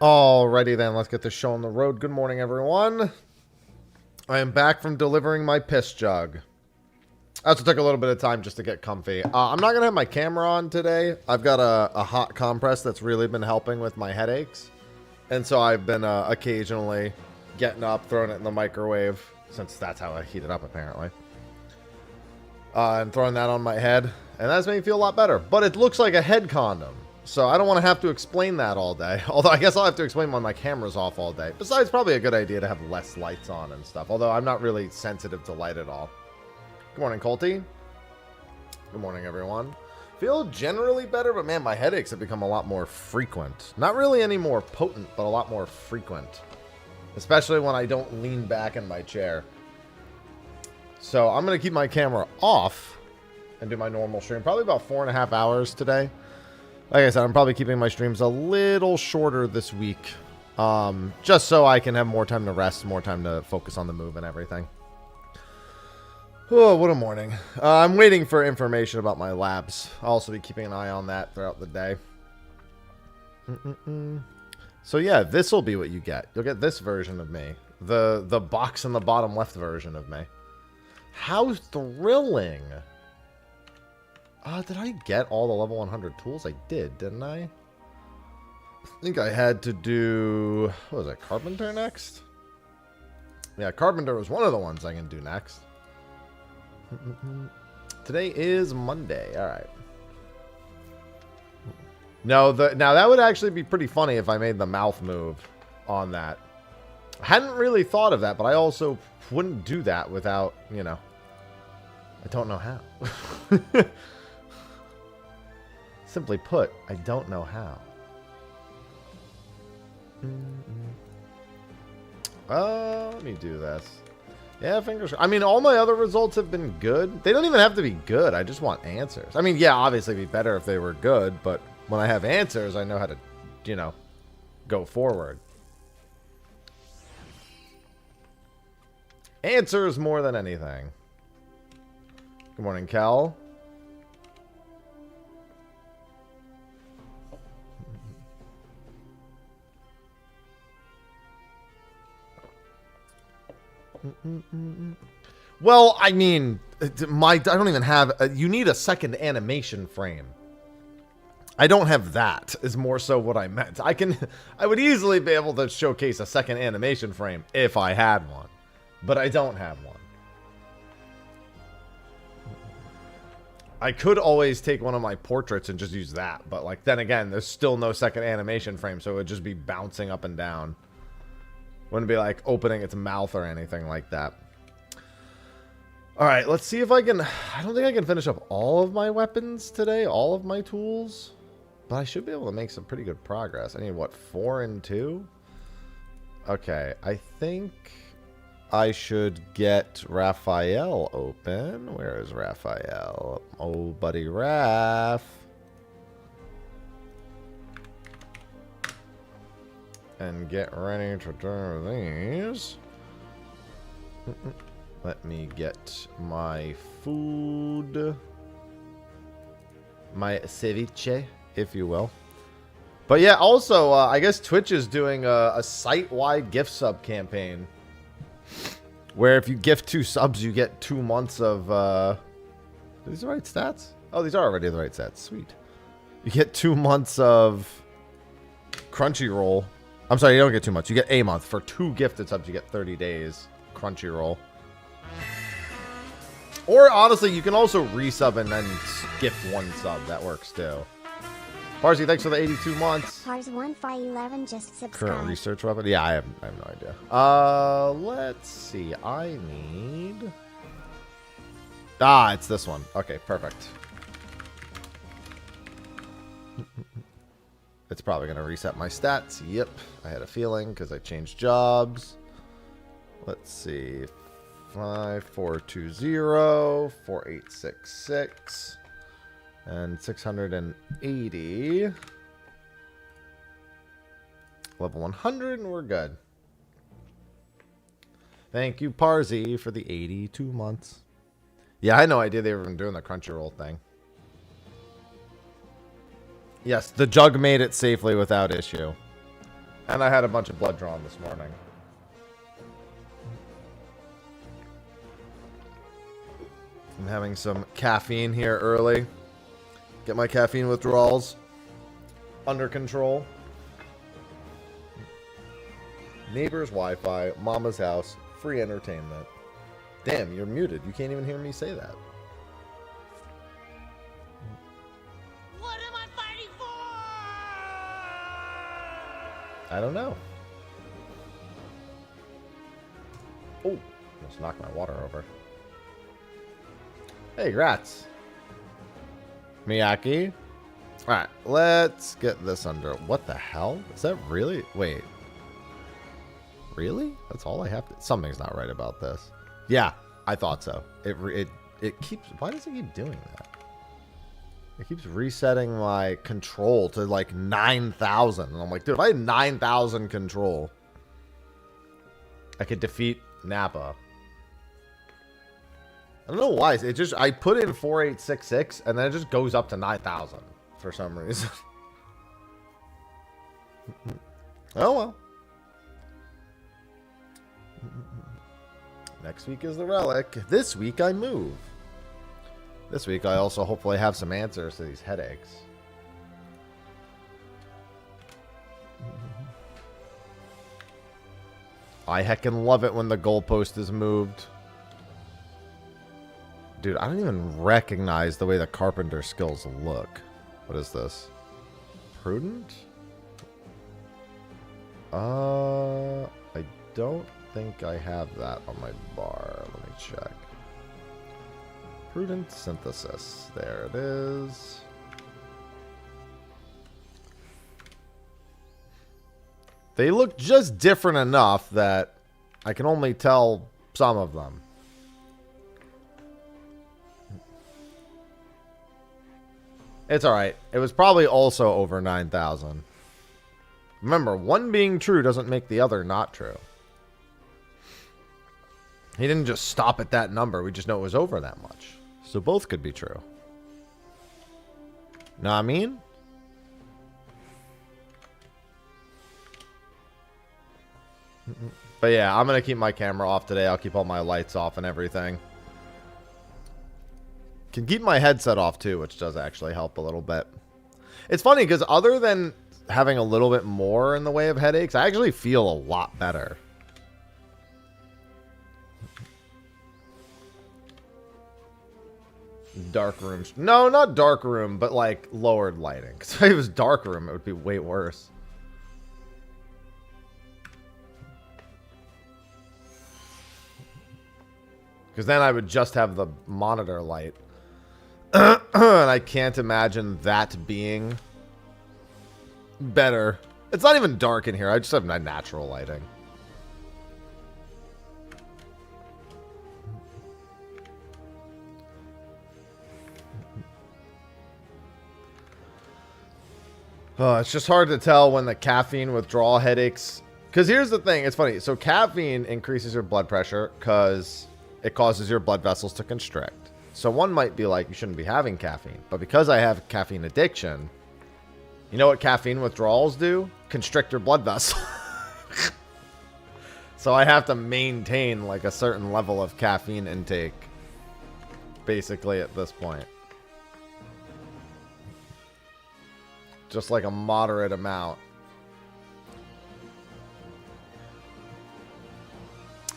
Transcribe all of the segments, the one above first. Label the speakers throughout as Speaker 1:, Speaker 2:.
Speaker 1: Alrighty then, let's get this show on the road. Good morning, everyone. I am back from delivering my piss jug. I also took a little bit of time just to get comfy. I'm not going to have my camera on today. I've got a hot compress that's really been helping with my headaches. And so I've been occasionally getting up, throwing it in the microwave, since that's how I heat it up apparently. And throwing that on my head. And that's made me feel a lot better. But it looks like a head condom. So I don't want to have to explain that all day. Although I guess I'll have to explain when my camera's off all day. Besides, probably a good idea to have less lights on and stuff. Although I'm not really sensitive to light at all. Good morning, Colty. Good morning, everyone. Feel generally better, but man, my headaches have become a lot more frequent. Not really any more potent, but a lot more frequent. Especially when I don't lean back in my chair. So I'm going to keep my camera off and do my normal stream. Probably about 4.5 hours today. Like I said, I'm probably keeping my streams a little shorter this week. Just so I can have more time to rest, more time to focus on the move and everything. Oh, what a morning. I'm waiting for information about my labs. I'll also be keeping an eye on that throughout the day. So yeah, this will be what you get. You'll get this version of me. The box in the bottom left version of me. How thrilling. Did I get all the level 100 tools? I did, didn't I? I think I had to do... What was it? Carpenter next? Yeah, Carpenter was one of the ones I can do next. Today is Monday. Alright. No, now that would actually be pretty funny if I made the mouth move on that. I hadn't really thought of that, but I also wouldn't do that without, you know... I don't know how. Simply put, I don't know how. Let me do this. Yeah, fingers. I mean, all my other results have been good. They don't even have to be good. I just want answers. I mean, yeah, obviously it'd be better if they were good, but when I have answers, I know how to, you know, go forward. Answers more than anything. Good morning, Cal. Well, I mean, I don't even have... you need a second animation frame. I don't have that, is more so what I meant. I would easily be able to showcase a second animation frame if I had one. But I don't have one. I could always take one of my portraits and just use that. But, like, then again, there's still no second animation frame, so it would just be bouncing up and down. Wouldn't be like opening its mouth or anything like that. Alright, let's see if I can... I don't think I can finish up all of my weapons today. All of my tools. But I should be able to make some pretty good progress. I need, what, 4 and 2? Okay, I think I should get Raphael open. Where is Raphael? Oh, buddy Raph. And get ready to do these. Let me get my food. My ceviche, if you will. But yeah, also, I guess Twitch is doing a site-wide gift sub campaign. Where if you gift 2 subs, you get 2 months of... Are these the right stats? Oh, these are already the right stats. Sweet. You get 2 months of Crunchyroll. I'm sorry, you don't get 2 months. You get a month. For 2 gifted subs, you get 30 days Crunchyroll. Or, honestly, you can also resub and then gift 1 sub. That works, too. Parsi, thanks for the 82 months.
Speaker 2: Pars 1 just subscribed.
Speaker 1: Current research weapon? Yeah, I have no idea. Let's see. I need... it's this one. Okay, perfect. It's probably going to reset my stats. Yep, I had a feeling because I changed jobs. Let's see. 5420, 4866, and 680. Level 100, and we're good. Thank you, Parsi, for the 82 months. Yeah, I had no idea they were doing the Crunchyroll thing. Yes, the jug made it safely without issue. And I had a bunch of blood drawn this morning. I'm having some caffeine here early. Get my caffeine withdrawals under control. Neighbor's Wi-Fi, mama's house, free entertainment. Damn, you're muted. You can't even hear me say that.
Speaker 3: What am I fighting for?
Speaker 1: I don't know. Oh, almost knocked my water over. Hey, rats. Miyaki. Alright, let's get this under. What the hell? Is that really? Wait. Really? That's all I have to. Something's not right about this. Yeah, I thought so. It keeps. Why does it keep doing that? It keeps resetting my control to like 9,000. And I'm like, dude, if I had 9,000 control, I could defeat Nappa. I don't know why. It just, I put in 4866 and then it just goes up to 9,000 for some reason. Oh well. Next week is the relic. This week I move. This week I also hopefully have some answers to these headaches. I heckin' love it when the goalpost is moved. Dude, I don't even recognize the way the carpenter skills look. What is this? Prudent? I don't think I have that on my bar. Let me check. Prudent synthesis. There it is. They look just different enough that I can only tell some of them. It's alright. It was probably also over 9,000. Remember, one being true doesn't make the other not true. He didn't just stop at that number. We just know it was over that much. So both could be true. Know what I mean? But yeah, I'm going to keep my camera off today. I'll keep all my lights off and everything. Can keep my headset off too, which does actually help a little bit. It's funny because other than having a little bit more in the way of headaches, I actually feel a lot better. Dark rooms. No, not dark room, but like lowered lighting. Because if it was dark room, it would be way worse. Because then I would just have the monitor light. And I can't imagine that being better. It's not even dark in here. I just have my natural lighting. Oh, it's just hard to tell when the caffeine withdrawal headaches. Because here's the thing. It's funny. So caffeine increases your blood pressure because it causes your blood vessels to constrict. So one might be like, you shouldn't be having caffeine. But because I have caffeine addiction, you know what caffeine withdrawals do? Constrict your blood vessel. So I have to maintain like a certain level of caffeine intake. Basically at this point. Just like a moderate amount.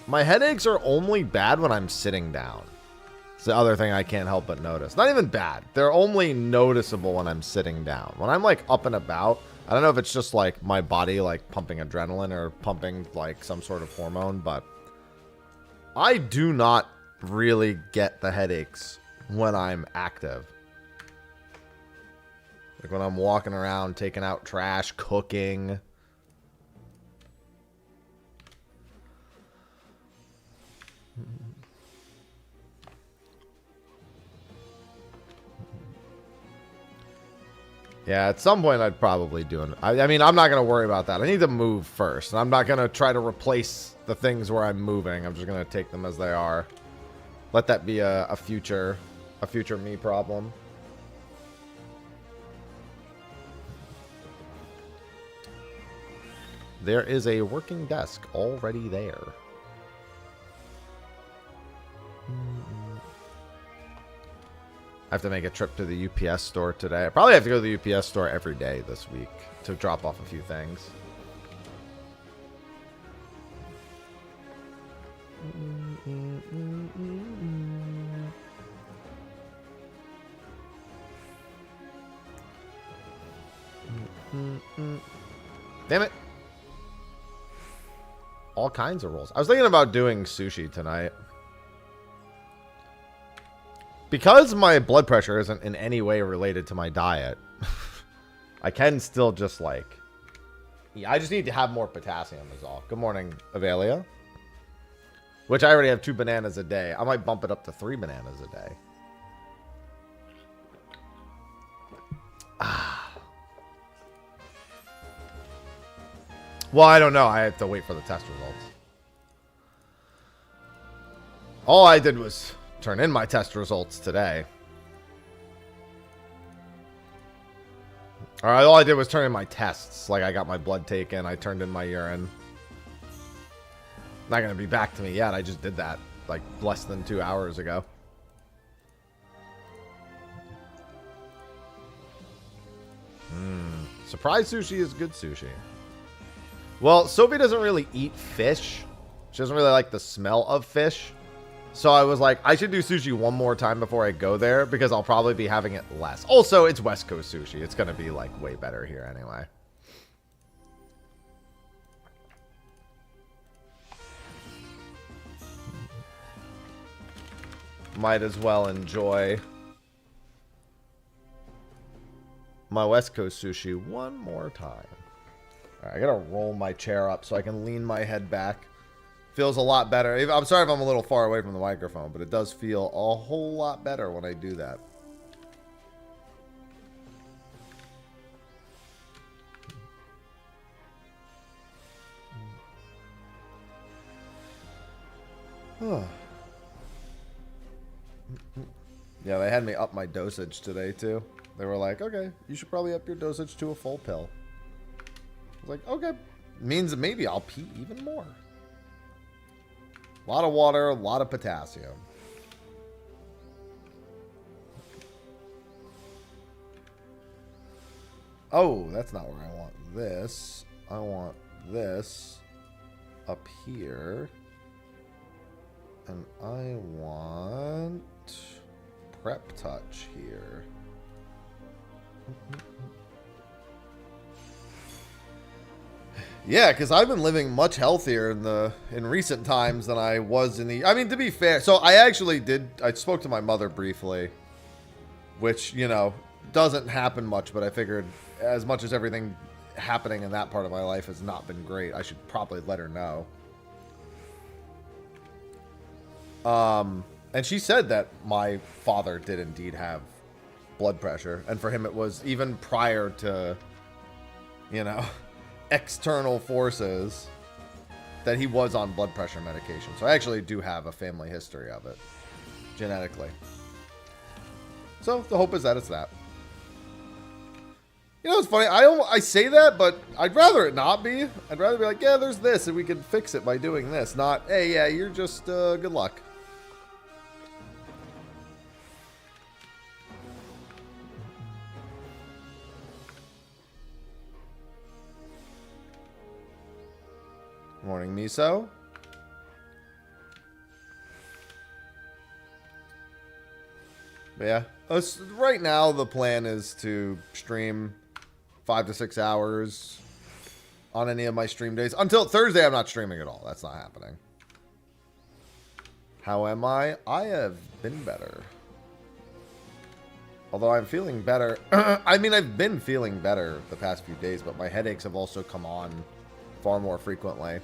Speaker 1: My headaches are only bad when I'm sitting down. It's the other thing I can't help but notice. Not even bad. They're only noticeable when I'm sitting down. When I'm like up and about, I don't know if it's just like my body like pumping adrenaline or pumping like some sort of hormone, but I do not really get the headaches when I'm active. Like when I'm walking around, taking out trash, cooking. Yeah, at some point I'd probably do it. I mean, I'm not going to worry about that. I need to move first. I'm not going to try to replace the things where I'm moving. I'm just going to take them as they are. Let that be a future me problem. there is a working desk already there. I have to make a trip to the UPS store today. I probably have to go to the UPS store every day this week to drop off a few things. Damn it. All kinds of rolls. I was thinking about doing sushi tonight. Because my blood pressure isn't in any way related to my diet, I can still just like... Yeah, I just need to have more potassium is all. Good morning, Avelia. Which I already have 2 bananas a day. I might bump it up to 3 bananas a day. Well, I don't know. I have to wait for the test results. All I did was turn in my test results today. Alright, all I did was turn in my tests. Like, I got my blood taken. I turned in my urine. Not going to be back to me yet. I just did that, like, less than 2 hours ago. Surprise sushi is good sushi. Well, Sophie doesn't really eat fish. She doesn't really like the smell of fish. So I was like, I should do sushi one more time before I go there because I'll probably be having it less. Also, it's West Coast sushi. It's going to be like way better here anyway. Might as well enjoy my West Coast sushi one more time. All right, I gotta roll my chair up so I can lean my head back. Feels a lot better. I'm sorry if I'm a little far away from the microphone, but it does feel a whole lot better when I do that. Yeah, they had me up my dosage today, too. They were like, okay, you should probably up your dosage to a full pill. I was like, okay. Means maybe I'll pee even more. A lot of water, a lot of potassium. Oh, that's not where I want this. I want this up here. And I want prep touch here. Yeah, because I've been living much healthier in recent times than I was in the... I mean, to be fair, so I actually did... I spoke to my mother briefly, which, you know, doesn't happen much, but I figured as much as everything happening in that part of my life has not been great, I should probably let her know. And she said that my father did indeed have blood pressure, and for him it was even prior to, you know... external forces that he was on blood pressure medication. So I actually do have a family history of it genetically. So the hope is that it's that. You know, it's funny. I say that, but I'd rather it not be. I'd rather be like, yeah, there's this and we can fix it by doing this. Not, hey, yeah, you're just good luck. Morning, Miso. But yeah, right now the plan is to stream 5 to 6 hours on any of my stream days. Until Thursday, I'm not streaming at all. That's not happening. How am I? I have been better. Although I'm feeling better. I mean, I've been feeling better the past few days, but my headaches have also come on far more frequently.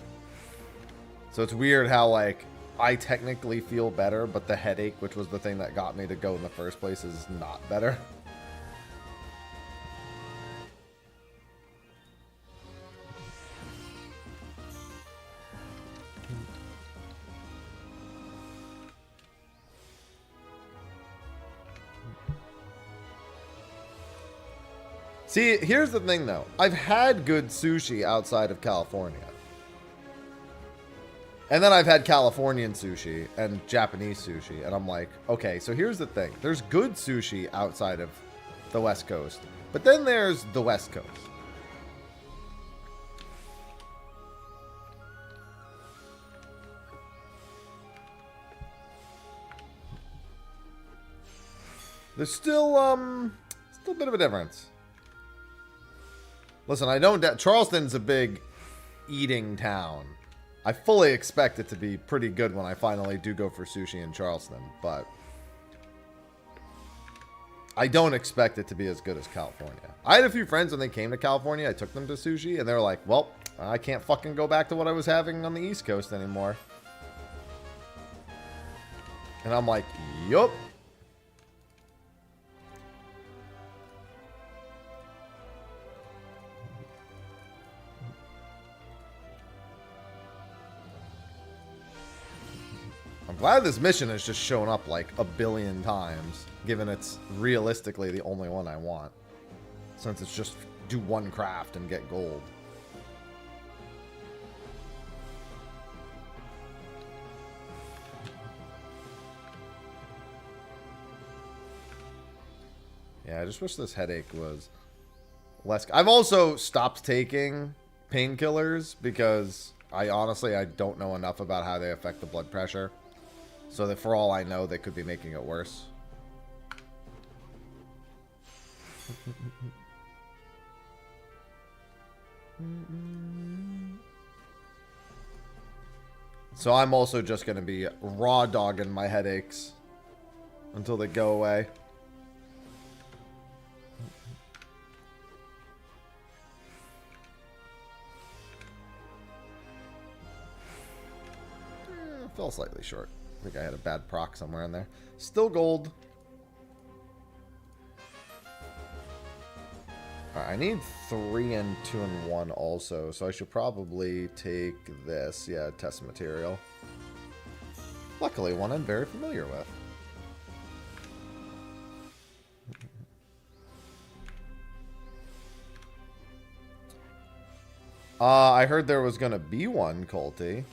Speaker 1: So it's weird how, like, I technically feel better, but the headache, which was the thing that got me to go in the first place, is not better. See, here's the thing, though. I've had good sushi outside of California. And then I've had Californian sushi and Japanese sushi. And I'm like, okay, so here's the thing. There's good sushi outside of the West Coast. But then there's the West Coast. There's still a bit of a difference. Listen, I don't doubt Charleston's a big eating town. I fully expect it to be pretty good when I finally do go for sushi in Charleston, but I don't expect it to be as good as California. I had a few friends when they came to California, I took them to sushi, and they were like, well, I can't fucking go back to what I was having on the East Coast anymore. And I'm like, yup. I'm glad this mission has just shown up like a billion times, given it's realistically the only one I want. Since it's just do one craft and get gold. Yeah, I just wish this headache was less. I've also stopped taking painkillers because I don't know enough about how they affect the blood pressure. So that for all I know, they could be making it worse. So I'm also just going to be raw dogging my headaches until they go away. Fell slightly short. I think I had a bad proc somewhere in there. Still gold. Alright, I need 3 and 2 and 1 also, so I should probably take this. Yeah, test material. Luckily, one I'm very familiar with. I heard there was gonna be one, Colty.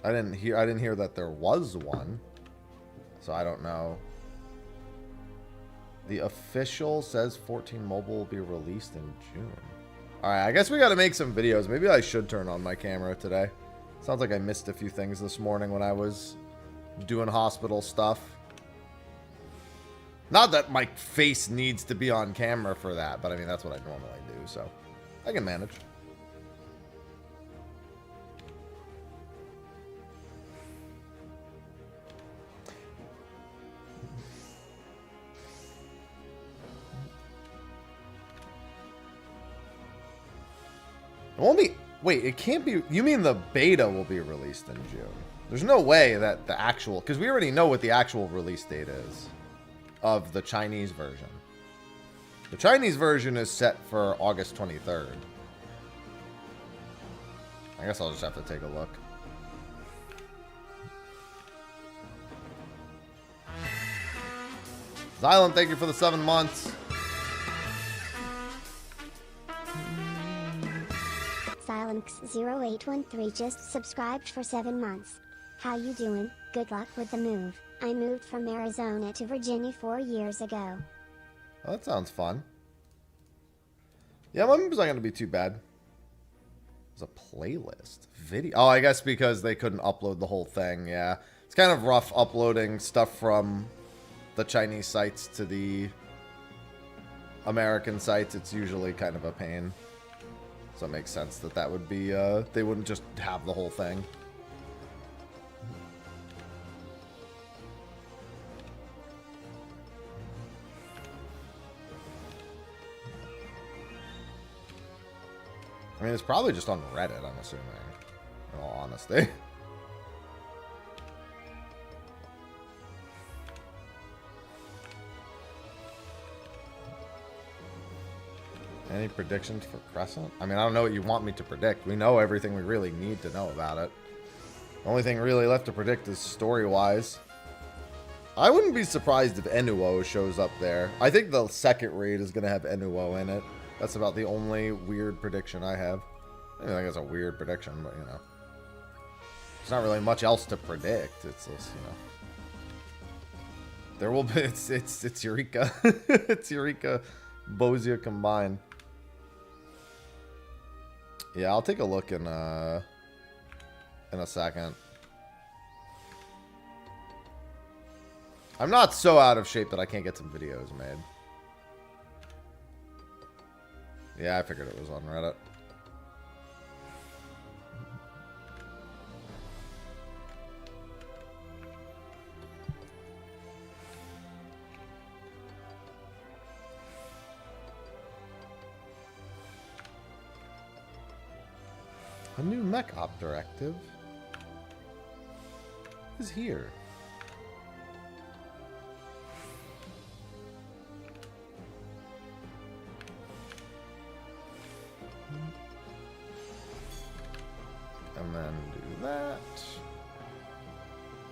Speaker 1: I didn't hear that there was one. So I don't know. The official says 14 Mobile will be released in June. Alright, I guess we gotta make some videos. Maybe I should turn on my camera today. Sounds like I missed a few things this morning when I was doing hospital stuff. Not that my face needs to be on camera for that, but I mean, that's what I normally do, so I can manage. It won't be... Wait, it can't be... You mean the beta will be released in June? There's no way that the actual... Because we already know what the actual release date is of the Chinese version. The Chinese version is set for August 23rd. I guess I'll just have to take a look. Xylem, thank you for the 7 months.
Speaker 2: Silenx0813 just subscribed for 7 months. How you doing? Good luck with the move. I moved from Arizona to Virginia 4 years ago.
Speaker 1: Oh, that sounds fun. Yeah, my move's not going to be too bad. There's a playlist. Video. Oh, I guess because they couldn't upload the whole thing, yeah. It's kind of rough uploading stuff from the Chinese sites to the American sites. It's usually kind of a pain. So it makes sense that that would be, they wouldn't just have the whole thing. I mean, it's probably just on Reddit, I'm assuming, in all honesty. Any predictions for Crescent? I mean, I don't know what you want me to predict. We know everything we really need to know about it. The only thing really left to predict is story-wise. I wouldn't be surprised if Enuo shows up there. I think the second raid is going to have Enuo in it. That's about the only weird prediction I have. I don't think it's a weird prediction, but, you know. There's not really much else to predict. It's just, you know. There will be... It's Eureka. It's Eureka Bozia combined. Yeah, I'll take a look in a second. I'm not so out of shape that I can't get some videos made. Yeah, I figured it was on Reddit. A new mech op directive is here. And then do that.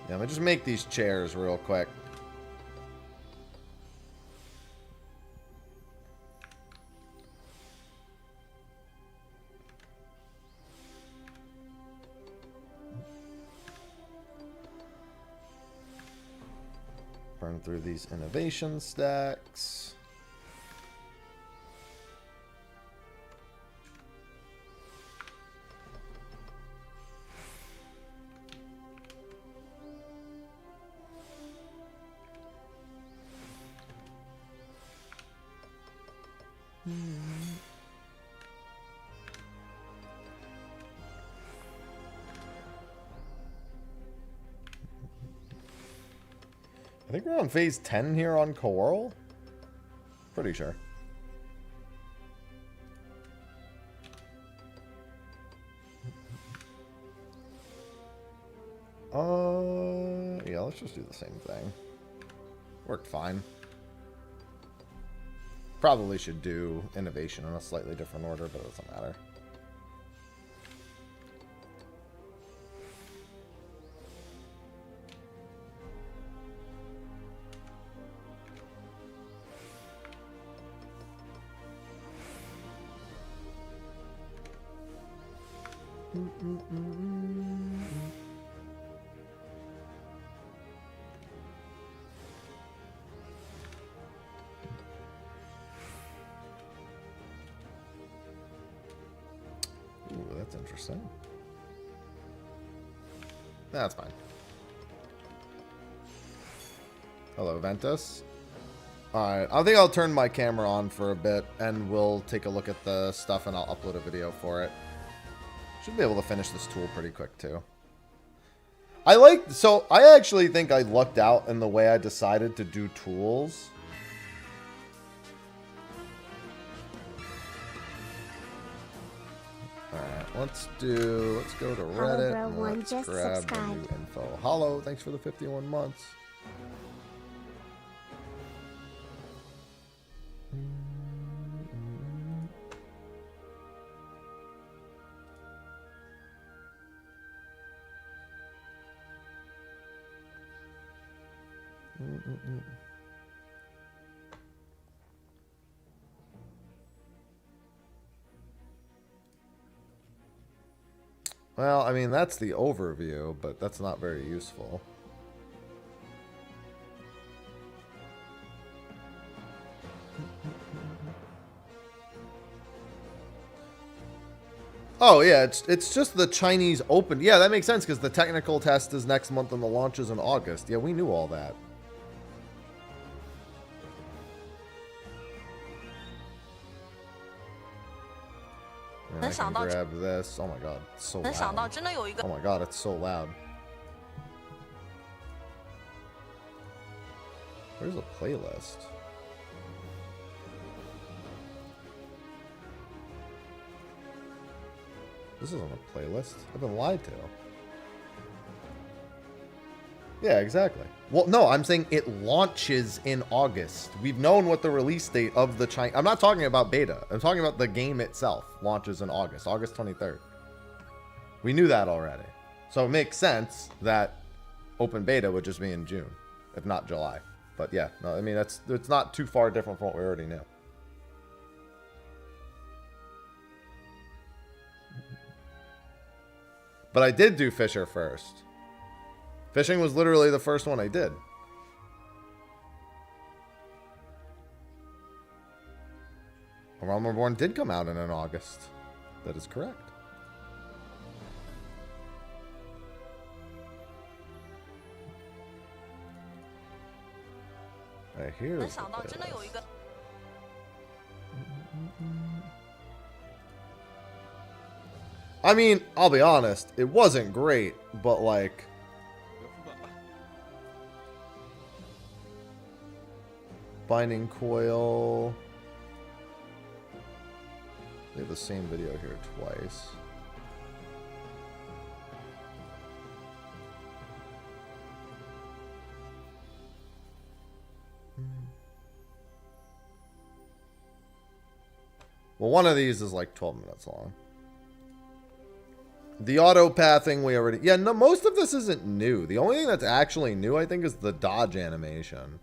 Speaker 1: Yeah, let me just make these chairs real quick. Burn through these innovation stacks. I think we're on phase 10 here on Coral. Pretty sure. Yeah, let's just do the same thing. Worked fine. Probably should do innovation in a slightly different order, but it doesn't matter. Ooh, that's interesting. That's fine. Hello, Ventus. Alright, I think I'll turn my camera on for a bit, and we'll take a look at the stuff, and I'll upload a video for it. Should be able to finish this tool pretty quick, too. So, I actually think I lucked out in the way I decided to do tools. Alright, let's go to Reddit,
Speaker 2: Hollow Bro
Speaker 1: and let's
Speaker 2: just
Speaker 1: grab the
Speaker 2: subscribed.
Speaker 1: new info. Hollow, thanks for the 51 months. Well, I mean, that's the overview, but that's not very useful. Oh, yeah, it's just the Chinese Open. Yeah, that makes sense, because the technical test is next month and the launch is in August. Yeah, we knew all that. And I can grab this. Oh my god, it's so loud. Oh my god, it's so loud. Where's the playlist? This isn't a playlist. I've been lied to. Yeah, exactly. Well, no, I'm saying it launches in August. We've known what the release date of the China... I'm not talking about beta. I'm talking about the game itself. Launches in August. August 23rd. We knew that already. So it makes sense that open beta would just be in June, if not July. But yeah, no, I mean, it's not too far different from what we already knew. But I did do Fisher first. Fishing was literally the first one I did. A Realm Reborn did come out in August. That is correct. Right, here's the playlist. I mean, I'll be honest, it wasn't great, but like... Binding Coil... They have the same video here twice. Well, one of these is like 12 minutes long. The auto pathing we already... Yeah, no, most of this isn't new. The only thing that's actually new, I think, is the dodge animation.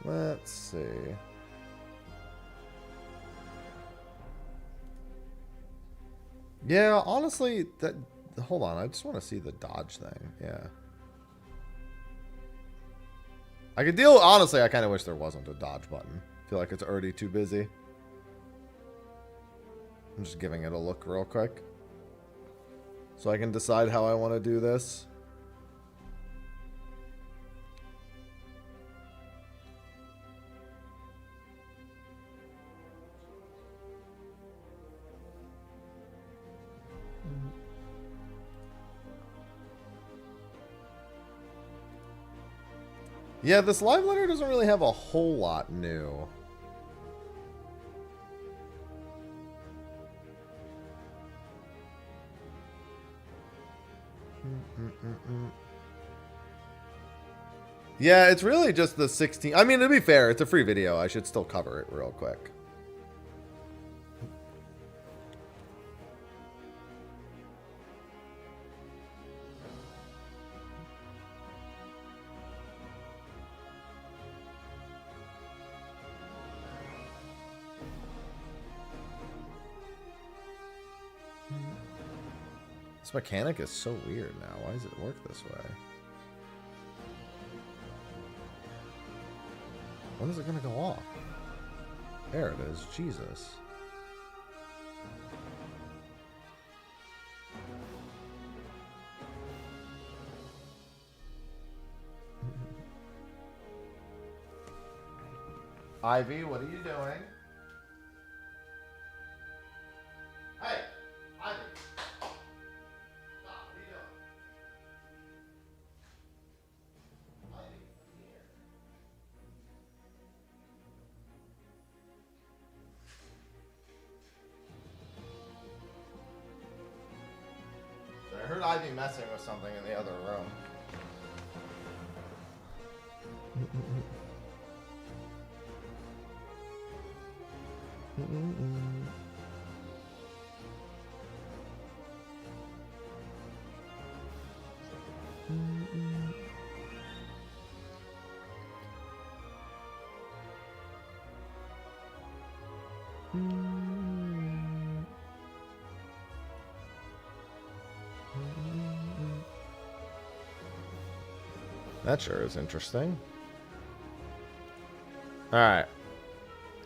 Speaker 1: Let's see. Yeah, honestly, that... Hold on, I just want to see the dodge thing. Yeah. I could deal... Honestly, I kind of wish there wasn't a dodge button. I feel like it's already too busy. I'm just giving it a look real quick. So I can decide how I want to do this. Yeah, this live letter doesn't really have a whole lot new. Yeah, it's really just the 16... I mean, to be fair, it's a free video. I should still cover it real quick. This mechanic is so weird now. Why does it work this way? When is it going to go off? There it is. Jesus. Ivy, what are you doing? Hey, Ivy. I heard Ivy messing with something in the other room. That sure is interesting. All right,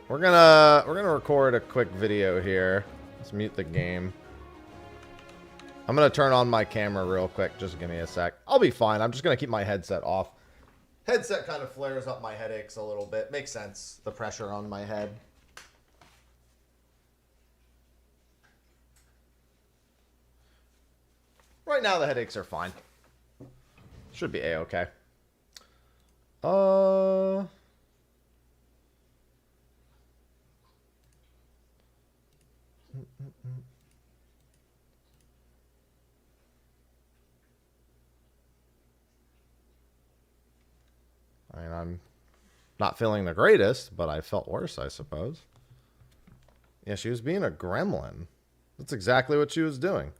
Speaker 1: we're gonna record a quick video here. Let's mute the game. I'm gonna turn on my camera real quick. Just give me a sec. I'll be fine. I'm just gonna keep my headset off. Headset kind of flares up my headaches a little bit. Makes sense. The pressure on my head. Right now the headaches are fine. Should be a-okay. I mean, I'm not feeling the greatest, but I felt worse, I suppose. Yeah, she was being a gremlin. That's exactly what she was doing.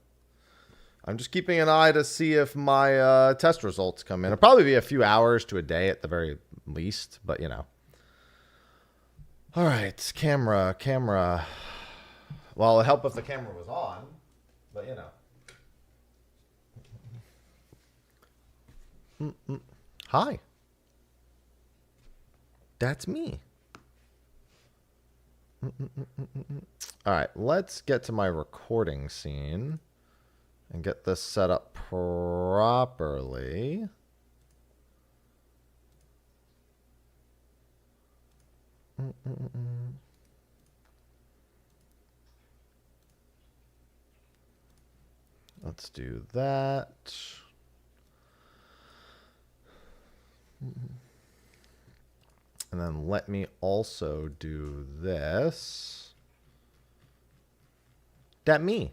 Speaker 1: I'm just keeping an eye to see if my test results come in. It'll probably be a few hours to a day at the very least, but you know. All right, camera. Well, it'd help if the camera was on, but you know. Hi. That's me. All right, let's get to my recording scene and get this set up properly. Let's do that. And then let me also do this. That me.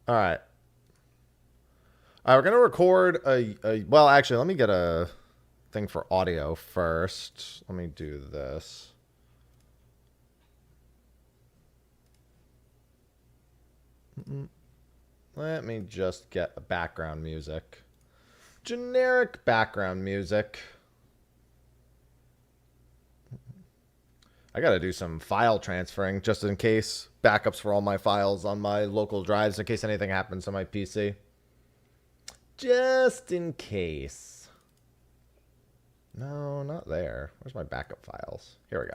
Speaker 1: All right. We're going to record well, actually, let me get a thing for audio first. Let me do this. Let me just get a background music. Generic background music. I got to do some file transferring just in case. Backups for all my files on my local drives in case anything happens on my PC. Just in case. No, not there. Where's my backup files? Here we go.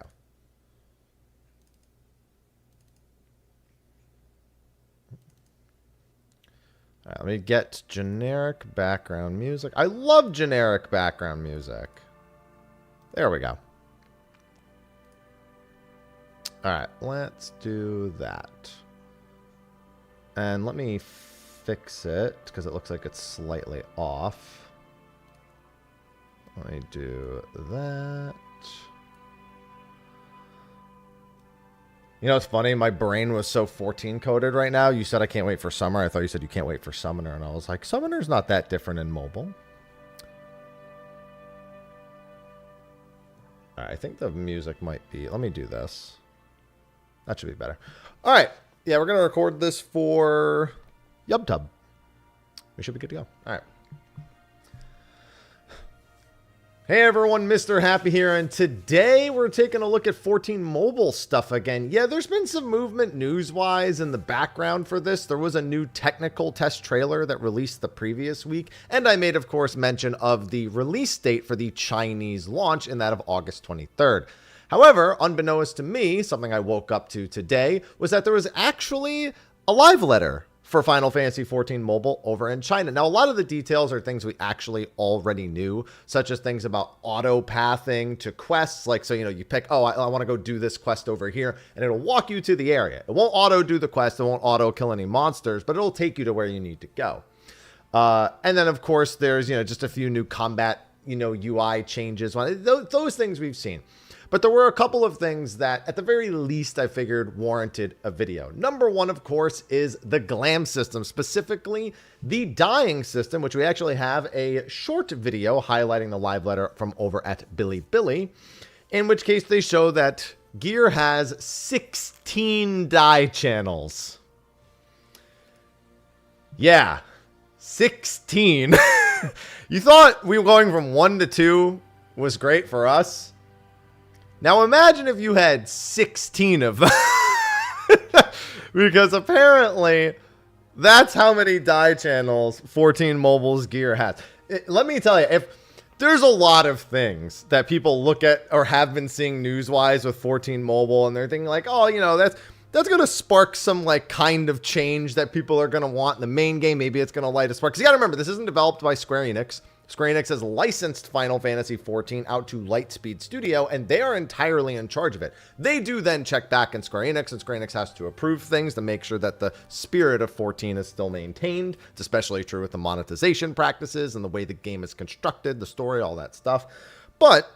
Speaker 1: All right, let me get generic background music. I love generic background music. There we go. All right, let's do that. And let me fix it because it looks like it's slightly off. Let me do that. You know, it's funny. My brain was so 14 coded right now. You said I can't wait for summer. I thought you said you can't wait for Summoner. And I was like, Summoner's not that different in mobile. All right, I think the music might be... Let me do this. That should be better. All right. Yeah, we're going to record this for YubTub. We should be good to go. All right. Hey everyone, Mr. Happy here, and today we're taking a look at 14 mobile stuff again. Yeah, there's been some movement news-wise in the background for this. There was a new technical test trailer that released the previous week, and I made, of course, mention of the release date for the Chinese launch in that of August 23rd. However, unbeknownst to me, something I woke up to today was that there was actually a live letter for Final Fantasy XIV Mobile over in China. Now, a lot of the details are things we actually already knew, such as things about auto-pathing to quests. Like, so, you know, you pick, oh, I want to go do this quest over here, and it'll walk you to the area. It won't auto-do the quest, it won't auto-kill any monsters, but it'll take you to where you need to go. And then, of course, there's, you know, just a few new combat, you know, UI changes. Those things we've seen. But there were a couple of things that, at the very least, I figured warranted a video. Number one, of course, is the glam system, specifically the dyeing system, which we actually have a short video highlighting the live letter from over at Bilibili, in which case they show that gear has 16 dye channels. Yeah, 16. You thought we were going from 1 to 2 was great for us? Now imagine if you had 16 of them. Because apparently that's how many dye channels 14 Mobile's gear has. Let me tell you, if there's a lot of things that people look at or have been seeing news-wise with 14 Mobile, and they're thinking like, oh, you know, that's going to spark some like kind of change that people are going to want in the main game. Maybe it's going to light a spark. Because you got to remember, this isn't developed by Square Enix. Square Enix has licensed Final Fantasy XIV out to Lightspeed Studio, and they are entirely in charge of it. They do then check back in Square Enix, and Square Enix has to approve things to make sure that the spirit of 14 is still maintained. It's especially true with the monetization practices and the way the game is constructed, the story, all that stuff. But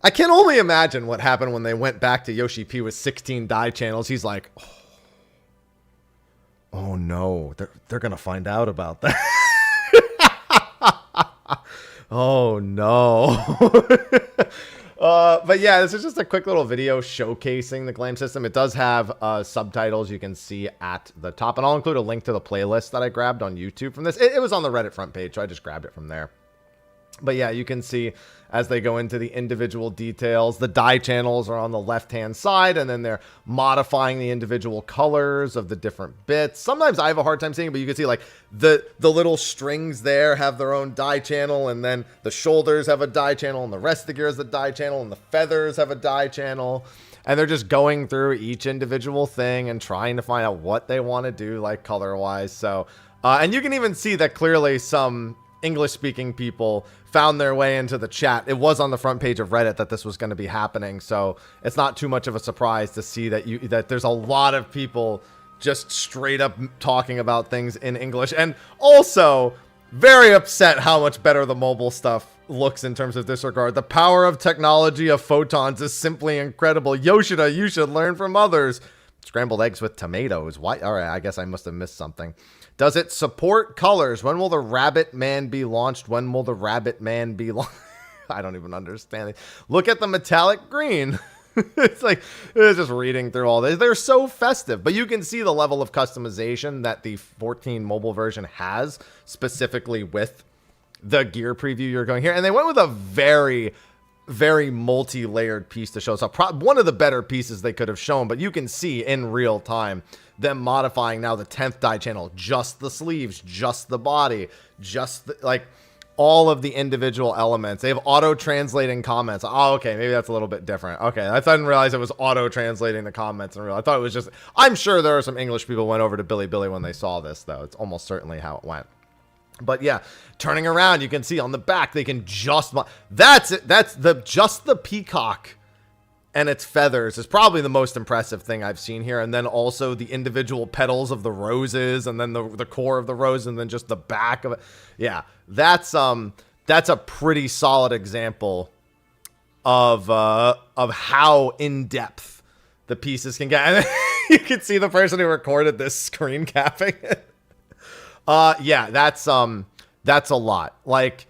Speaker 1: I can only imagine what happened when they went back to Yoshi P with 16 die channels. He's like, oh no, they're going to find out about that. Oh no. But yeah, this is just a quick little video showcasing the Glam system. It does have subtitles you can see at the top, and I'll include a link to the playlist that I grabbed on YouTube from this. It was on the Reddit front page, so I just grabbed it from there. But yeah, you can see as they go into the individual details, the die channels are on the left-hand side, and then they're modifying the individual colors of the different bits. Sometimes I have a hard time seeing it, but you can see like the little strings there have their own die channel, and then the shoulders have a die channel, and the rest of the gear is the die channel, and the feathers have a die channel. And they're just going through each individual thing and trying to find out what they want to do, like color-wise. So, and you can even see that clearly some English-speaking people found their way into the chat. It was on the front page of Reddit that this was going to be happening, so it's not too much of a surprise to see that there's a lot of people just straight up talking about things in English, and also very upset how much better the mobile stuff looks in terms of this regard. The power of technology of photons is simply incredible. Yoshida, you should learn from others. Scrambled eggs with tomatoes. Why? All right, I guess I must have missed something. Does it support colors? When will the Rabbit Man be launched? When will the Rabbit Man be launched? I don't even understand it. Look at the metallic green. It's like, it's just reading through all this. They're so festive, but you can see the level of customization that the 14 mobile version has, specifically with the gear preview you're going here. And they went with a very, very multi-layered piece to show us. One of the better pieces they could have shown, but you can see in real time them modifying now the 10th die channel, just the sleeves, just the body, just like all of the individual elements. They have auto-translating comments. Oh, okay, maybe that's a little bit different. Okay, I didn't realize it was auto-translating the comments in real. I thought it was just, I'm sure there are some English people who went over to Billy when they saw this, though. It's almost certainly how it went. But yeah, turning around, you can see on the back, they can just, that's it. That's just the peacock and its feathers is probably the most impressive thing I've seen here. And then also the individual petals of the roses, and then the core of the rose, and then just the back of it. Yeah, that's a pretty solid example of how in depth the pieces can get. And you can see the person who recorded this screen capping it. Yeah, that's a lot. Like,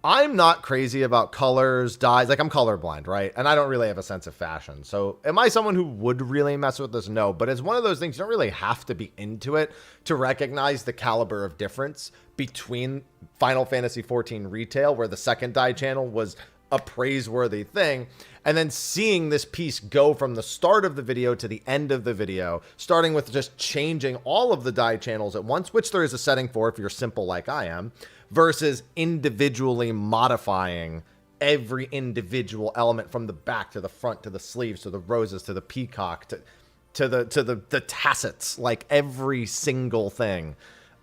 Speaker 1: I'm not crazy about colors, dyes. Like, I'm colorblind, right? And I don't really have a sense of fashion. So am I someone who would really mess with this? No, but it's one of those things, you don't really have to be into it to recognize the caliber of difference between Final Fantasy XIV Retail, where the second die channel was a praiseworthy thing, and then seeing this piece go from the start of the video to the end of the video, starting with just changing all of the die channels at once, which there is a setting for if you're simple like I am, versus individually modifying every individual element from the back to the front to the sleeves to the roses to the peacock to the tassets, like every single thing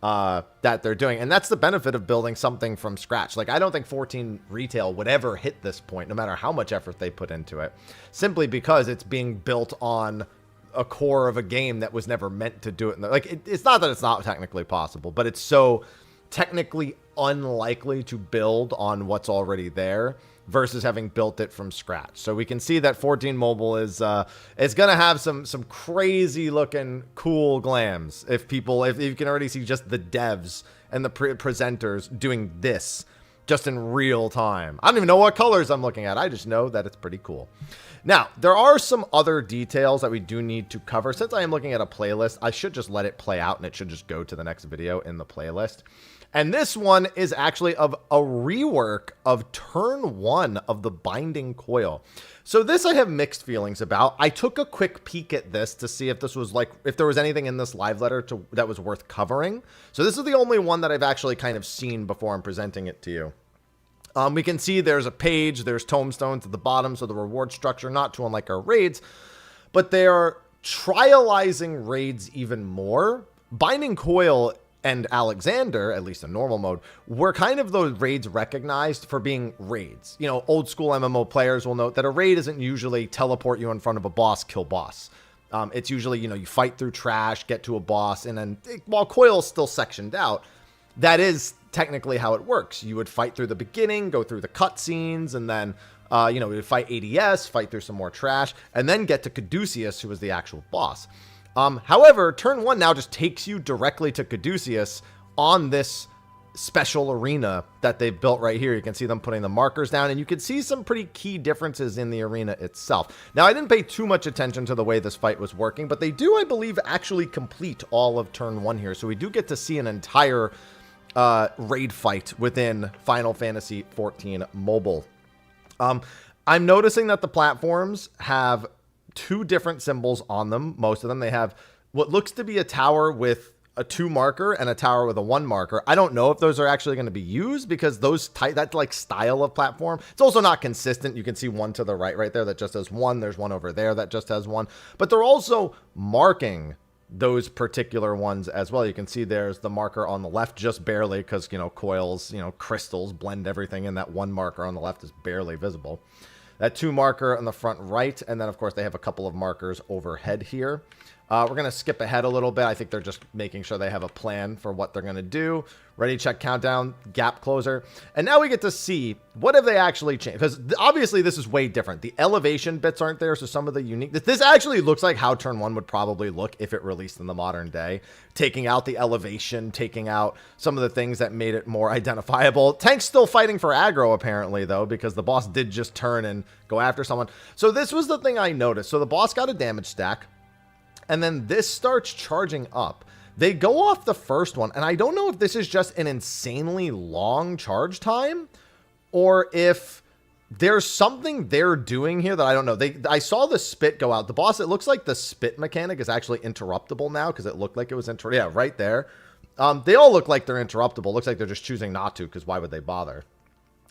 Speaker 1: that they're doing. And that's the benefit of building something from scratch. Like, I don't think 14 Retail would ever hit this point, no matter how much effort they put into it, simply because it's being built on a core of a game that was never meant to do it. Like, it's not that it's not technically possible, but it's so technically unlikely to build on what's already there versus having built it from scratch. So we can see that 14 Mobile is going to have some crazy looking cool glams. If you can already see just the devs and the presenters doing this just in real time. I don't even know what colors I'm looking at. I just know that it's pretty cool. Now, there are some other details that we do need to cover. Since I am looking at a playlist, I should just let it play out and it should just go to the next video in the playlist. And this one is actually of a rework of turn 1 of the Binding Coil. So this I have mixed feelings about. I took a quick peek at this to see if this was like, if there was anything in this live letter that was worth covering. So this is the only one that I've actually kind of seen before I'm presenting it to you. We can see there's a page, there's tombstones at the bottom, so the reward structure, not too unlike our raids, but they are trializing raids even more. Binding Coil and Alexander, at least in normal mode, were kind of those raids recognized for being raids. You know, old school MMO players will note that a raid isn't usually teleport you in front of a boss, kill boss. It's usually, you know, you fight through trash, get to a boss, and then while Coil's still sectioned out, that is technically how it works. You would fight through the beginning, go through the cutscenes, and then You know, we would fight ADS, fight through some more trash, and then get to Caduceus, who was the actual boss. However, turn 1 now just takes you directly to Caduceus on this special arena that they've built right here. You can see them putting the markers down, and you can see some pretty key differences in the arena itself. Now, I didn't pay too much attention to the way this fight was working, but they do, I believe, actually complete all of turn 1 here. So we do get to see an entire raid fight within Final Fantasy XIV Mobile. I'm noticing that the platforms have 2 different symbols on them. Most of them, they have what looks to be a tower with a 2 marker and a tower with a 1 marker. I don't know if those are actually going to be used because that like style of platform, it's also not consistent. You can see one to the right there that just has 1. There's one over there that just has 1, but they're also marking those particular ones as well. You can see there's the marker on the left just barely because, you know, coils, you know, crystals blend everything in. That 1 marker on the left is barely visible. That 2 marker on the front right, and then of course they have a couple of markers overhead here. We're going to skip ahead a little bit. I think they're just making sure they have a plan for what they're going to do. Ready, check, countdown, gap closer. And now we get to see what have they actually changed. Because obviously this is way different. The elevation bits aren't there, so some of the unique... This actually looks like how turn 1 would probably look if it released in the modern day. Taking out the elevation, taking out some of the things that made it more identifiable. Tank's still fighting for aggro apparently though, because the boss did just turn and go after someone. So this was the thing I noticed. So the boss got a damage stack. And then this starts charging up. They go off the first one, and I don't know if this is just an insanely long charge time, or if there's something they're doing here that I don't know. I saw the spit go out. The boss, it looks like the spit mechanic is actually interruptible now, because it looked like it was yeah, right there. They all look like they're interruptible. Looks like they're just choosing not to, because why would they bother?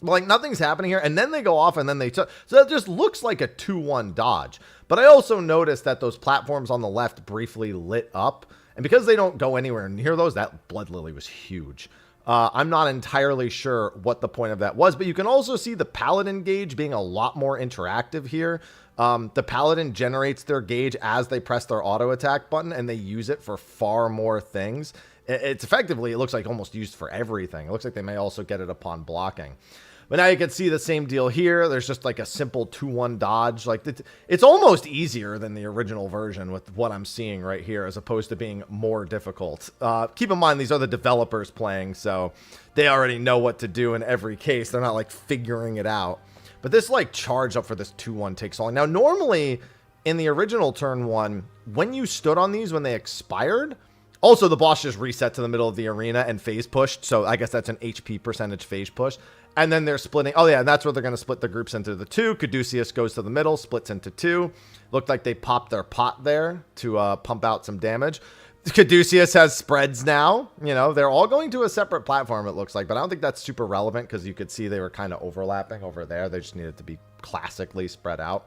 Speaker 1: Like, nothing's happening here, and then they go off, and then they took... So it just looks like a 2-1 dodge. But I also noticed that those platforms on the left briefly lit up, and because they don't go anywhere near those, that Blood Lily was huge. I'm not entirely sure what the point of that was, but you can also see the Paladin gauge being a lot more interactive here. The Paladin generates their gauge as they press their auto attack button, and they use it for far more things. It's effectively, it looks like almost used for everything. It looks like they may also get it upon blocking. But now you can see the same deal here. There's just like a simple 2-1 dodge. Like it's almost easier than the original version with what I'm seeing right here, as opposed to being more difficult. Keep in mind, these are the developers playing, so they already know what to do in every case. They're not like figuring it out. But this like charge up for this 2-1 takes long. Now, normally in the original turn 1, when you stood on these, when they expired, also the boss just reset to the middle of the arena and phase pushed. So I guess that's an HP percentage phase push. And then they're splitting. Oh, yeah, that's where they're going to split the groups into the 2. Caduceus goes to the middle, splits into 2. Looked like they popped their pot there to pump out some damage. Caduceus has spreads now. You know, they're all going to a separate platform, it looks like. But I don't think that's super relevant because you could see they were kind of overlapping over there. They just needed to be classically spread out.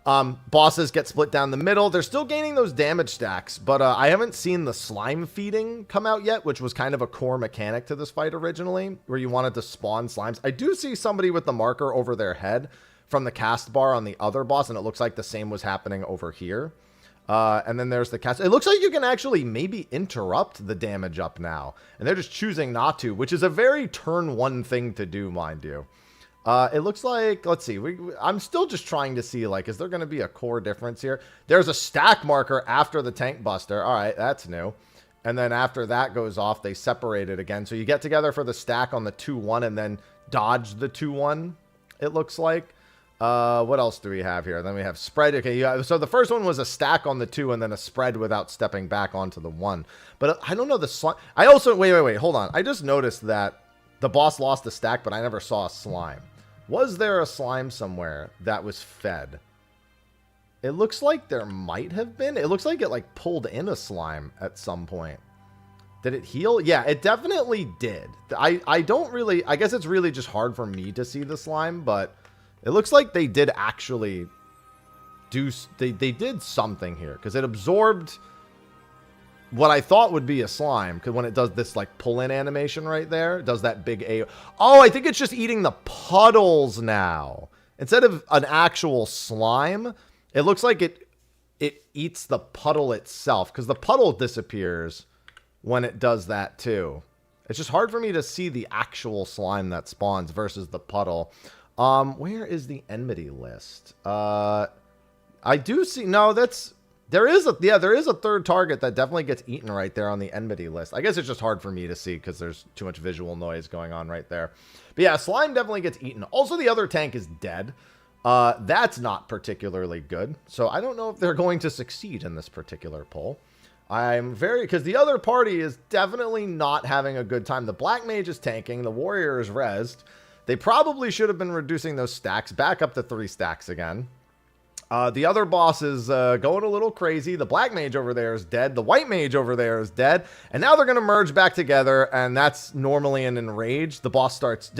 Speaker 1: Bosses get split down the middle. They're still gaining those damage stacks, but I haven't seen the slime feeding come out yet, which was kind of a core mechanic to this fight originally, where you wanted to spawn slimes. I do see somebody with the marker over their head from the cast bar on the other boss, and it looks like the same was happening over here. And then there's the cast. It looks like you can actually maybe interrupt the damage up now, and they're just choosing not to, which is a very turn 1 thing to do, mind you. It looks like, let's see, I'm still just trying to see, like, is there going to be a core difference here? There's a stack marker after the tank buster. All right, that's new. And then after that goes off, they separate it again. So you get together for the stack on the 2-1 and then dodge the 2-1, it looks like. What else do we have here? Then we have spread. Okay, so the first one was a stack on the 2 and then a spread without stepping back onto the 1. But I don't know the slime. I also, wait, hold on. I just noticed that the boss lost a stack, but I never saw a slime. Was there a slime somewhere that was fed? It looks like there might have been. It looks like it like pulled in a slime at some point. Did it heal? Yeah, it definitely did. I don't really, I guess it's really just hard for me to see the slime, but it looks like they did actually do, they did something here because it absorbed what I thought would be a slime, because when it does this like pull-in animation right there, it does that big A. Oh, I think it's just eating the puddles now. Instead of an actual slime, it looks like it eats the puddle itself, because the puddle disappears when it does that too. It's just hard for me to see the actual slime that spawns versus the puddle. Where is the enmity list? I do see, no, there is a third target that definitely gets eaten right there on the enmity list. I guess it's just hard for me to see because there's too much visual noise going on right there. But yeah, slime definitely gets eaten. Also, the other tank is dead. That's not particularly good. So I don't know if they're going to succeed in this particular poll. Because the other party is definitely not having a good time. The Black Mage is tanking. The Warrior is rezzed. They probably should have been reducing those stacks back up to 3 stacks again. The other boss is going a little crazy. The Black Mage over there is dead. The White Mage over there is dead. And now they're going to merge back together, and that's normally an enrage. The boss starts...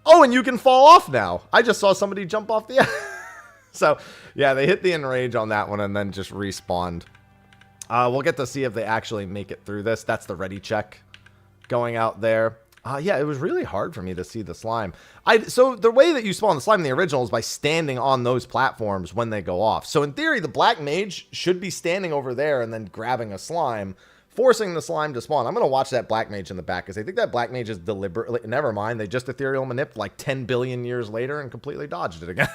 Speaker 1: Oh, and you can fall off now. I just saw somebody jump off the... So, yeah, they hit the enrage on that one and then just respawned. We'll get to see if they actually make it through this. That's the ready check going out there. Yeah, it was really hard for me to see the slime. So the way that you spawn the slime in the original is by standing on those platforms when they go off. So in theory, the Black Mage should be standing over there and then grabbing a slime, forcing the slime to spawn. I'm going to watch that Black Mage in the back because I think that Black Mage is deliberately... Never mind, they just ethereal manip like 10 billion years later and completely dodged it again.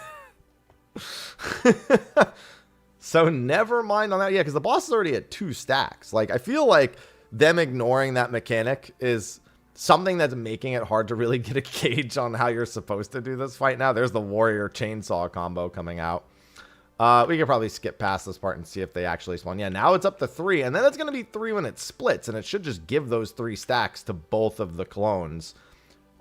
Speaker 1: So never mind on that. Yeah, because the boss is already at 2 stacks. Like, I feel like them ignoring that mechanic is something that's making it hard to really get a gauge on how you're supposed to do this fight now. There's the Warrior Chainsaw combo coming out. We could probably skip past this part and see if they actually spawn. Yeah, now it's up to 3, and then it's going to be 3 when it splits, and it should just give those 3 stacks to both of the clones.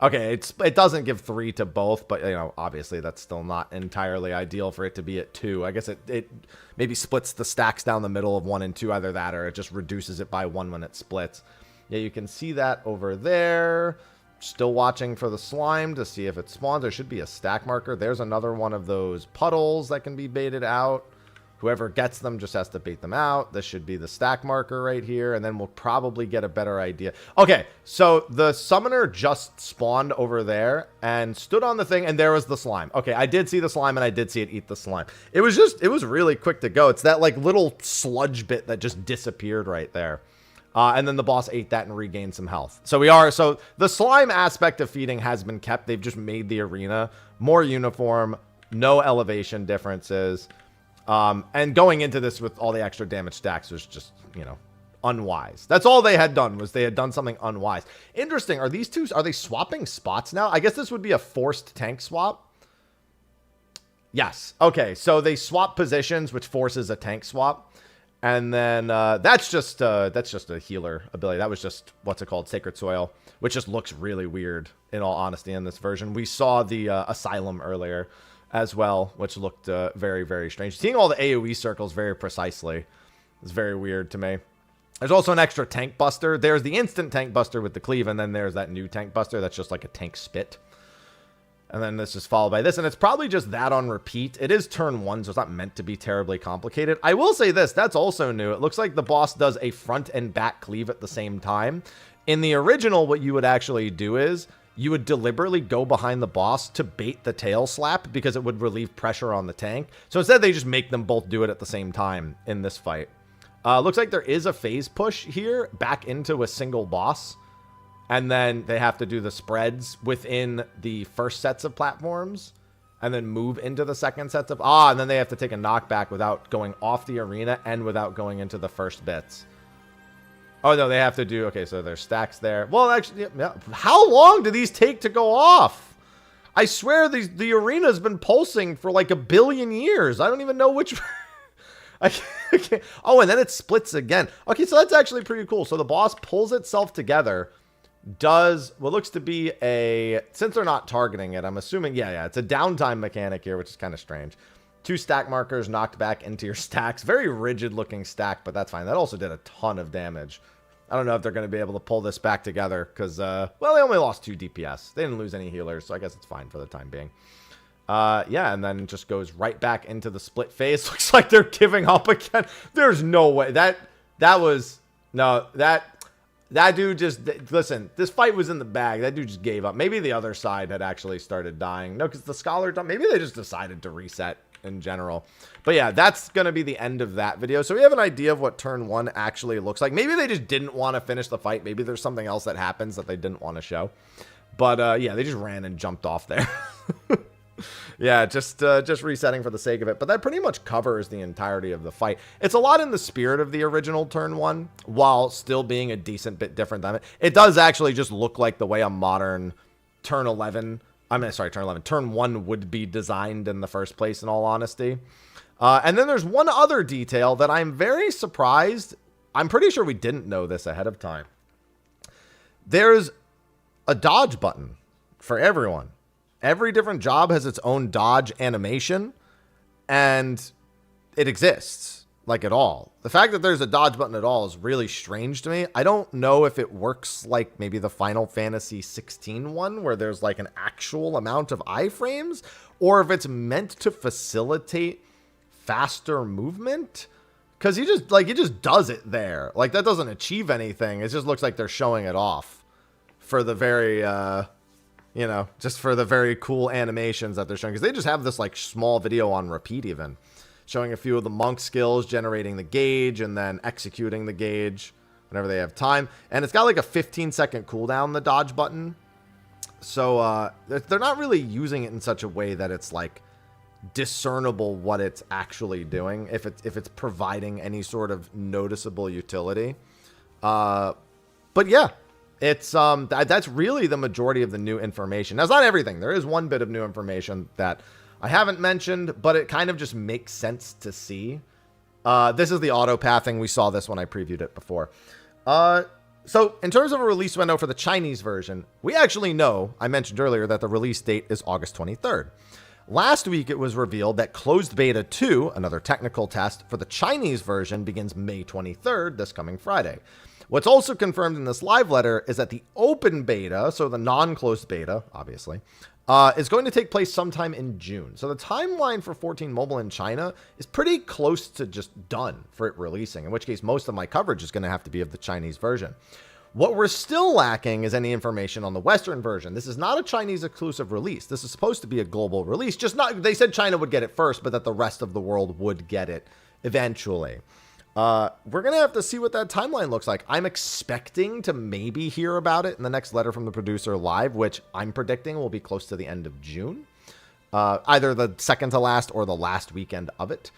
Speaker 1: Okay, it doesn't give 3 to both, but, you know, obviously that's still not entirely ideal for it to be at 2. I guess it maybe splits the stacks down the middle of 1 and 2, either that or it just reduces it by 1 when it splits. Yeah, you can see that over there. Still watching for the slime to see if it spawns. There should be a stack marker. There's another one of those puddles that can be baited out. Whoever gets them just has to bait them out. This should be the stack marker right here, and then we'll probably get a better idea. Okay, so the summoner just spawned over there and stood on the thing, and there was the slime. Okay, I did see the slime, and I did see it eat the slime. It was really quick to go. It's that, like, little sludge bit that just disappeared right there. And then the boss ate that and regained some health. So the slime aspect of feeding has been kept. They've just made the arena more uniform, no elevation differences. And going into this with all the extra damage stacks was just, you know, unwise. That's all they had done, was they had done something unwise. Interesting. Are they swapping spots now? I guess this would be a forced tank swap. Yes. Okay. So they swap positions, which forces a tank swap. And then that's just a healer ability. That was just, what's it called? Sacred Soil, which just looks really weird, in all honesty, in this version. We saw the Asylum earlier as well, which looked very, very strange. Seeing all the AoE circles very precisely is very weird to me. There's also an extra tank buster. There's the instant tank buster with the cleave, and then there's that new tank buster that's just like a tank spit. And then this is followed by this, and it's probably just that on repeat. It is turn 1, so it's not meant to be terribly complicated. I will say this, that's also new. It looks like the boss does a front and back cleave at the same time. In the original, what you would actually do is you would deliberately go behind the boss to bait the tail slap because it would relieve pressure on the tank. So instead, they just make them both do it at the same time in this fight. Looks like there is a phase push here back into a single boss. And then they have to do the spreads within the first sets of platforms and then move into the second sets of... and then they have to take a knockback without going off the arena and without going into the first bits. Oh, no, they have to do... Okay, so there's stacks there. Well, actually, yeah. How long do these take to go off? I swear the arena's been pulsing for like 1 billion years. I don't even know which... I can't... Oh, and then it splits again. Okay, so that's actually pretty cool. So the boss pulls itself together... does what looks to be a, since they're not targeting it, I'm assuming, yeah, it's a downtime mechanic here, which is kind of strange. 2 stack markers knocked back into your stacks. Very rigid looking stack, but that's fine. That also did a ton of damage. I don't know if they're going to be able to pull this back together because, well, they only lost 2 DPS. They didn't lose any healers, so I guess it's fine for the time being. Yeah, and then it just goes right back into the split phase. Looks like they're giving up again. There's no way. That dude just, listen, this fight was in the bag. That dude just gave up. Maybe the other side had actually started dying. No, because the Scholar, maybe they just decided to reset in general. But yeah, that's going to be the end of that video. So we have an idea of what turn 1 actually looks like. Maybe they just didn't want to finish the fight. Maybe there's something else that happens that they didn't want to show. But yeah, they just ran and jumped off there. Yeah, just resetting for the sake of it. But that pretty much covers the entirety of the fight. It's a lot in the spirit of the original turn 1, while still being a decent bit different than it. It does actually just look like the way a modern turn 11, turn 1 would be designed in the first place, in all honesty. And then there's one other detail that I'm very surprised. I'm pretty sure we didn't know this ahead of time. There's a dodge button for everyone. Every different job has its own dodge animation, and it exists, like, at all. The fact that there's a dodge button at all is really strange to me. I don't know if it works like maybe the Final Fantasy XVI one, where there's like an actual amount of iframes, or if it's meant to facilitate faster movement, because he just does it there. Like, that doesn't achieve anything. It just looks like they're showing it off for the very just for the very cool animations that they're showing, because they just have this like small video on repeat, even showing a few of the monk skills, generating the gauge and then executing the gauge whenever they have time. And it's got like a 15-second cooldown, the dodge button, so they're not really using it in such a way that it's like discernible what it's actually doing, if it's providing any sort of noticeable utility. But yeah, it's that's really the majority of the new information. Now, it's not everything. There is one bit of new information that I haven't mentioned, but it kind of just makes sense to see. This is the auto pathing. We saw this when I previewed it before. So in terms of a release window for the Chinese version, we actually know, I mentioned earlier, that the release date is August 23rd. Last week, it was revealed that Closed Beta 2, another technical test for the Chinese version, begins May 23rd, this coming Friday. What's also confirmed in this live letter is that the open beta, so the non-closed beta, obviously, is going to take place sometime in June. So the timeline for 14 Mobile in China is pretty close to just done for it releasing, in which case most of my coverage is going to have to be of the Chinese version. What we're still lacking is any information on the Western version. This is not a Chinese exclusive release. This is supposed to be a global release. They said China would get it first, but that the rest of the world would get it eventually. We're going to have to see what that timeline looks like. I'm expecting to maybe hear about it in the next letter from the producer live, which I'm predicting will be close to the end of June. Either the second to last or the last weekend of it.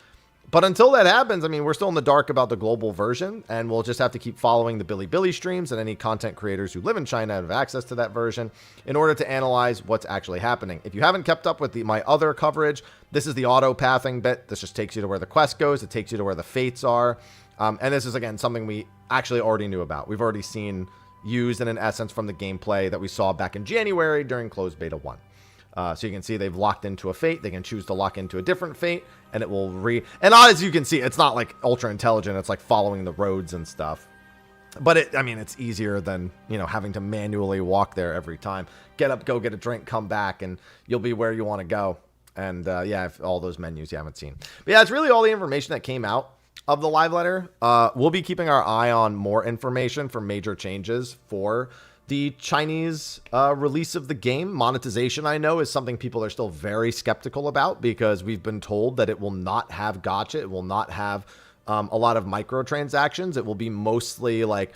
Speaker 1: But until that happens, I mean, we're still in the dark about the global version, and we'll just have to keep following the Bilibili streams and any content creators who live in China and have access to that version in order to analyze what's actually happening. If you haven't kept up with my other coverage, this is the auto pathing bit. This just takes you to where the quest goes. It takes you to where the fates are. And this is, again, something we actually already knew about. We've already seen used in an essence from the gameplay that we saw back in January during Closed Beta 1. So you can see they've locked into a fate. They can choose to lock into a different fate, and it will and as you can see, it's not like ultra intelligent. It's like following the roads and stuff. But it's easier than, having to manually walk there every time. Get up, go get a drink, come back, and you'll be where you want to go. And all those menus you haven't seen. But yeah, it's really all the information that came out of the live letter. We'll be keeping our eye on more information for major changes for the Chinese release of the game. Monetization, I know, is something people are still very skeptical about, because we've been told that it will not have gacha. It will not have a lot of microtransactions. It will be mostly like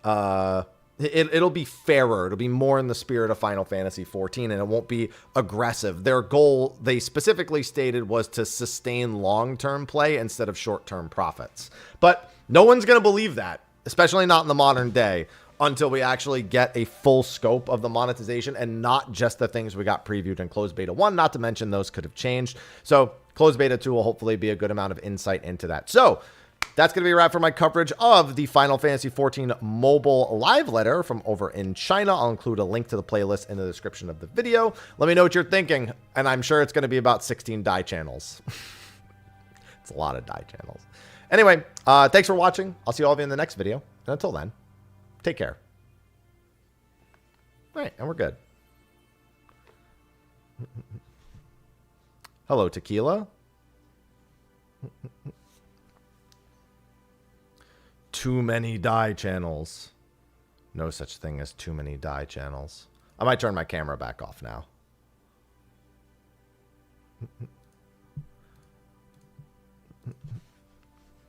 Speaker 1: it'll be fairer. It'll be more in the spirit of Final Fantasy XIV, and it won't be aggressive. Their goal, they specifically stated, was to sustain long-term play instead of short-term profits. But no one's going to believe that, especially not in the modern day, until we actually get a full scope of the monetization and not just the things we got previewed in Closed Beta 1, not to mention those could have changed. So Closed Beta 2 will hopefully be a good amount of insight into that. So that's going to be a wrap for my coverage of the Final Fantasy XIV Mobile live letter from over in China. I'll include a link to the playlist in the description of the video. Let me know what you're thinking, and I'm sure it's going to be about 16 die channels. It's a lot of die channels. Anyway, thanks for watching. I'll see all of you in the next video. And until then, take care. All right, and we're good. Hello, tequila. Too many die channels. No such thing as too many die channels. I might turn my camera back off now.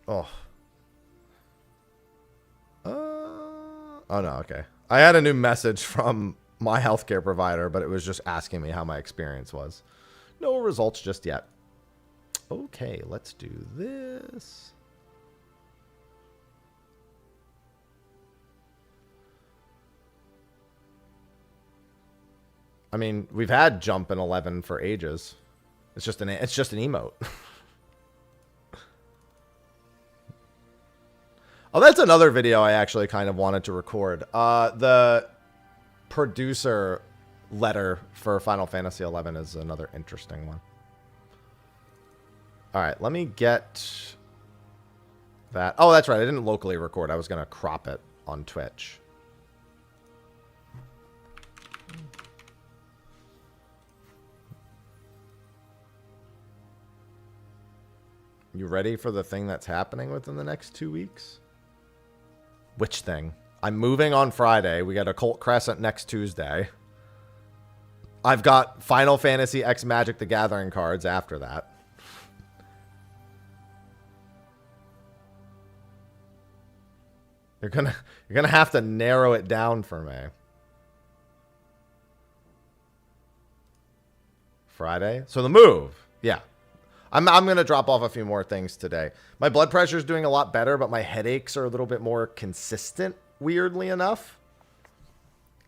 Speaker 1: Oh. Oh, no, okay. I had a new message from my healthcare provider, but it was just asking me how my experience was. No results just yet. Okay, let's do this. I mean, we've had jump in 11 for ages. It's just an emote. Oh, that's another video I actually kind of wanted to record. The producer letter for Final Fantasy XI is another interesting one. All right, let me get that. Oh, that's right. I didn't locally record. I was going to crop it on Twitch. You ready for the thing that's happening within the next 2 weeks? Which thing? I'm moving on Friday. We got Occult Crescent next Tuesday. I've got Final Fantasy X Magic the Gathering cards after that. You're gonna have to narrow it down for me. Friday? So the move. Yeah. I'm going to drop off a few more things today. My blood pressure is doing a lot better, but my headaches are a little bit more consistent, weirdly enough.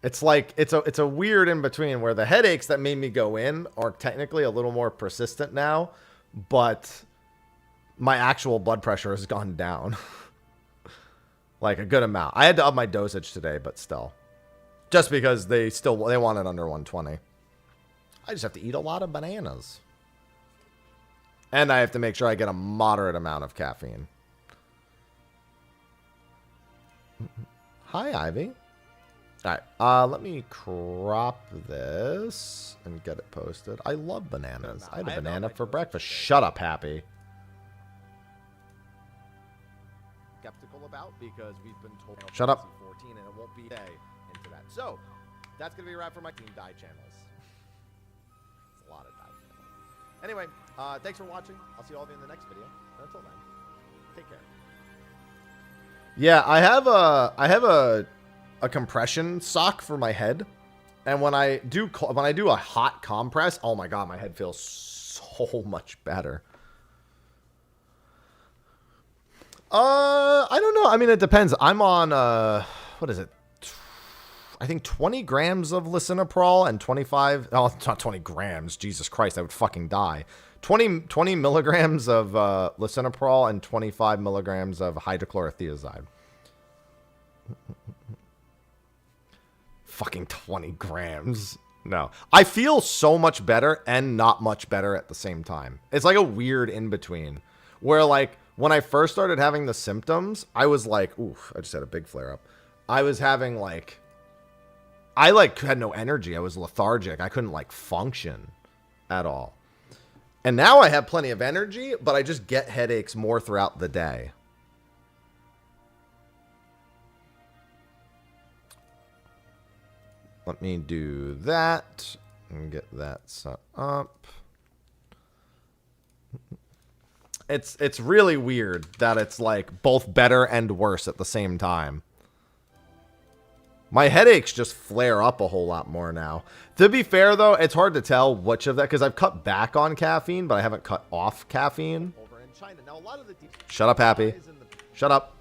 Speaker 1: It's like, it's a weird in between where the headaches that made me go in are technically a little more persistent now, but my actual blood pressure has gone down. Like a good amount. I had to up my dosage today, but still. Just because they want it under 120. I just have to eat a lot of bananas. And I have to make sure I get a moderate amount of caffeine. Hi, Ivy. All right, let me crop this and get it posted. I love bananas. I had a banana for breakfast. Shut up, Happy. Skeptical about because we've been told. Shut up. 14 and it won't be day into that. So that's gonna be a wrap for my Team Die channels. It's a lot of die channels. Anyway, thanks for watching. I'll see all of you in the next video. And until then, take care. Yeah, I have a compression sock for my head, and when I do a hot compress, oh my god, my head feels so much better. I don't know. I mean, it depends. I'm on what is it? I think 20 grams of lisinoprol and 25. Oh, it's not 20 grams. Jesus Christ, I would fucking die. 20 milligrams of lisinoprol and 25 milligrams of hydrochlorothiazide. Fucking 20 grams. No. I feel so much better and not much better at the same time. It's like a weird in-between. Where, like, when I first started having the symptoms, I was like, oof, I just had a big flare-up. I was having, like... I, like, had no energy. I was lethargic. I couldn't, like, function at all. And now I have plenty of energy, but I just get headaches more throughout the day. Let me do that and get that set up. It's really weird that it's like both better and worse at the same time. My headaches just flare up a whole lot more now. To be fair, though, it's hard to tell which of that, because I've cut back on caffeine, but I haven't cut off caffeine. Over in China. Now, a lot of the Shut up, Happy. Shut up.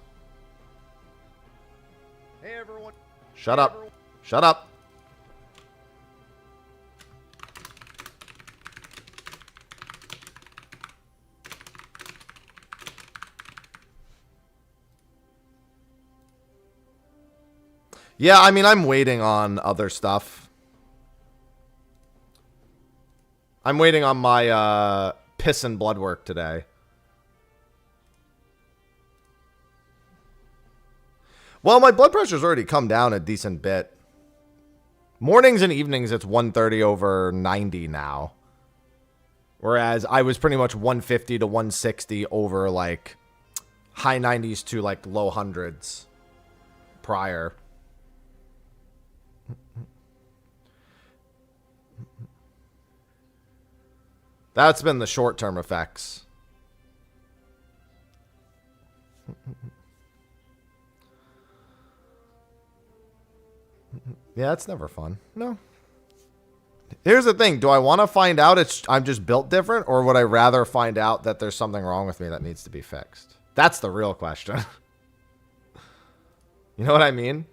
Speaker 1: Hey, everyone. Shut up. Everyone. Shut up. Yeah, I mean, I'm waiting on other stuff. I'm waiting on my piss and blood work today. Well, my blood pressure's already come down a decent bit. Mornings and evenings, it's 130 over 90 now. Whereas I was pretty much 150 to 160 over, like, high 90s to, like, low hundreds prior. That's been the short-term effects. Yeah, it's never fun. No. Here's the thing. Do I want to find out I'm just built different, or would I rather find out that there's something wrong with me that needs to be fixed? That's the real question. You know what I mean?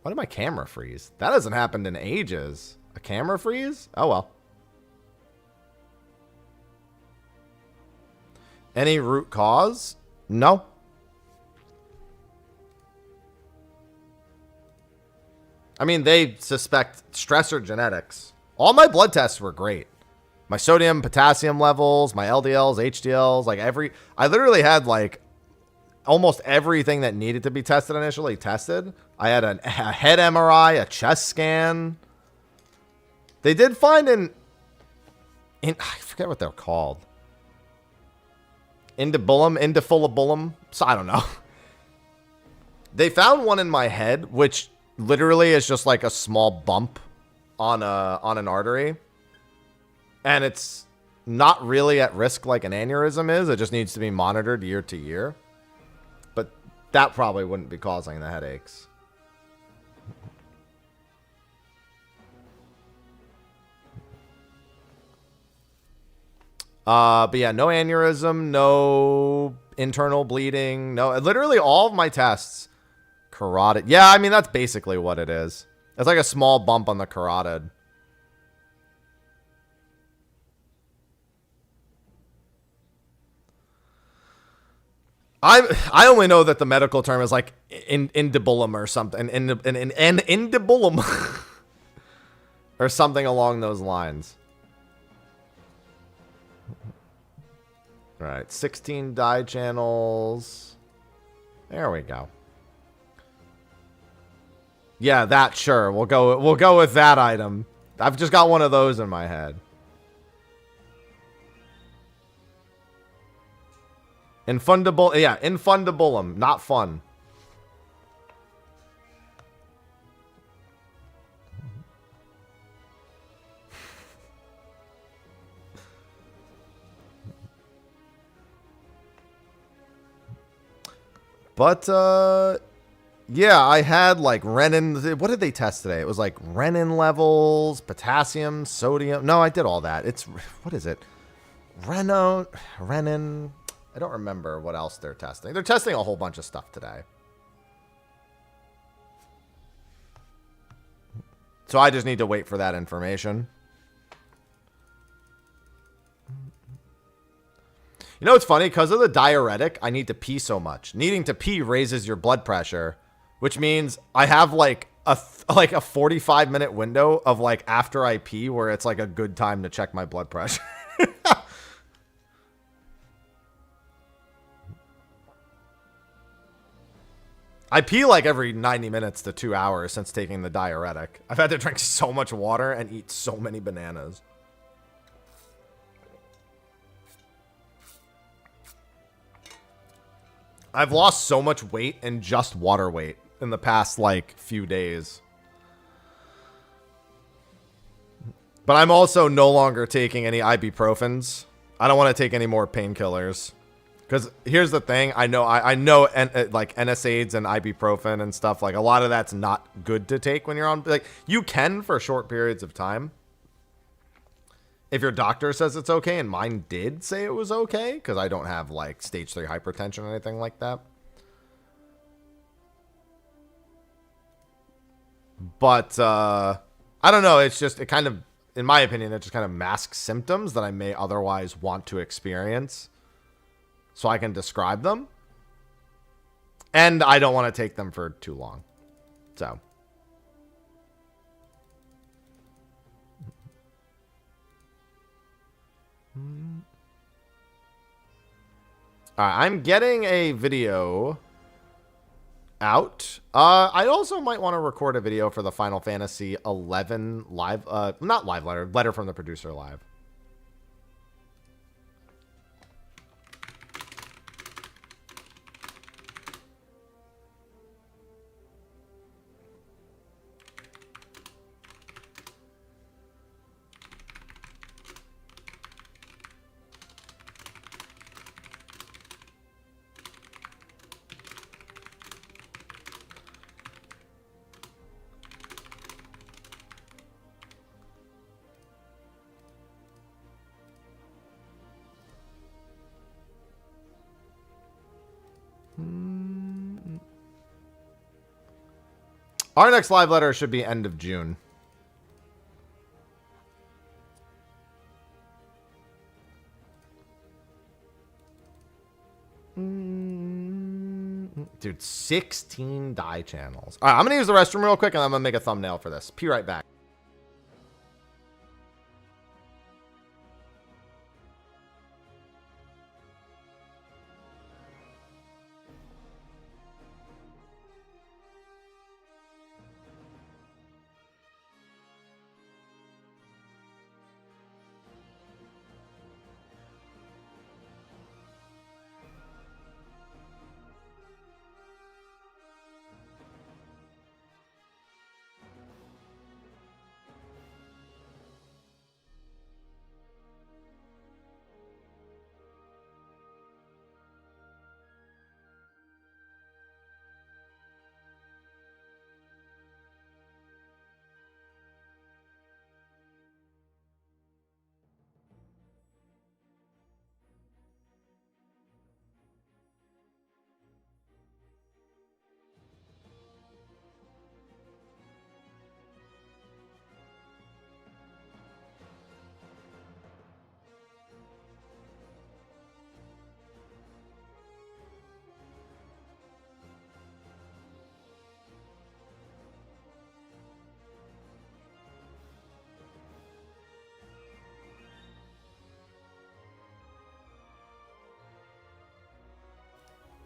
Speaker 1: Why did my camera freeze? That hasn't happened in ages. A camera freeze? Oh, well. Any root cause? No. I mean, they suspect stress or genetics. All my blood tests were great. My sodium, potassium levels, my LDLs, HDLs, like I literally had like almost everything that needed to be tested initially tested. I had a head MRI, a chest scan. They did find I forget what they're called. Indifulabulum. So I don't know. They found one in my head, which literally is just like a small bump on an artery. And it's not really at risk like an aneurysm is. It just needs to be monitored year to year. But that probably wouldn't be causing the headaches. But yeah, no aneurysm, no internal bleeding, no, literally all of my tests. Carotid. Yeah, I mean, that's basically what it is. It's like a small bump on the carotid. I only know that the medical term is like indibulum or something. Indibulum. Or something along those lines. All right, 16 dye channels. There we go. Yeah, that, sure. We'll go with that item. I've just got one of those in my head. Infundable, yeah, infundibulum, not fun. But, yeah, I had, like, renin. What did they test today? It was, like, renin levels, potassium, sodium. No, I did all that. It's, what is it? Renin. I don't remember what else they're testing. They're testing a whole bunch of stuff today. So I just need to wait for that information. You know what's funny? Because of the diuretic, I need to pee so much. Needing to pee raises your blood pressure, which means I have like a 45-minute window of like after I pee where it's like a good time to check my blood pressure. I pee like every 90 minutes to 2 hours since taking the diuretic. I've had to drink so much water and eat so many bananas. I've lost so much weight in just water weight in the past, like, few days. But I'm also no longer taking any ibuprofens. I don't want to take any more painkillers. Because here's the thing. I know, like, NSAIDs and ibuprofen and stuff. Like, a lot of that's not good to take when you're on... Like, you can for short periods of time. If your doctor says it's okay, and mine did say it was okay, because I don't have, like, stage 3 hypertension or anything like that. But, I don't know. It's just, it kind of, in my opinion, it just kind of masks symptoms that I may otherwise want to experience. So I can describe them. And I don't want to take them for too long. So. Alright, I'm getting a video out. I also might want to record a video for the Final Fantasy XI live, not live letter from the producer live. Our next live letter should be end of June. Dude, 16 die channels. All right, I'm going to use the restroom real quick, and I'm going to make a thumbnail for this. Be right back.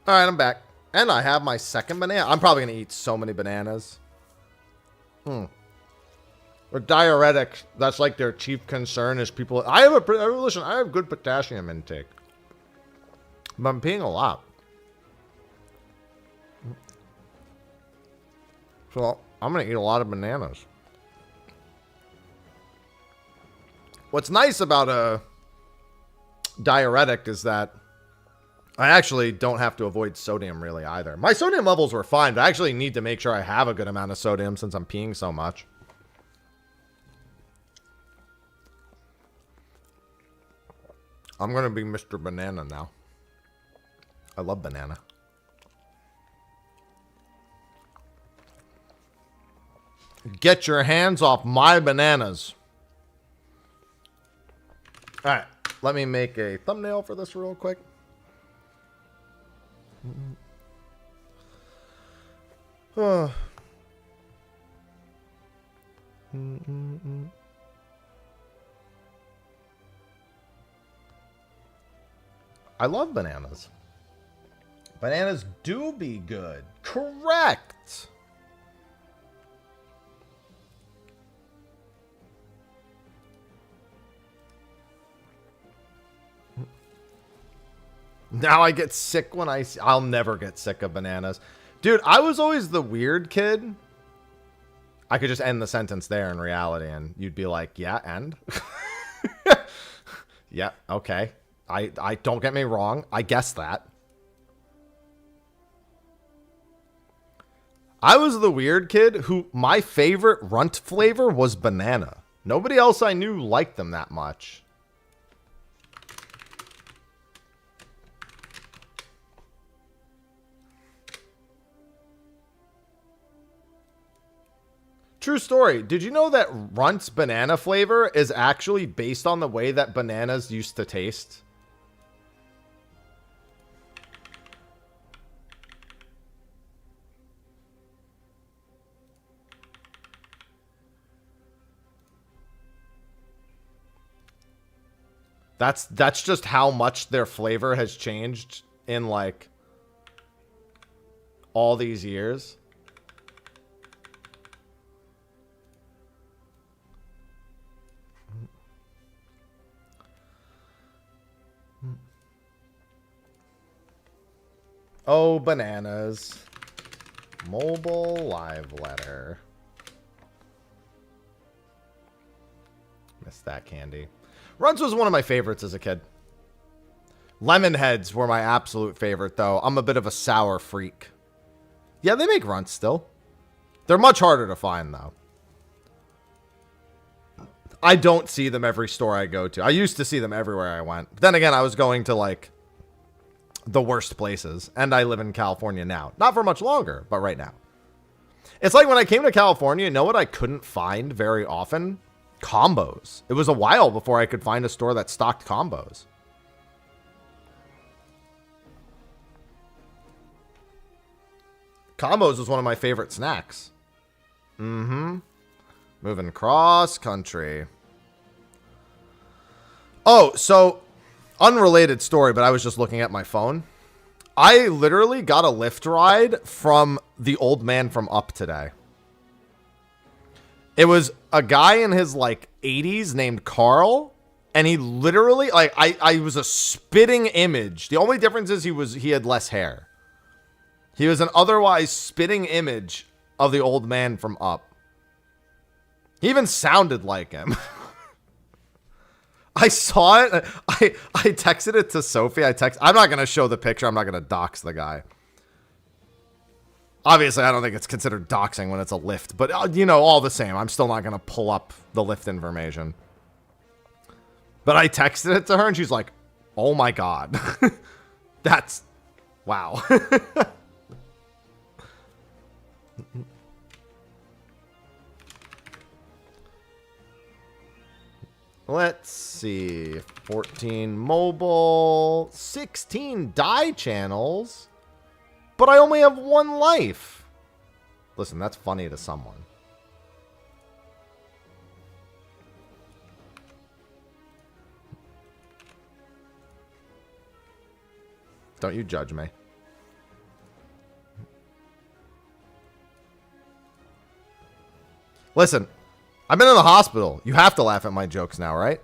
Speaker 1: All right, I'm back. And I have my second banana. I'm probably going to eat so many bananas. Or diuretic. That's like their chief concern is people. Listen, I have good potassium intake. But I'm peeing a lot. So I'm going to eat a lot of bananas. What's nice about a diuretic is that I actually don't have to avoid sodium really either. My sodium levels were fine, but I actually need to make sure I have a good amount of sodium since I'm peeing so much. I'm going to be Mr. Banana now. I love banana. Get your hands off my bananas. All right, let me make a thumbnail for this real quick. I love bananas. Bananas do be good. Correct. Now I get sick when I'll never get sick of bananas. Dude, I was always the weird kid. I could just end the sentence there in reality and you'd be like, yeah, end. Yeah, okay. I don't get me wrong. I guess that. I was the weird kid who my favorite runt flavor was banana. Nobody else I knew liked them that much. True story. Did you know that Runt's banana flavor is actually based on the way that bananas used to taste? That's just how much their flavor has changed in like all these years. Oh, bananas. Mobile live letter. Missed that candy. Runts was one of my favorites as a kid. Lemon heads were my absolute favorite, though. I'm a bit of a sour freak. Yeah, they make runts still. They're much harder to find, though. I don't see them every store I go to. I used to see them everywhere I went. Then again, I was going to, like, the worst places. And I live in California now. Not for much longer, but right now. It's like when I came to California, you know what I couldn't find very often? Combos. It was a while before I could find a store that stocked combos. Combos was one of my favorite snacks. Moving cross country. Oh, so unrelated story, but I was just looking at my phone. I literally got a Lyft ride from the old man from Up today. It was a guy in his like 80s named Carl, and he literally like I was a spitting image. The only difference is he had less hair. He was an otherwise spitting image of the old man from Up. He even sounded like him. I saw it. I texted it to Sophie. I'm not going to show the picture. I'm not going to dox the guy. Obviously, I don't think it's considered doxing when it's a Lyft. But, you know, all the same, I'm still not going to pull up the Lyft information. But I texted it to her, and she's like, oh, my God. That's... wow. Let's see. 14 mobile, 16 die channels, but I only have 1 life. Listen, that's funny to someone. Don't you judge me. Listen, I've been in the hospital. You have to laugh at my jokes now, right?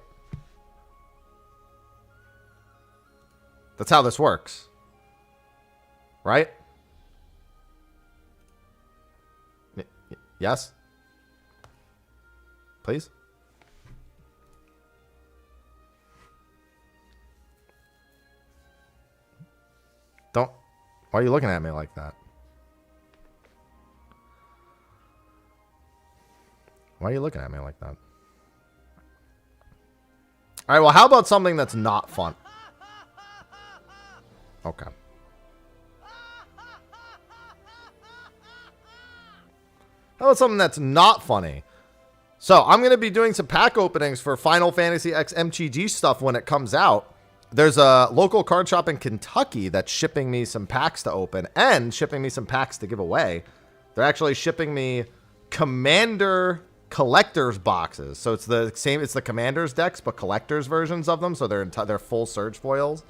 Speaker 1: That's how this works. Right? Yes? Please? Don't. Why are you looking at me like that? Why are you looking at me like that? All right, well, how about something that's not fun? Okay. How about something that's not funny? So, I'm going to be doing some pack openings for Final Fantasy X MTG stuff when it comes out. There's a local card shop in Kentucky that's shipping me some packs to open and shipping me some packs to give away. They're actually shipping me Commander collectors boxes. So it's the same, it's the Commander's decks, but collectors versions of them. So they're full Surge foils.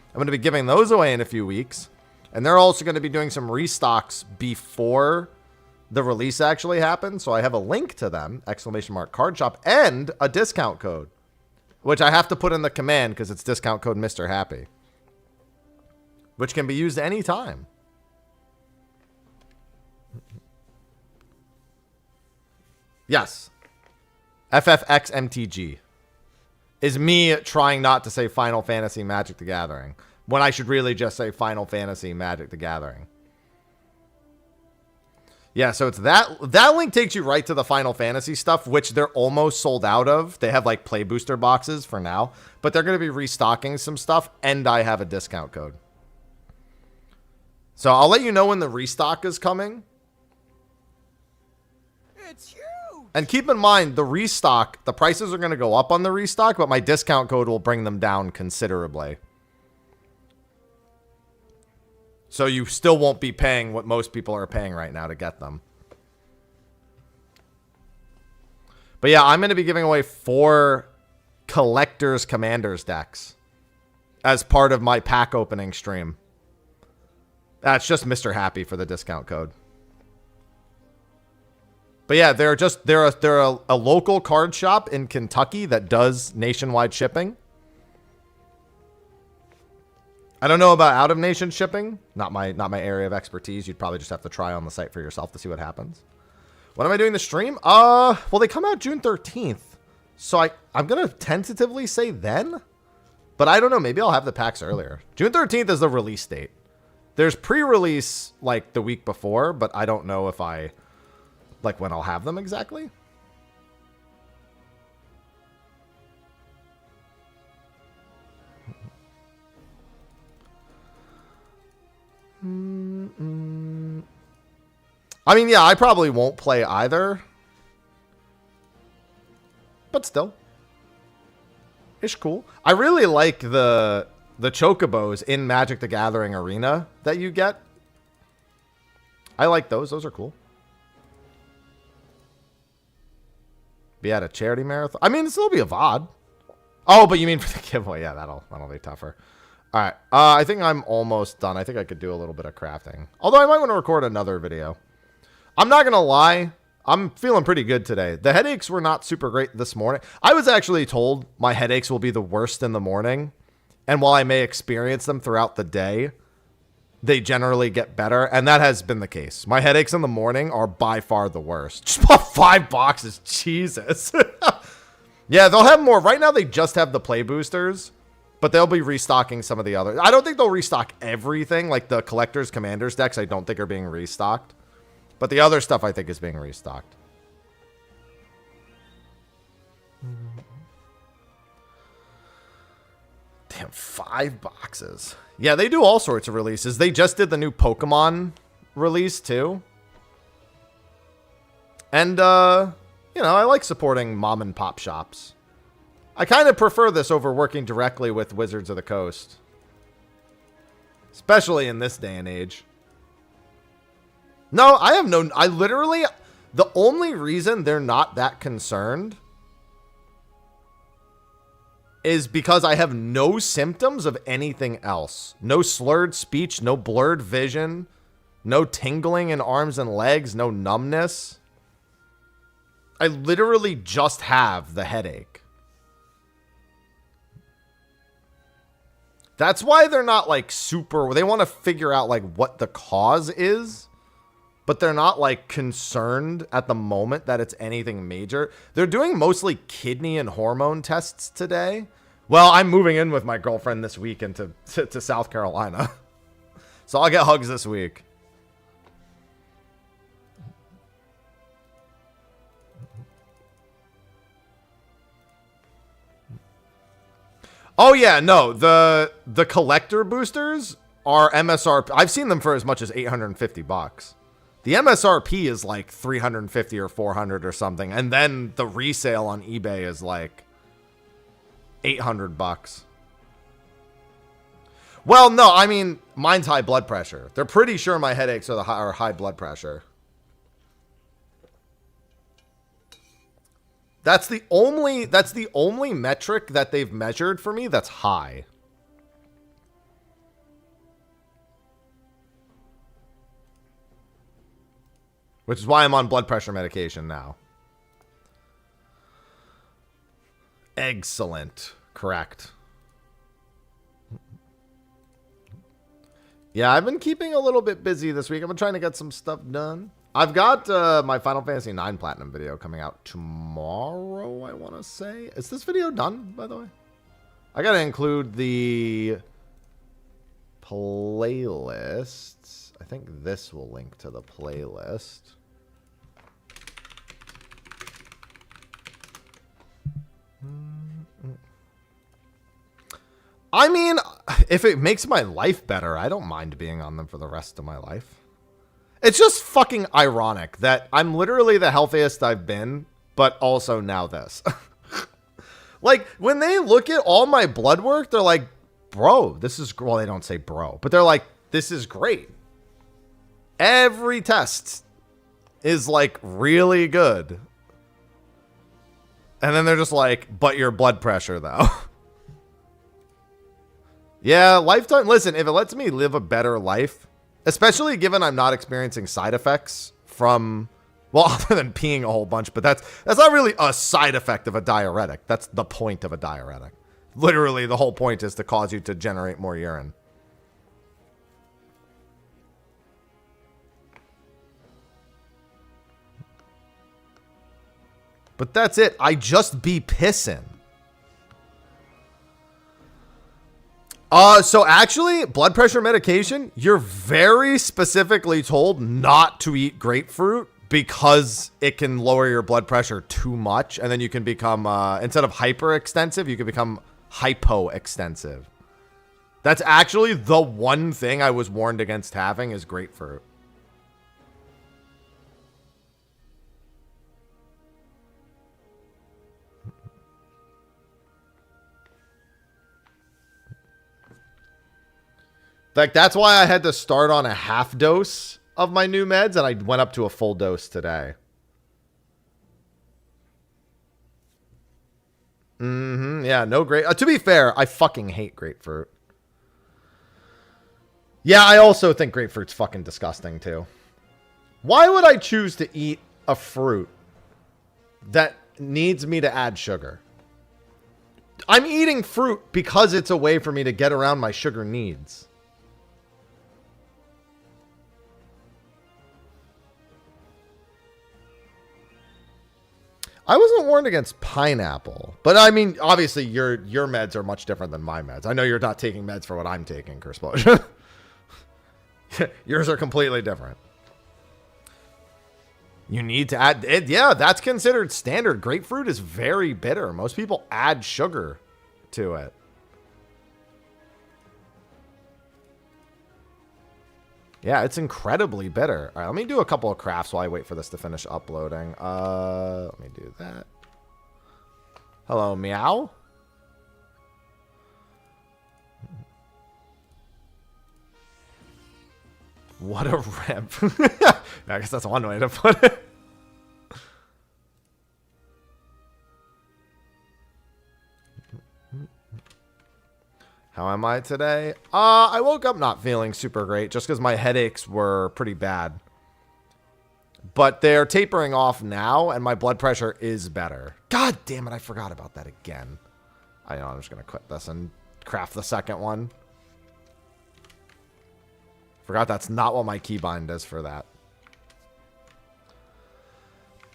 Speaker 1: I'm going to be giving those away in a few weeks. And they're also going to be doing some restocks before the release actually happens. So I have a link to them, ! card shop, and a discount code, which I have to put in the command because it's discount code Mr. Happy, which can be used anytime. Yes. FFXMTG is me trying not to say Final Fantasy Magic the Gathering when I should really just say Final Fantasy Magic the Gathering. Yeah, so it's that link takes you right to the Final Fantasy stuff, which they're almost sold out of. They have like play booster boxes for now, but they're going to be restocking some stuff, and I have a discount code. So I'll let you know when the restock is coming.
Speaker 3: It's huge.
Speaker 1: And keep in mind, the restock, the prices are going to go up on the restock, but my discount code will bring them down considerably. So you still won't be paying what most people are paying right now to get them. But yeah, I'm going to be giving away 4 Collector's Commanders decks as part of my pack opening stream. That's just Mr. Happy for the discount code. But yeah, they're a local card shop in Kentucky that does nationwide shipping. I don't know about out of nation shipping. Not my area of expertise. You'd probably just have to try on the site for yourself to see what happens. When am I doing the stream? Well, they come out June 13th. So I'm going to tentatively say then. But I don't know. Maybe I'll have the packs earlier. June 13th is the release date. There's pre-release like the week before, but I don't know if like when I'll have them exactly. I mean, yeah, I probably won't play either. But still. It's cool. I really like the chocobos in Magic the Gathering Arena that you get. I like those. Those are cool. Be at a charity marathon. I mean, it'll still be a VOD. Oh, but you mean for the giveaway? Yeah, that'll be tougher. All right. I think I'm almost done. I think I could do a little bit of crafting. Although I might want to record another video. I'm not going to lie. I'm feeling pretty good today. The headaches were not super great this morning. I was actually told my headaches will be the worst in the morning. And while I may experience them throughout the day, they generally get better. And that has been the case. My headaches in the morning are by far the worst. Just bought 5 boxes. Jesus. Yeah, they'll have more. Right now, they just have the play boosters. But they'll be restocking some of the others. I don't think they'll restock everything. Like the Collector's Commanders decks, I don't think are being restocked. But the other stuff, I think, is being restocked. Damn, 5 boxes. Yeah, they do all sorts of releases. They just did the new Pokemon release, too. And, you know, I like supporting mom and pop shops. I kind of prefer this over working directly with Wizards of the Coast. Especially in this day and age. No, I literally, the only reason they're not that concerned is because I have no symptoms of anything else. No slurred speech, no blurred vision, no tingling in arms and legs, no numbness. I literally just have the headache. That's why they're not like super, they want to figure out like what the cause is, but they're not like concerned at the moment that it's anything major. They're doing mostly kidney and hormone tests today. Well, I'm moving in with my girlfriend this week into to South Carolina. So I'll get hugs this week. Oh yeah, no, the collector boosters are MSRP. I've seen them for as much as 850 bucks. The MSRP is like 350 or 400 or something, and then the resale on eBay is like 800 bucks. Well, no, I mean, mine's high blood pressure. They're pretty sure my headaches are high blood pressure. That's the only metric that they've measured for me that's high. Which is why I'm on blood pressure medication now. Excellent. Correct. Yeah, I've been keeping a little bit busy this week. I've been trying to get some stuff done. I've got my Final Fantasy IX Platinum video coming out tomorrow, I want to say. Is this video done, by the way? I got to include the playlists. I think this will link to the playlist. I mean, if it makes my life better, I don't mind being on them for the rest of my life. It's just fucking ironic that I'm literally the healthiest I've been, but also now this. Like, when they look at all my blood work, they're like, bro, this is... Well, they don't say bro, but they're like, this is great. Every test is, like, really good. And then they're just like, but your blood pressure, though. Yeah, lifetime... Listen, if it lets me live a better life... Especially given I'm not experiencing side effects from, well, other than peeing a whole bunch, but that's not really a side effect of a diuretic. That's the point of a diuretic. Literally, the whole point is to cause you to generate more urine. But that's it. I just be pissing. So actually, blood pressure medication, you're very specifically told not to eat grapefruit because it can lower your blood pressure too much. And then you can become, instead of hyperextensive, you can become hypoextensive. That's actually the one thing I was warned against having is grapefruit. Like, that's why I had to start on a half dose of my new meds, and I went up to a full dose today. Yeah, no great. To be fair, I fucking hate grapefruit. Yeah, I also think grapefruit's fucking disgusting, too. Why would I choose to eat a fruit that needs me to add sugar? I'm eating fruit because it's a way for me to get around my sugar needs. I wasn't warned against pineapple, but I mean, obviously your meds are much different than my meds. I know you're not taking meds for what I'm taking, Cursplosion. Yours are completely different. You need to add it. Yeah, that's considered standard. Grapefruit is very bitter. Most people add sugar to it. Yeah, it's incredibly bitter. All right, let me do a couple of crafts while I wait for this to finish uploading. Let me do that. Hello, meow. What a rip. I guess that's one way to put it. How am I today? I woke up not feeling super great just because my headaches were pretty bad. But they're tapering off now, and my blood pressure is better. God damn it, I forgot about that again. I know, I'm just going to quit this and craft the second one. Forgot that's not what my keybind is for that.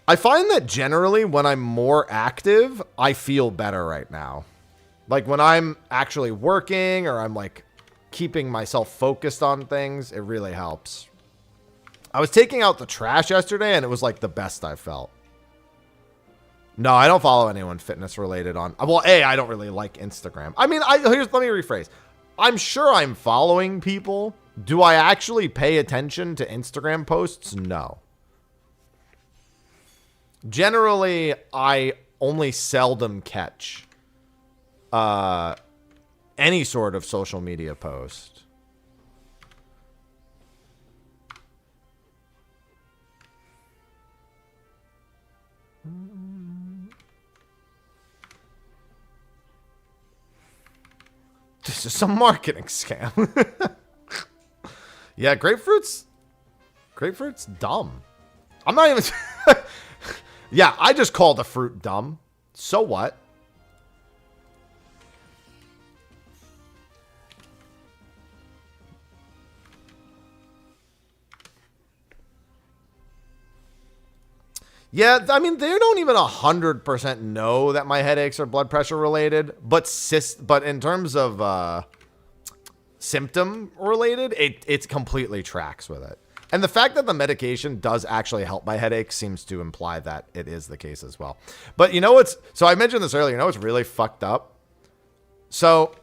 Speaker 1: I find that generally when I'm more active, I feel better right now. Like when I'm actually working or I'm like keeping myself focused on things, it really helps. I was taking out the trash yesterday and it was like the best I felt. No, I don't follow anyone fitness related on. Well, I don't really like Instagram. I mean, let me rephrase. I'm sure I'm following people. Do I actually pay attention to Instagram posts? No. Generally, I only seldom catch any sort of social media post. This is some marketing scam. Yeah, grapefruit's dumb. I'm not even... Yeah, I just called the fruit dumb. So what? Yeah, I mean, they don't even 100% know that my headaches are blood pressure related, but in terms of symptom related, it completely tracks with it. And the fact that the medication does actually help my headache seems to imply that it is the case as well. But you know what's... So I mentioned this earlier. You know what's really fucked up? So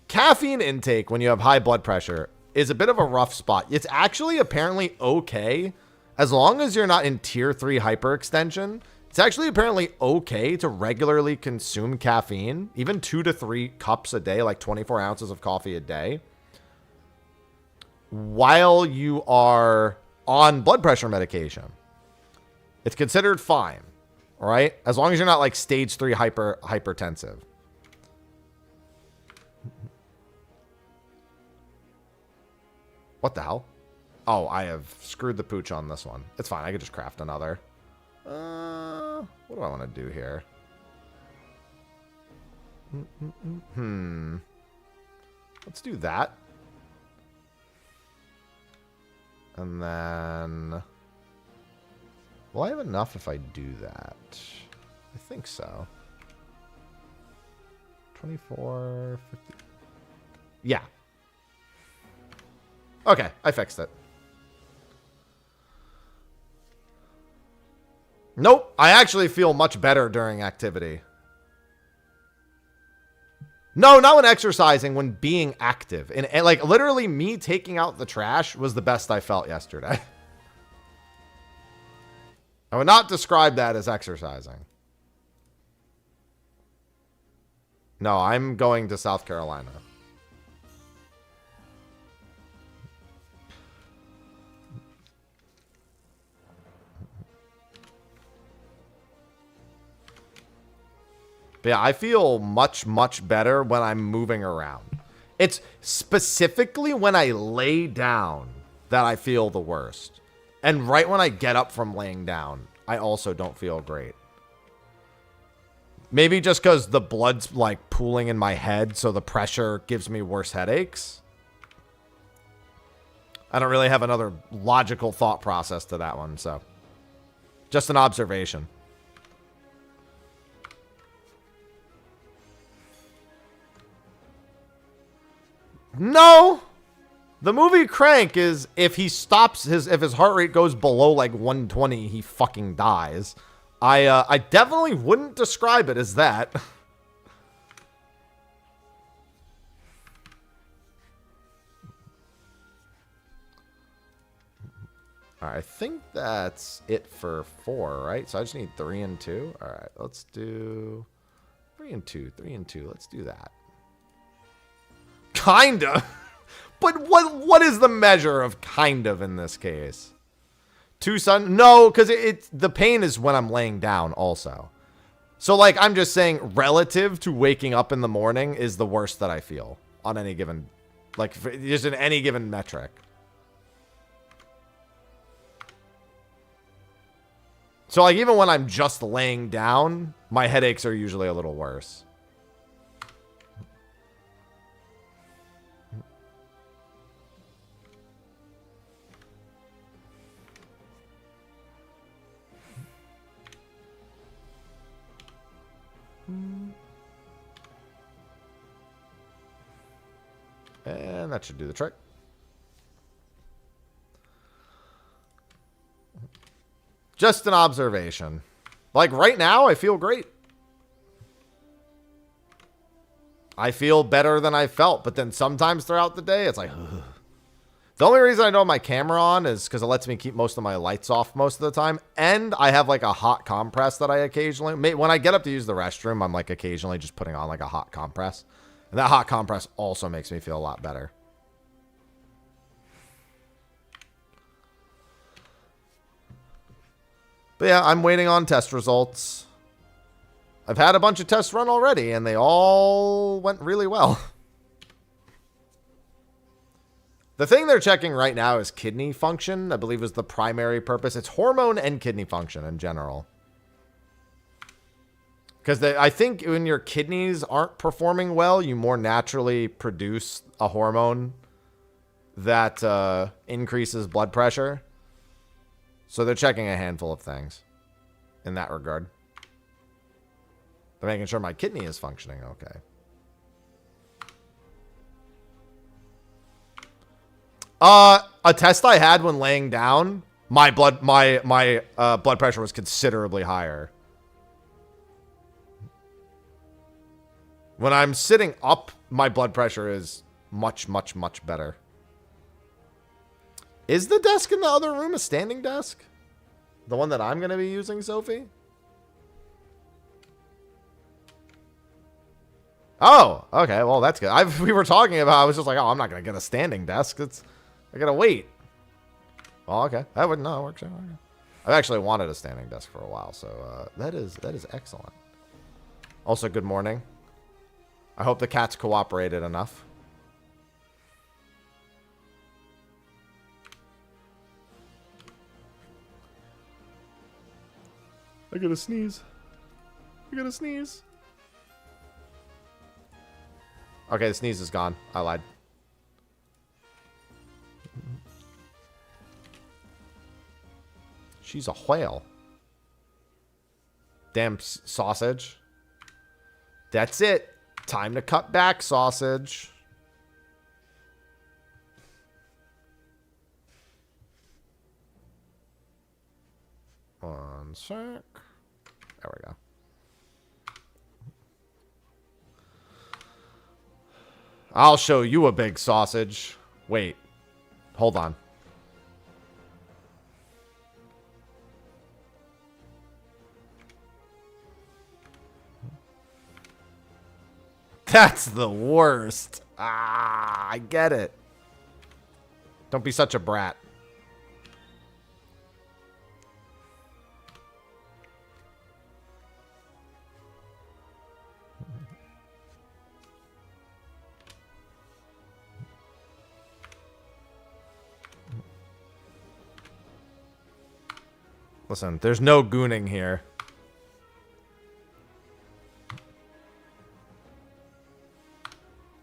Speaker 1: caffeine intake when you have high blood pressure is a bit of a rough spot. It's actually apparently okay as long as you're not in tier 3 hyperextension. It's actually apparently okay to regularly consume caffeine, even 2 to 3 cups a day, like 24 ounces of coffee a day, while you are on blood pressure medication. It's considered fine, all right? As long as you're not like stage 3 hypertensive. What the hell? Oh, I have screwed the pooch on this one. It's fine. I could just craft another. What do I want to do here? Let's do that. And then... Will I have enough if I do that? I think so. 24, 50... Yeah. Okay, I fixed it. Nope, I actually feel much better during activity. No, not when exercising, when being active. And like, literally me taking out the trash was the best I felt yesterday. I would not describe that as exercising. No, I'm going to South Carolina. But yeah, I feel much, much better when I'm moving around. It's specifically when I lay down that I feel the worst. And right when I get up from laying down, I also don't feel great. Maybe just because the blood's like pooling in my head, so the pressure gives me worse headaches. I don't really have another logical thought process to that one, so just an observation. No! The movie Crank is if he stops if his heart rate goes below like 120, he fucking dies. I definitely wouldn't describe it as that. Alright, I think that's it for 4, right? So I just need 3 and 2. Alright, let's do 3 and 2. 3 and 2. Let's do that. Kinda. But what is the measure of kind of in this case? 2 sun? No, because the pain is when I'm laying down also. So like I'm just saying relative to waking up in the morning is the worst that I feel on any given, like just in any given metric. So like even when I'm just laying down, my headaches are usually a little worse. And that should do the trick. Just an observation. Like right now, I feel great. I feel better than I felt, but then sometimes throughout the day, it's like, ugh. The only reason I don't have my camera on is because it lets me keep most of my lights off most of the time. And I have like a hot compress that I occasionally, when I get up to use the restroom, I'm like occasionally just putting on like a hot compress. And that hot compress also makes me feel a lot better. But yeah, I'm waiting on test results. I've had a bunch of tests run already, and they all went really well. The thing they're checking right now is kidney function, I believe is the primary purpose. It's hormone and kidney function in general. Because I think when your kidneys aren't performing well, you more naturally produce a hormone that increases blood pressure. So they're checking a handful of things in that regard. They're making sure my kidney is functioning okay. A test I had when laying down, my blood pressure was considerably higher. When I'm sitting up, my blood pressure is much, much, much better. Is the desk in the other room a standing desk? The one that I'm going to be using, Sophie? Oh, okay. Well, that's good. We were talking about, I was just like, oh, I'm not going to get a standing desk. I got to wait. Well, okay. That would, no, it works out. Okay. I've actually wanted a standing desk for a while, so that is excellent. Also, good morning. I hope the cats cooperated enough. I gotta sneeze. I gotta sneeze. Okay, the sneeze is gone. I lied. She's a whale. Damn sausage. That's it. Time to cut back, sausage. One sec. There we go. I'll show you a big sausage. Wait. Hold on. That's the worst. Ah, I get it. Don't be such a brat. Listen, there's no gooning here.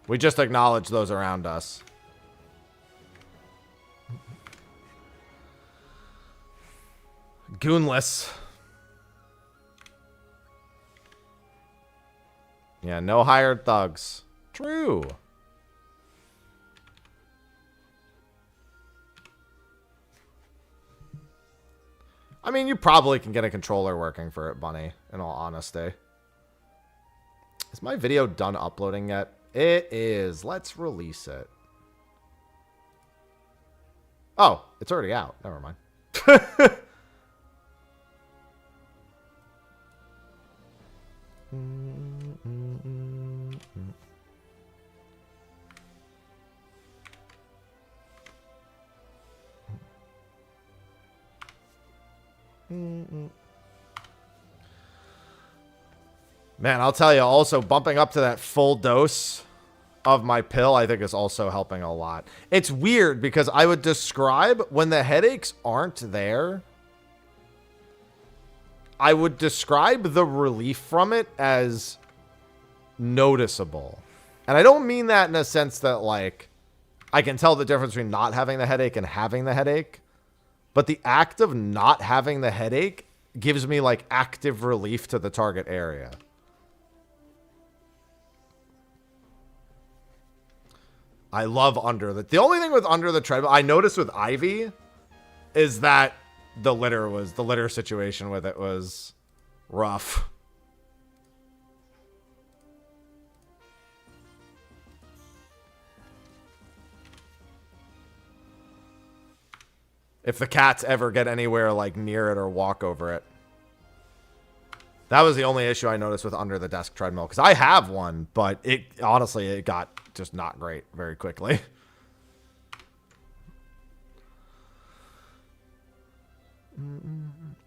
Speaker 1: We just acknowledge those around us. Goonless. Yeah, no hired thugs. True. I mean, you probably can get a controller working for it, Bunny, in all honesty. Is my video done uploading yet? It is. Let's release it. Oh, it's already out. Never mind. Man, I'll tell you, also bumping up to that full dose of my pill, I think is also helping a lot. It's weird because I would describe when the headaches aren't there, I would describe the relief from it as noticeable. And I don't mean that in a sense that, like, I can tell the difference between not having the headache and having the headache. But the act of not having the headache gives me, like, active relief to the target area. I love Under the... The only thing with Under the Treadmill I noticed with Ivy is that the litter situation with it was rough. If the cats ever get anywhere like near it or walk over it. That was the only issue I noticed with Under the Desk Treadmill. Because I have one, but it honestly, it got just not great very quickly.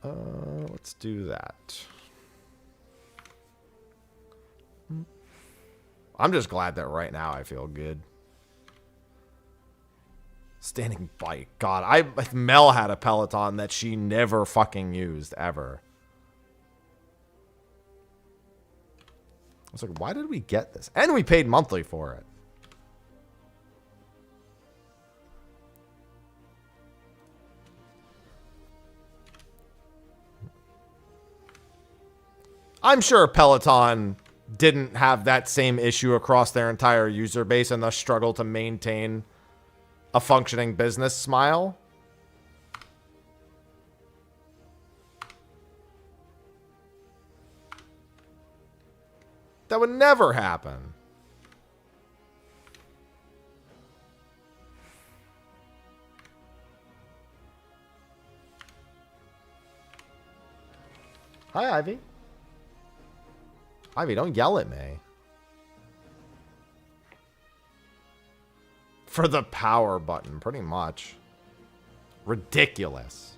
Speaker 1: Let's do that. I'm just glad that right now I feel good. Standing bike. God, Mel had a Peloton that she never fucking used, ever. I was like, why did we get this? And we paid monthly for it. I'm sure Peloton didn't have that same issue across their entire user base and thus struggle to maintain a functioning business smile. That would never happen. Hi, Ivy. Ivy, don't yell at me. For the power button, pretty much. Ridiculous.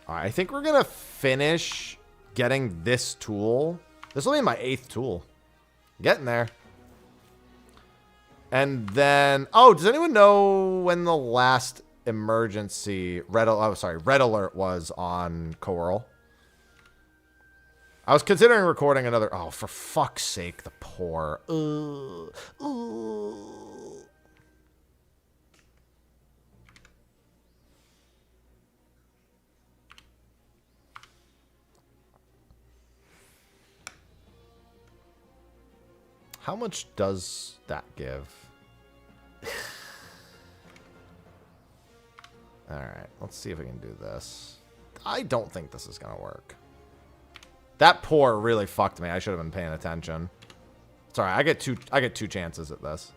Speaker 1: All right, I think we're going to finish getting this tool. This will be my 8th tool. Getting there. And then, oh, does anyone know when the last emergency red alert was on Coral? I was considering recording another. Oh, for fuck's sake, the poor. How much does that give? All right, let's see if we can do this. I don't think this is going to work. That pour really fucked me. I should have been paying attention. Sorry, I get two chances at this.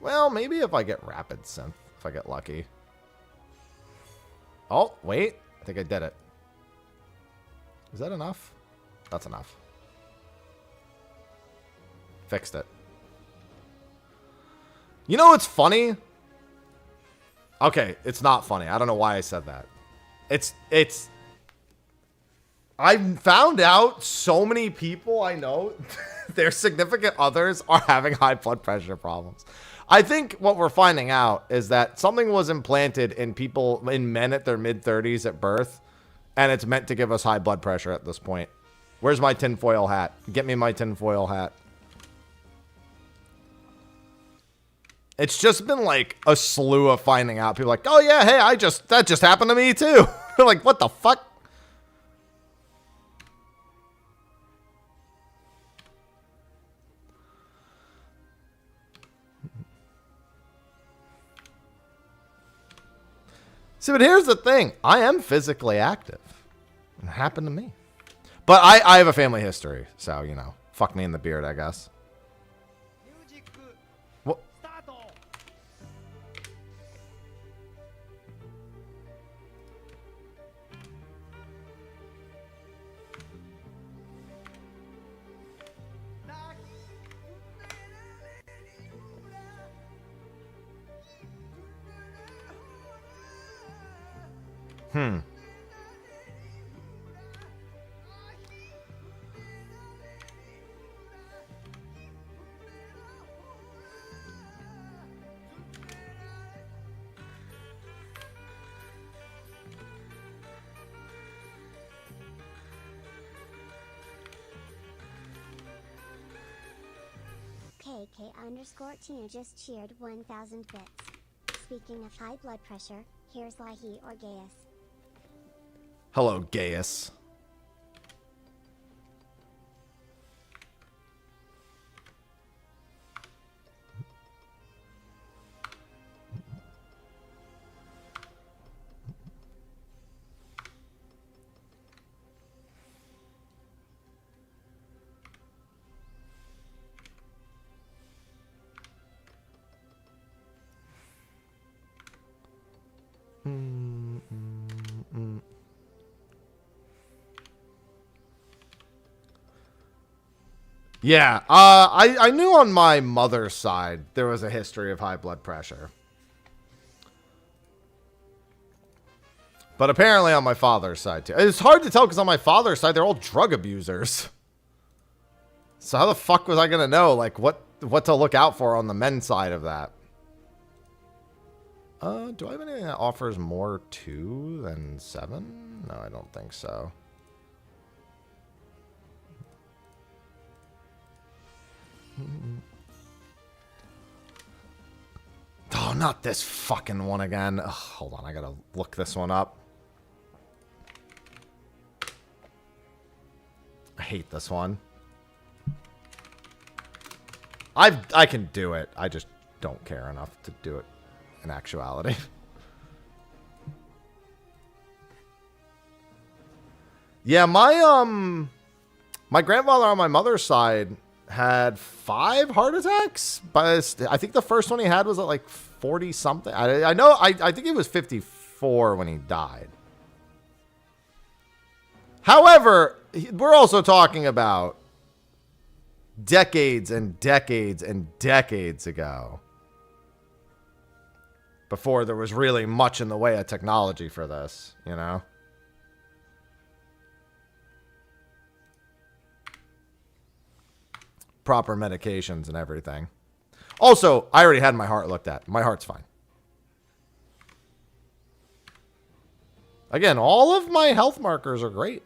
Speaker 1: Well, maybe if I get Rapid Synth, if I get lucky. Oh, wait. I think I did it. Is that enough? That's enough. Fixed it. You know what's funny? Okay, it's not funny. I don't know why I said that. It's I found out so many people I know, their significant others are having high blood pressure problems. I think what we're finding out is that something was implanted in people, in men at their mid-30s at birth, and it's meant to give us high blood pressure at this point. Where's my tinfoil hat? Get me my tinfoil hat. It's just been like a slew of finding out. People are like, oh yeah, hey, that just happened to me too. Like, what the fuck? See, but here's the thing. I am physically active. It happened to me. But I have a family history, so, you know, fuck me in the beard, I guess. What?
Speaker 2: KK_Tina just cheered 1,000 bits. Speaking of high blood pressure, here's Lahi or Gaius.
Speaker 1: Hello, Gaius. Yeah, I knew on my mother's side there was a history of high blood pressure. But apparently on my father's side too. It's hard to tell because on my father's side they're all drug abusers. So how the fuck was I gonna know like what to look out for on the men's side of that? Do I have anything that offers more 2 than 7? No, I don't think so. Oh, not this fucking one again. Ugh, hold on, I gotta look this one up. I hate this one. I can do it. I just don't care enough to do it in actuality. Yeah, my grandfather on my mother's side had 5 heart attacks, but I think the first one he had was at like 40 something. I think he was 54 when he died. However, we're also talking about decades and decades and decades ago, before there was really much in the way of technology for this, you know? Proper medications and everything. Also, I already had my heart looked at. My heart's fine. Again, all of my health markers are great.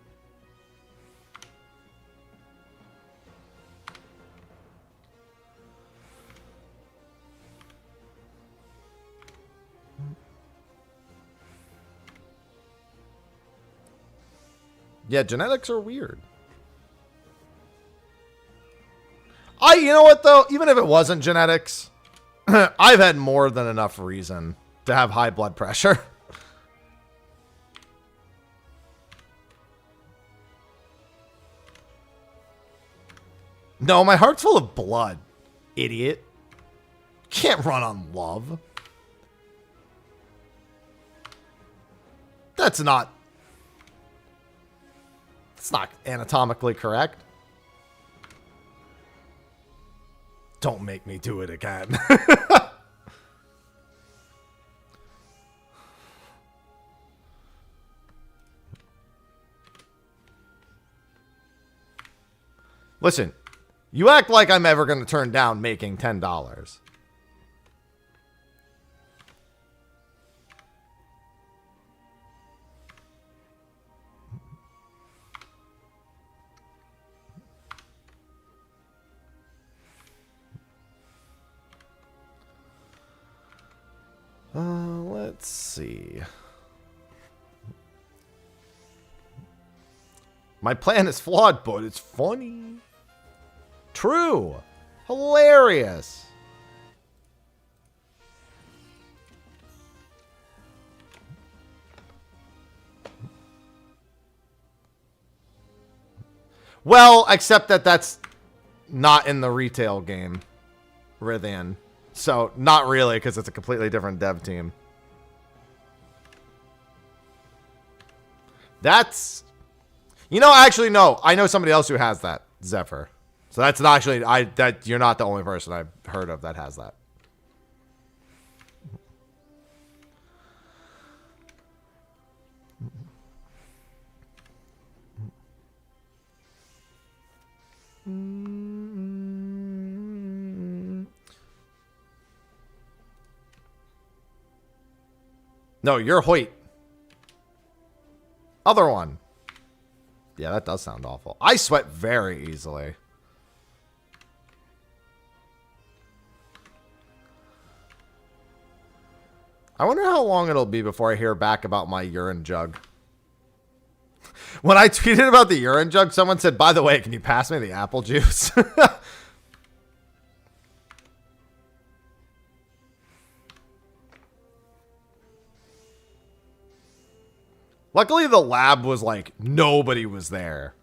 Speaker 1: Yeah, genetics are weird. You know what though? Even if it wasn't genetics, I've had more than enough reason to have high blood pressure. No, my heart's full of blood, idiot. Can't run on love. That's not anatomically correct. Don't make me do it again. Listen, you act like I'm ever going to turn down making $10. see. My plan is flawed, but it's funny. True. Hilarious. Well, except that that's not in the retail game. Rithian. So, not really, because it's a completely different dev team. That's... You know, actually, no. I know somebody else who has that. Zephyr. So that's not actually... that you're not the only person I've heard of that has that. No, you're Hoyt. Other one. Yeah, that does sound awful. I sweat very easily. I wonder how long it'll be before I hear back about my urine jug. When I tweeted about the urine jug, someone said, by the way, can you pass me the apple juice? Luckily, the lab was like, nobody was there.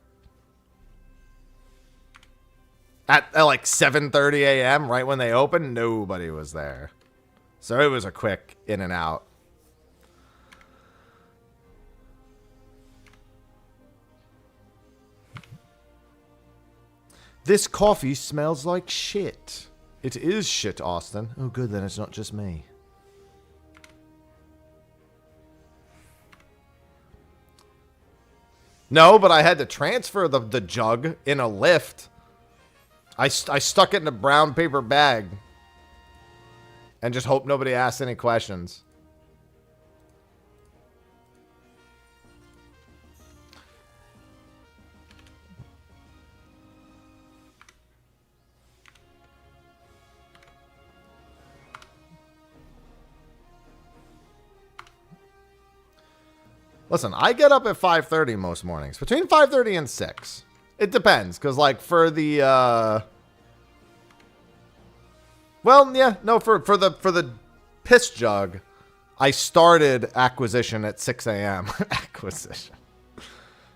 Speaker 1: At like 7:30 a.m., right when they opened, nobody was there. So it was a quick in and out. This coffee smells like shit. It is shit, Austin. Oh, good, then it's not just me. No, but I had to transfer the jug in a lift. I stuck it in a brown paper bag. And just hope nobody asked any questions. Listen, I get up at 5:30 most mornings. Between 5:30 and 6. It depends, because, like, for the, well, yeah, no, for the piss jug, I started acquisition at 6 a.m. Acquisition.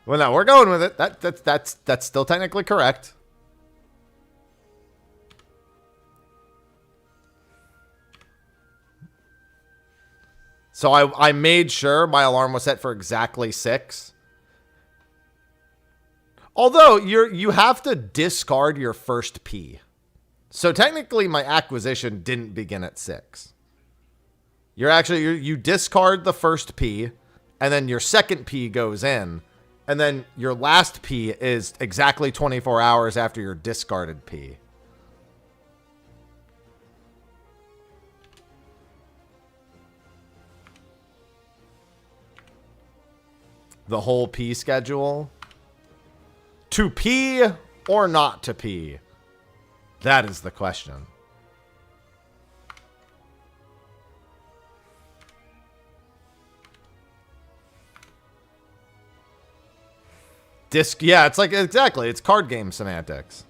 Speaker 1: Well, no, we're going with it. That's still technically correct. So I made sure my alarm was set for exactly 6. Although you have to discard your first P. So technically my acquisition didn't begin at 6. You discard the first P, and then your second P goes in, and then your last P is exactly 24 hours after your discarded P. The whole P schedule. To pee or not to pee? That is the question. Yeah, it's like, exactly, it's card game semantics.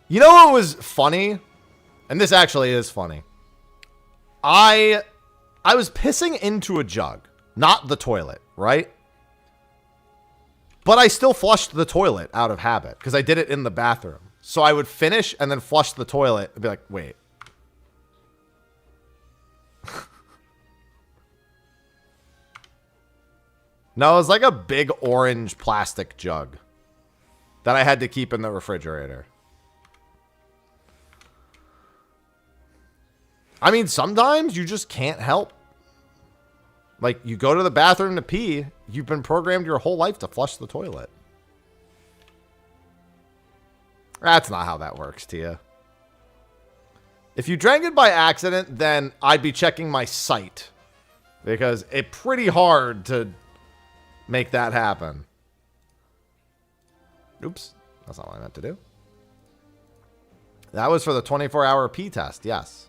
Speaker 1: You know what was funny? And this actually is funny. I was pissing into a jug, not the toilet, right? But I still flushed the toilet out of habit because I did it in the bathroom. So I would finish and then flush the toilet and be like, wait. No, it was like a big orange plastic jug that I had to keep in the refrigerator. I mean, sometimes you just can't help. Like, you go to the bathroom to pee, you've been programmed your whole life to flush the toilet. That's not how that works, Tia. If you drank it by accident, then I'd be checking my site. Because it's pretty hard to make that happen. Oops. That's not what I meant to do. That was for the 24-hour P test. Yes.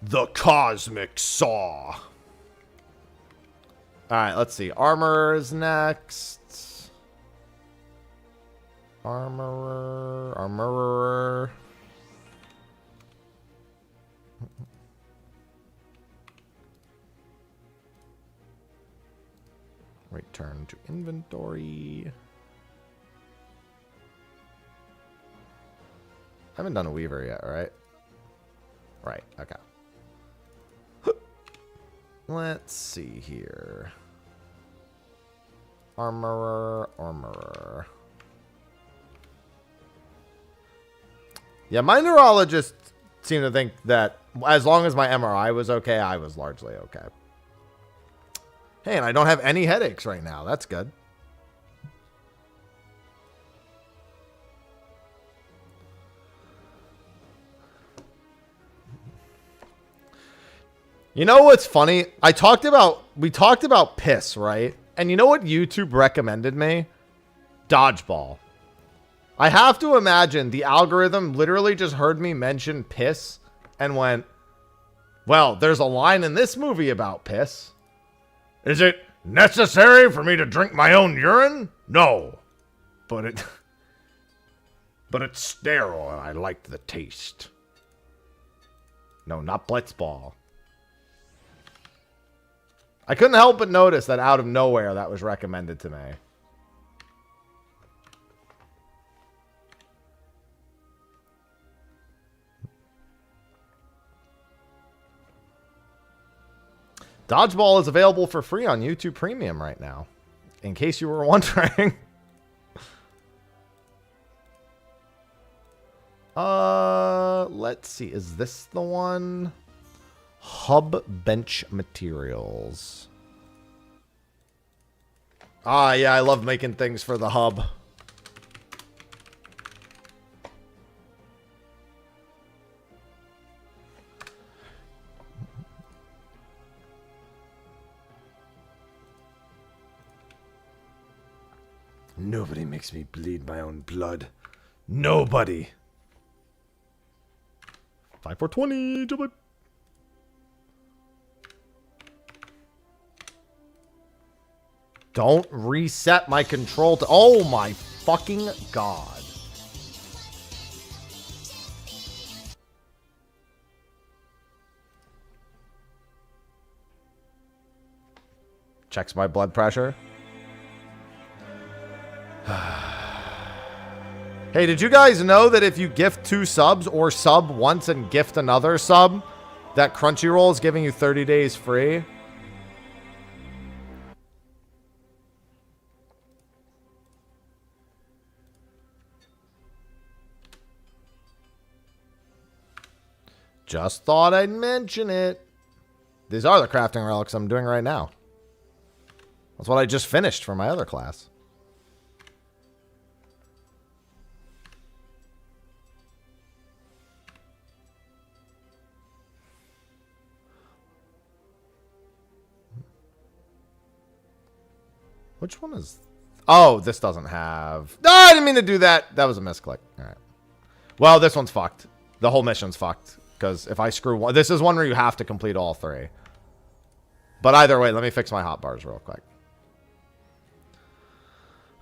Speaker 1: The Cosmic Saw. Alright, let's see. Armorer is next. Armorer. Return to inventory. I haven't done a Weaver yet, right? Right, okay. Let's see here. Armorer. Yeah, my neurologist seemed to think that as long as my MRI was okay, I was largely okay. Hey, and I don't have any headaches right now. That's good. You know what's funny? We talked about piss, right? And you know what YouTube recommended me? Dodgeball. I have to imagine the algorithm literally just heard me mention piss and went, well, there's a line in this movie about piss. Is it necessary for me to drink my own urine? No. But it's sterile and I liked the taste. No, not Blitzball. I couldn't help but notice that out of nowhere that was recommended to me. Dodgeball is available for free on YouTube Premium right now, in case you were wondering. Let's see. Is this the one? Hub bench materials. Ah, yeah, I love making things for the hub. Nobody makes me bleed my own blood. Nobody. 5420. Jump. Don't reset my control to... Oh my fucking god. Checks my blood pressure. Hey, did you guys know that if you gift 2 subs or sub once and gift another sub, that Crunchyroll is giving you 30 days free? Just thought I'd mention it. These are the crafting relics I'm doing right now. That's what I just finished for my other class. Which one is... Oh, this doesn't have... No, I didn't mean to do that. That was a misclick. All right. Well, this one's fucked. The whole mission's fucked. Because if I screw one... This is one where you have to complete all 3. But either way, let me fix my hotbars real quick.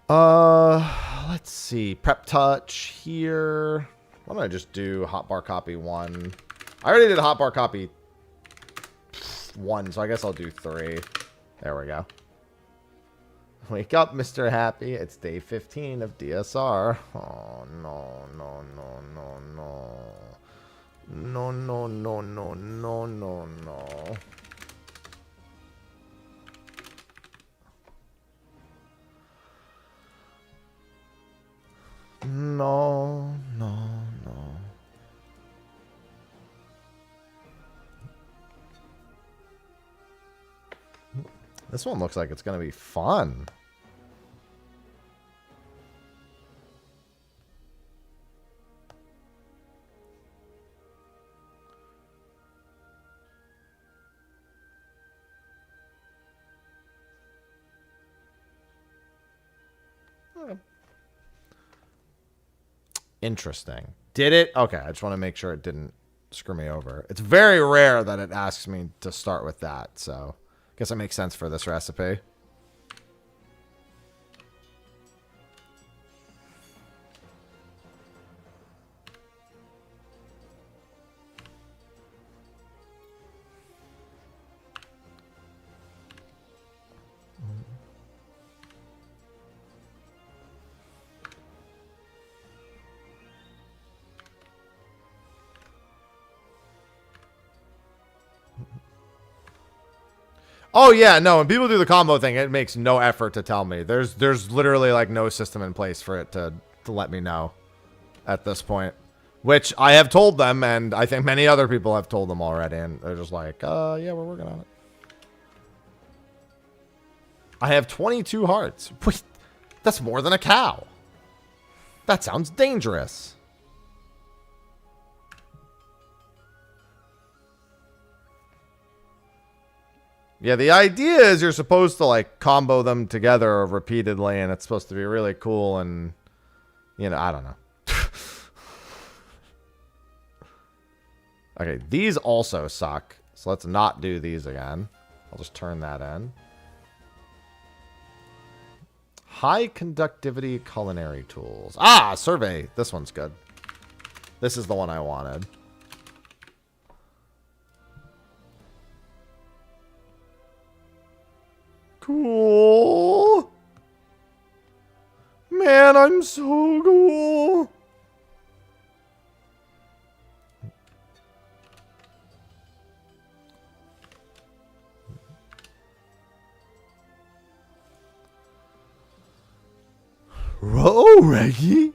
Speaker 1: Let's see. Prep touch here. Why don't I just do hotbar copy 1? I already did hotbar copy 1, so I guess I'll do 3. There we go. Wake up, Mr. Happy. It's day 15 of DSR. Oh, no, no, no, no, no. No, no, no, no, no, no, no. This one looks like it's going to be fun. Interesting. Did it? Okay, I just want to make sure it didn't screw me over. It's very rare that it asks me to start with that, so I guess it makes sense for this recipe. Oh yeah, no, when people do the combo thing, it makes no effort to tell me. There's literally like no system in place for it to let me know at this point. Which I have told them, and I think many other people have told them already, and they're just like, yeah, we're working on it. I have 22 hearts. Wait, that's more than a cow. That sounds dangerous. Yeah, the idea is you're supposed to, like, combo them together repeatedly, and it's supposed to be really cool, and, you know, I don't know. Okay, these also suck, so let's not do these again. I'll just turn that in. High conductivity culinary tools. Ah, survey. This one's good. This is the one I wanted. Cool. Man, I'm so cool. Whoa, Reggie.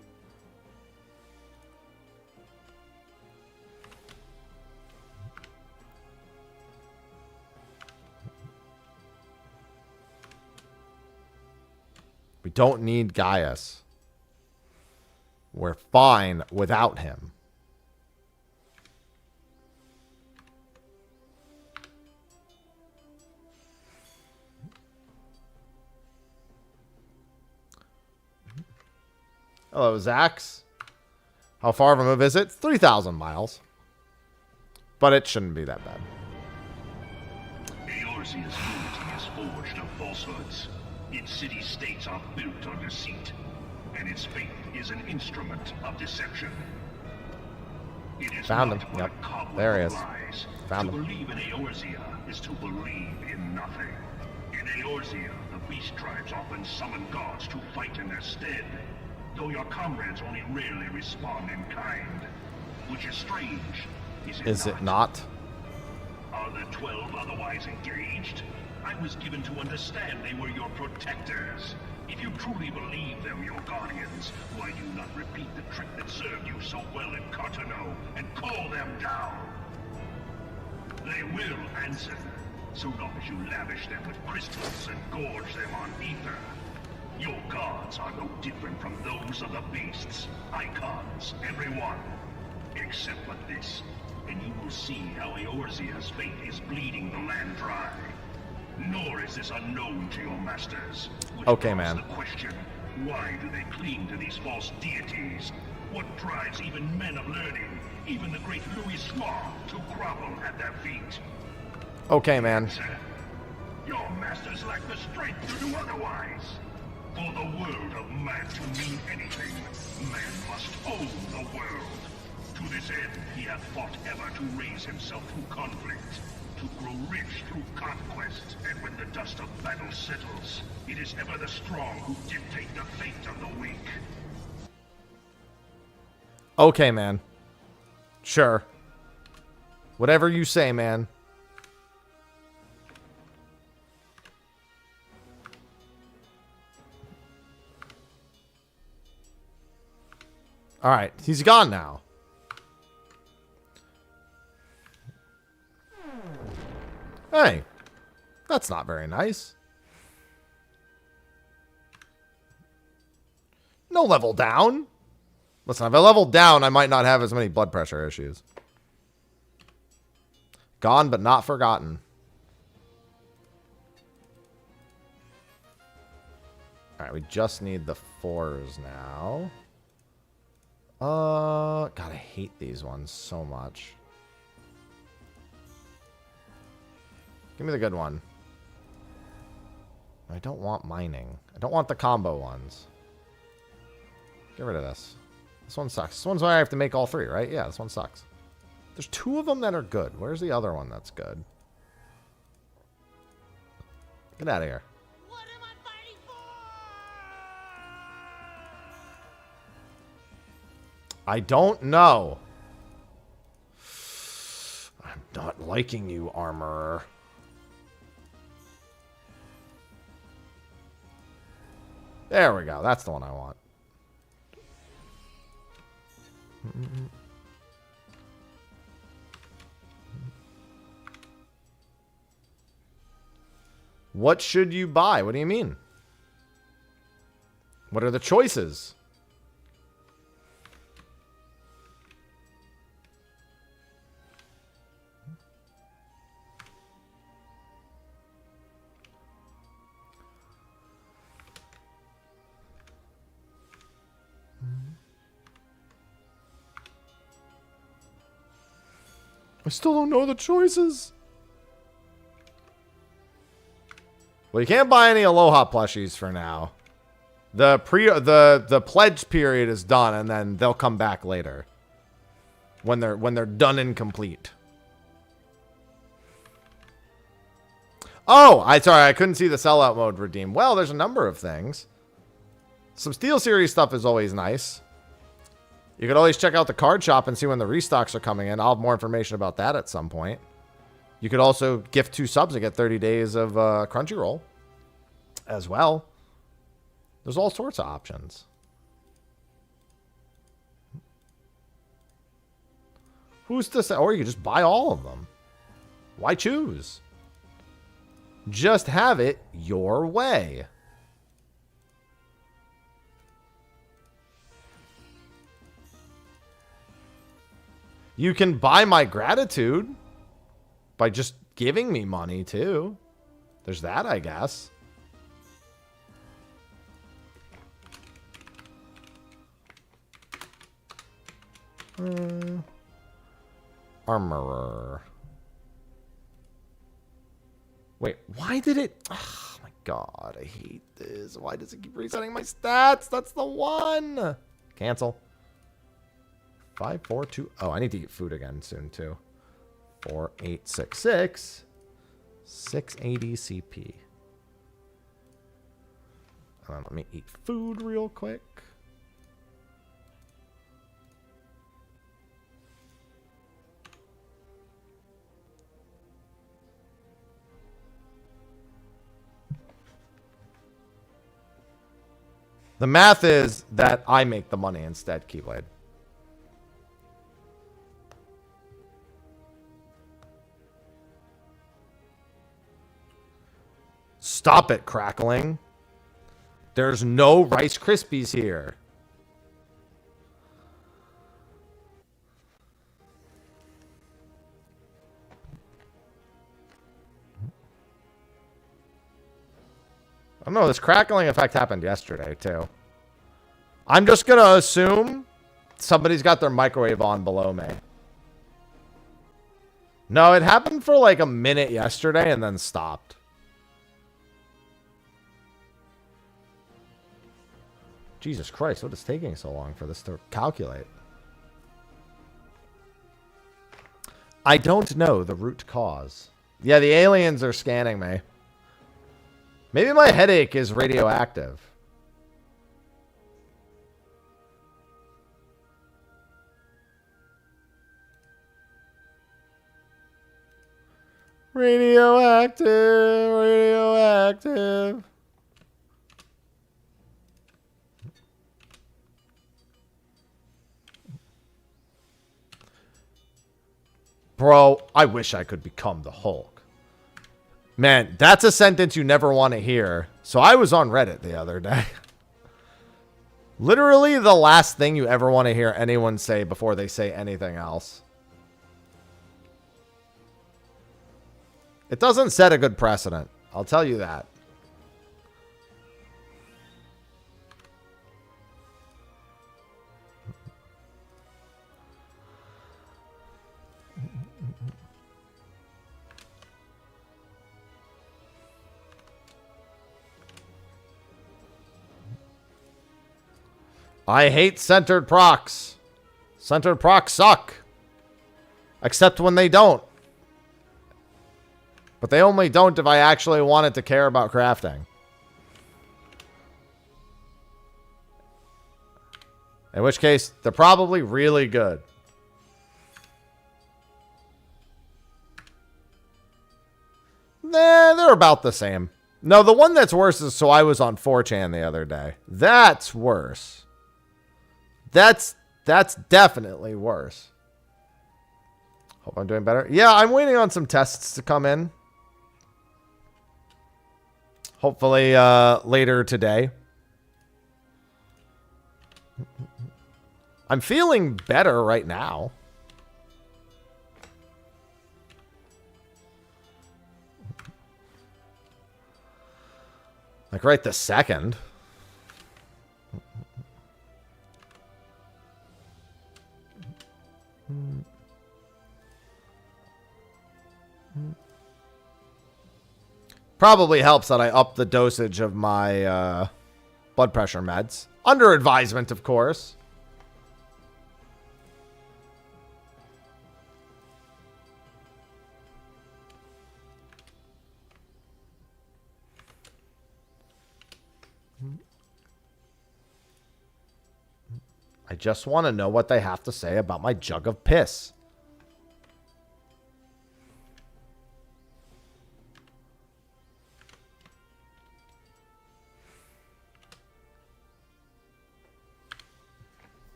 Speaker 1: We don't need Gaius. We're fine without him. Hello, Zax. How far of a move is it? 3,000 miles. But it shouldn't be that bad.
Speaker 4: Eorzea's unity is forged of falsehoods. Its city-states are built on deceit, and its faith is an instrument of deception. It is
Speaker 1: Found
Speaker 4: not
Speaker 1: him.
Speaker 4: but
Speaker 1: Yep.
Speaker 4: a cobweb
Speaker 1: There he
Speaker 4: of
Speaker 1: is.
Speaker 4: lies.
Speaker 1: Found
Speaker 4: to
Speaker 1: him.
Speaker 4: believe in Eorzea is to believe in nothing. In Eorzea, the beast tribes often summon gods to fight in their stead, though your comrades only rarely respond in kind, which is strange.
Speaker 1: Is it not?
Speaker 4: Are the 12 otherwise engaged? I was given to understand they were your protectors. If you truly believe them your guardians, why do you not repeat the trick that served you so well in Cartano and call them down? They will answer, so long as you lavish them with crystals and gorge them on ether. Your gods are no different from those of the beasts. Icons, every one. Except for this, and you will see how Eorzea's fate is bleeding the land dry. Nor is this unknown to your masters. Which
Speaker 1: Okay,
Speaker 4: prompts
Speaker 1: man.
Speaker 4: the question, why do they cling to these false deities? What drives even men of learning, even the great Louis Schwa, to grovel at their feet?
Speaker 1: Okay, man.
Speaker 4: Sir, your masters lack the strength to do otherwise. For the world of man to mean anything, man must own the world. To this end, he hath fought ever to raise himself through conflict, to grow rich through conquest, and when the dust of battle settles, it is ever the strong who dictate the fate of the weak.
Speaker 1: Okay, man. Sure. Whatever you say, man. Alright, he's gone now. Hey, that's not very nice. No level down. Listen, if I leveled down, I might not have as many blood pressure issues. Gone but not forgotten. Alright, we just need the 4s now. God, I hate these ones so much. Give me the good one. I don't want mining. I don't want the combo ones. Get rid of this. This one sucks. This one's why I have to make all 3, right? Yeah, this one sucks. There's 2 of them that are good. Where's the other one that's good? Get out of here.
Speaker 3: What am I fighting for?
Speaker 1: I don't know. I'm not liking you, armorer. There we go. That's the one I want. What should you buy? What do you mean? What are the choices? I still don't know the choices. Well, you can't buy any Aloha plushies for now. The pledge period is done, and then they'll come back later when they're done and complete. Oh, sorry, I couldn't see the sellout mode redeem. Well, there's a number of things. Some Steel Series stuff is always nice. You could always check out the card shop and see when the restocks are coming in. I'll have more information about that at some point. You could also gift 2 subs and get 30 days of Crunchyroll as well. There's all sorts of options. Who's to say? Or you could just buy all of them. Why choose? Just have it your way. You can buy my gratitude by just giving me money, too. There's that, I guess. Armorer. Wait, why did it... Oh, my God. I hate this. Why does it keep resetting my stats? That's the one. Cancel. 542. Oh, I need to eat food again soon, too. 4866. 680 CP. Let me eat food real quick. The math is that I make the money instead, Keyblade. Stop it, crackling. There's no Rice Krispies here. I don't know, this crackling effect happened yesterday, too. I'm just going to assume somebody's got their microwave on below me. No, it happened for like a minute yesterday and then stopped. Jesus Christ, what is taking so long for this to calculate? I don't know the root cause. Yeah, the aliens are scanning me. Maybe my headache is radioactive. Radioactive, radioactive. Bro, I wish I could become the Hulk. Man, that's a sentence you never want to hear. So I was on Reddit the other day. Literally the last thing you ever want to hear anyone say before they say anything else. It doesn't set a good precedent. I'll tell you that. I hate centered procs. Centered procs suck. Except when they don't. But they only don't if I actually wanted to care about crafting. In which case, they're probably really good. Nah, they're about the same. No, the one that's worse is So I Was on 4chan the other day. That's worse. That's definitely worse. Hope I'm doing better. Yeah, I'm waiting on some tests to come in. Hopefully later today. I'm feeling better right now. Like right this second. Probably helps that I up the dosage of my blood pressure meds. Under advisement, of course. I just want to know what they have to say about my jug of piss.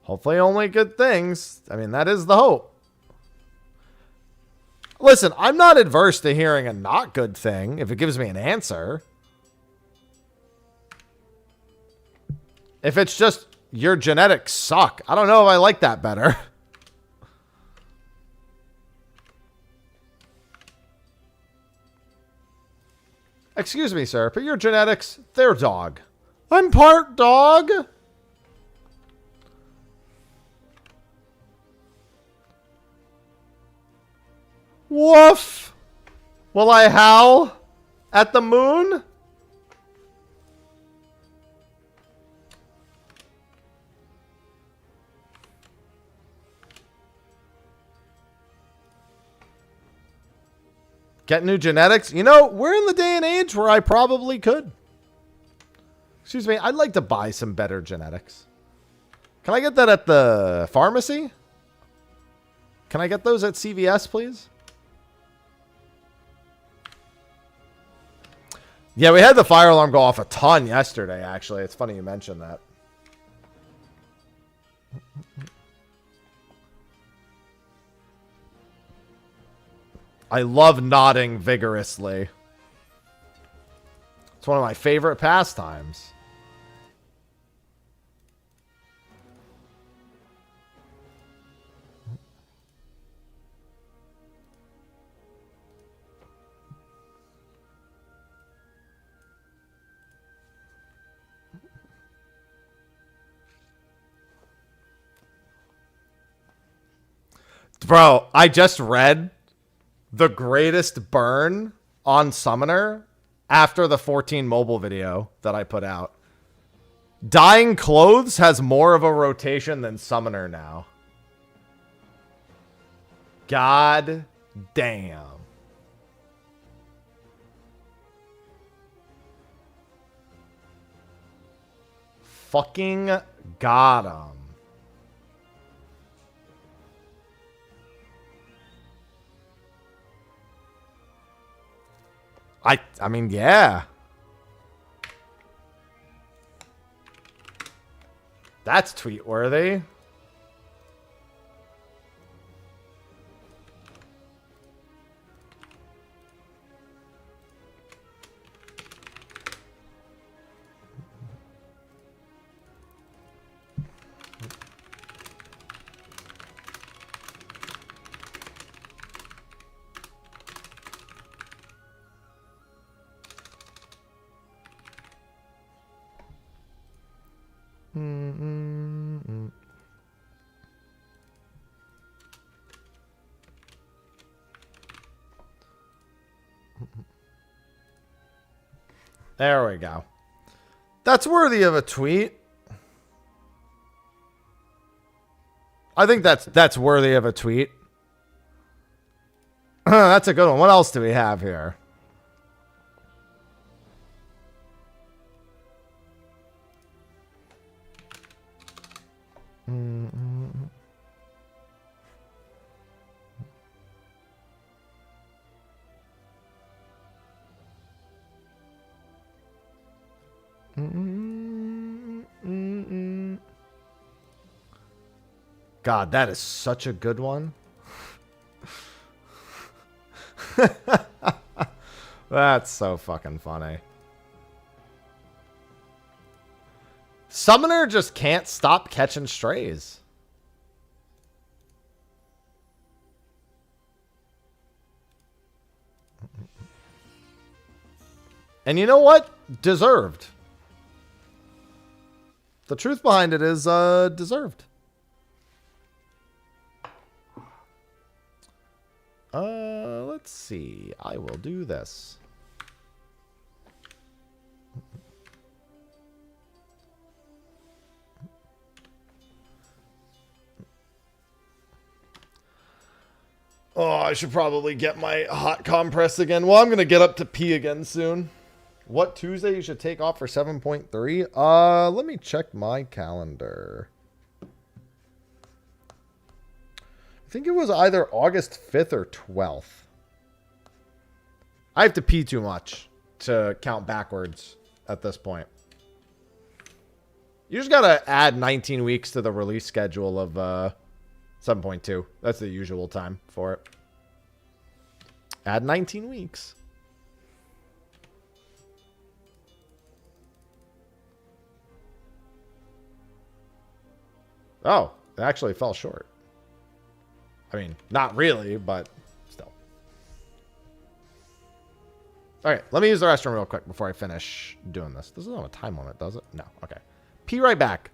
Speaker 1: Hopefully only good things. I mean, that is the hope. Listen, I'm not adverse to hearing a not good thing if it gives me an answer. If it's just, your genetics suck, I don't know if I like that better. Excuse me, sir, but your genetics, they're dog. I'm part dog. Woof! Will I howl at the moon? Get new genetics? You know, we're in the day and age where I probably could. Excuse me, I'd like to buy some better genetics. Can I get that at the pharmacy? Can I get those at CVS, please? Yeah, we had the fire alarm go off a ton yesterday, actually. It's funny you mentioned that. I love nodding vigorously. It's one of my favorite pastimes. Bro, I just read the greatest burn on Summoner after the 14 mobile video that I put out. Dyeing clothes has more of a rotation than Summoner now. God damn. Fucking got him. I mean, yeah. That's tweet worthy. There we go. That's worthy of a tweet. I think that's worthy of a tweet. That's a good one. What else do we have here? God, that is such a good one. That's so fucking funny. Summoner just can't stop catching strays. And you know what? Deserved. The truth behind it is deserved. Let's see. I will do this. Oh, I should probably get my hot compress again. Well, I'm going to get up to pee again soon. What Tuesday you should take off for 7.3? Let me check my calendar. I think it was either August 5th or 12th. I have to pee too much to count backwards at this point. You just got to add 19 weeks to the release schedule of 7.2. That's the usual time for it. Add 19 weeks. Oh, it actually fell short. I mean, not really, but still. All right, let me use the restroom real quick before I finish doing this. This doesn't have a time limit, does it? No. Okay. Pee right back.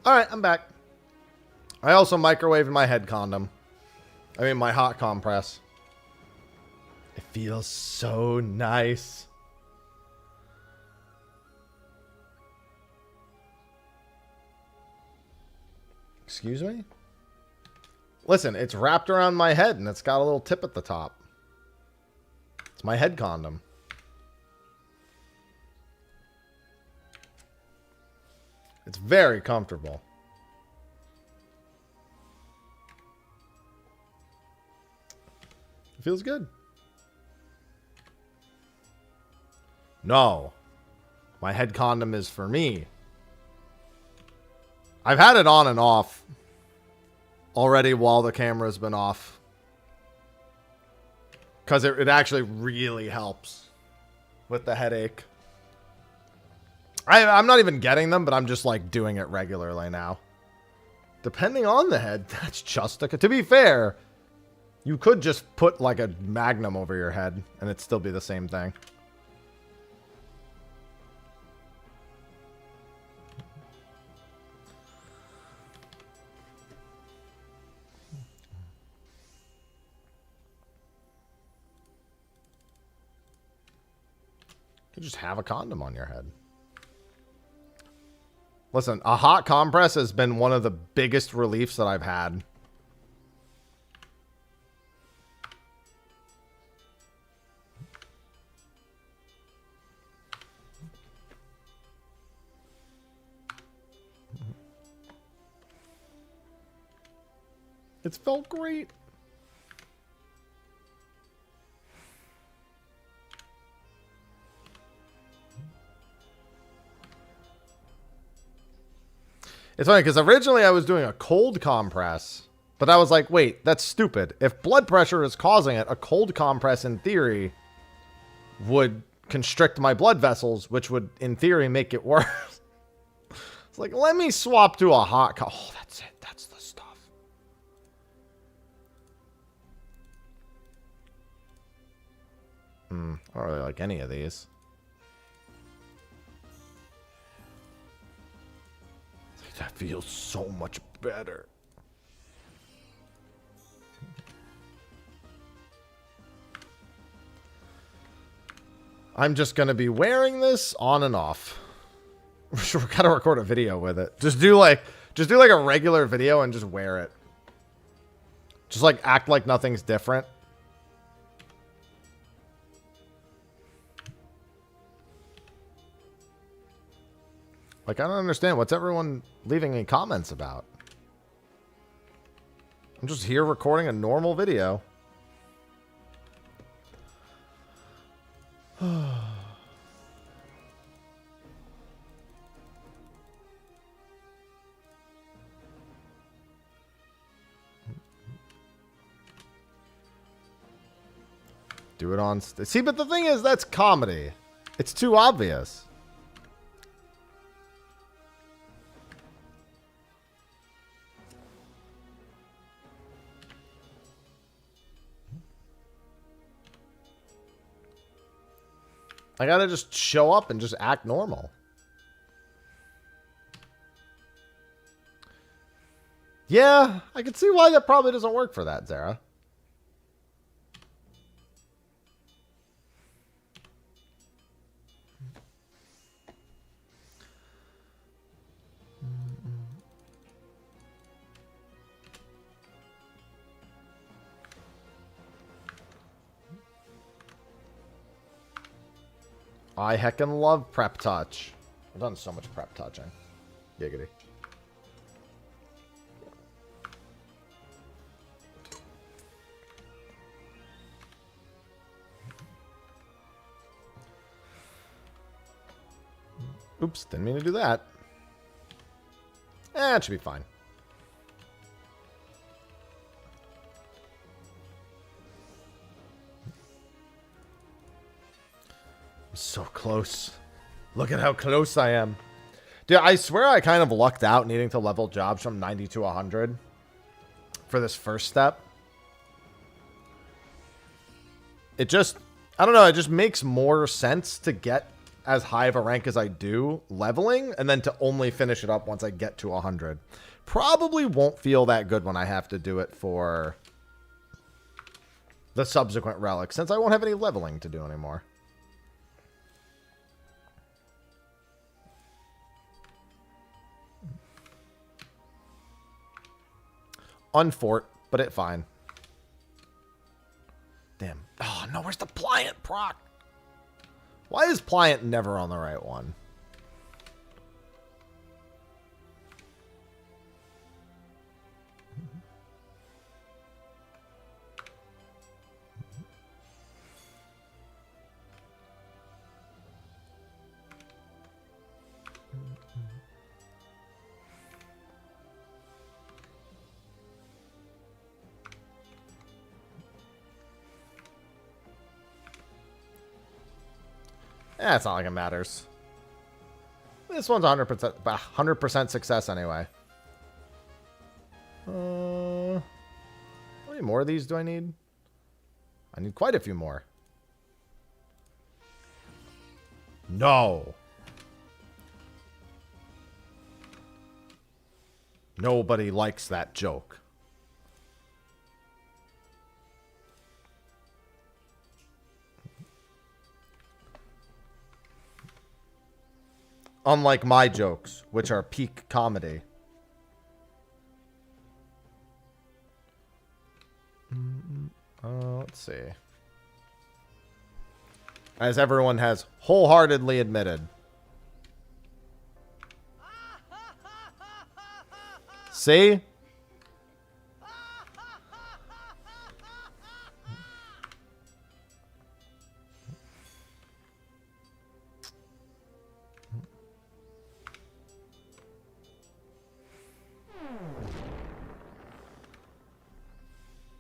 Speaker 1: Alright, I'm back. I also microwaved my head condom. I mean, my hot compress. It feels so nice. Excuse me? Listen, it's wrapped around my head and it's got a little tip at the top. It's my head condom. It's very comfortable. It feels good. No. My head condom is for me. I've had it on and off already while the camera's been off. Because it actually really helps with the headache. I'm not even getting them, but I'm just like doing it regularly now. Depending on the head, that's just a... To be fair, you could just put like a magnum over your head and it'd still be the same thing. You just have a condom on your head. Listen, a hot compress has been one of the biggest reliefs that I've had. It's felt great. It's funny because originally I was doing a cold compress, but I was like, wait, that's stupid. If blood pressure is causing it, a cold compress in theory would constrict my blood vessels, which would in theory make it worse. It's like, let me swap to a hot oh, that's it. That's the stuff. I don't really like any of these. That feels so much better. I'm just going to be wearing this on and off. We're going to record a video with it. Just do like a regular video and just wear it. Just like act like nothing's different. Like, I don't understand. What's everyone leaving me comments about? I'm just here recording a normal video. Do it on... See, but the thing is, that's comedy. It's too obvious. I gotta just show up and just act normal. Yeah, I can see why that probably doesn't work for that, Zara. I heckin' love prep touch. I've done so much prep touching. Giggity. Oops, didn't mean to do that. It should be fine. So close. Look at how close I am. Dude, I swear I kind of lucked out needing to level jobs from 90 to 100 for this first step. It just, I don't know, it just makes more sense to get as high of a rank as I do leveling, and then to only finish it up once I get to 100. Probably won't feel that good when I have to do it for the subsequent relic, since I won't have any leveling to do anymore. Unfort, but it fine. Damn. Oh, no, where's the Pliant proc? Why is Pliant never on the right one? Eh, it's not like it matters. This one's 100% success anyway. How many more of these do I need? I need quite a few more. No. Nobody likes that joke. Unlike my jokes, which are peak comedy. Let's see. As everyone has wholeheartedly admitted. See?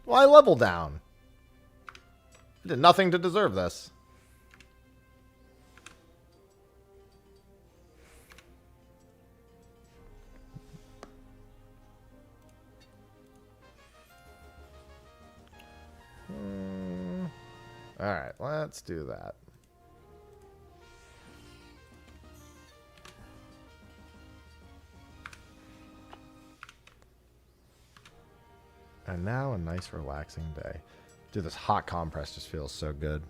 Speaker 1: Well, I leveled down. I did nothing to deserve this. Alright, let's do that. And now a nice relaxing day. Dude, this hot compress just feels so good.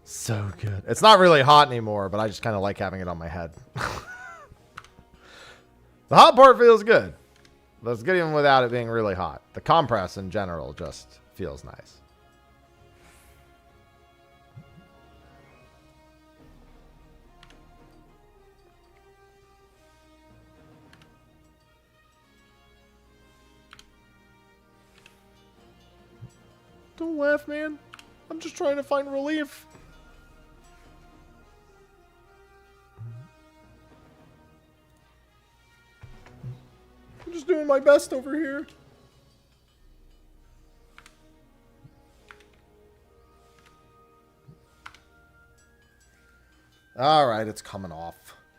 Speaker 1: So good. It's not really hot anymore, but I just kind of like having it on my head. The hot part feels good. But it's good even without it being really hot. The compress in general just feels nice. Don't laugh, man. I'm just trying to find relief. I'm just doing my best over here. Alright, it's coming off.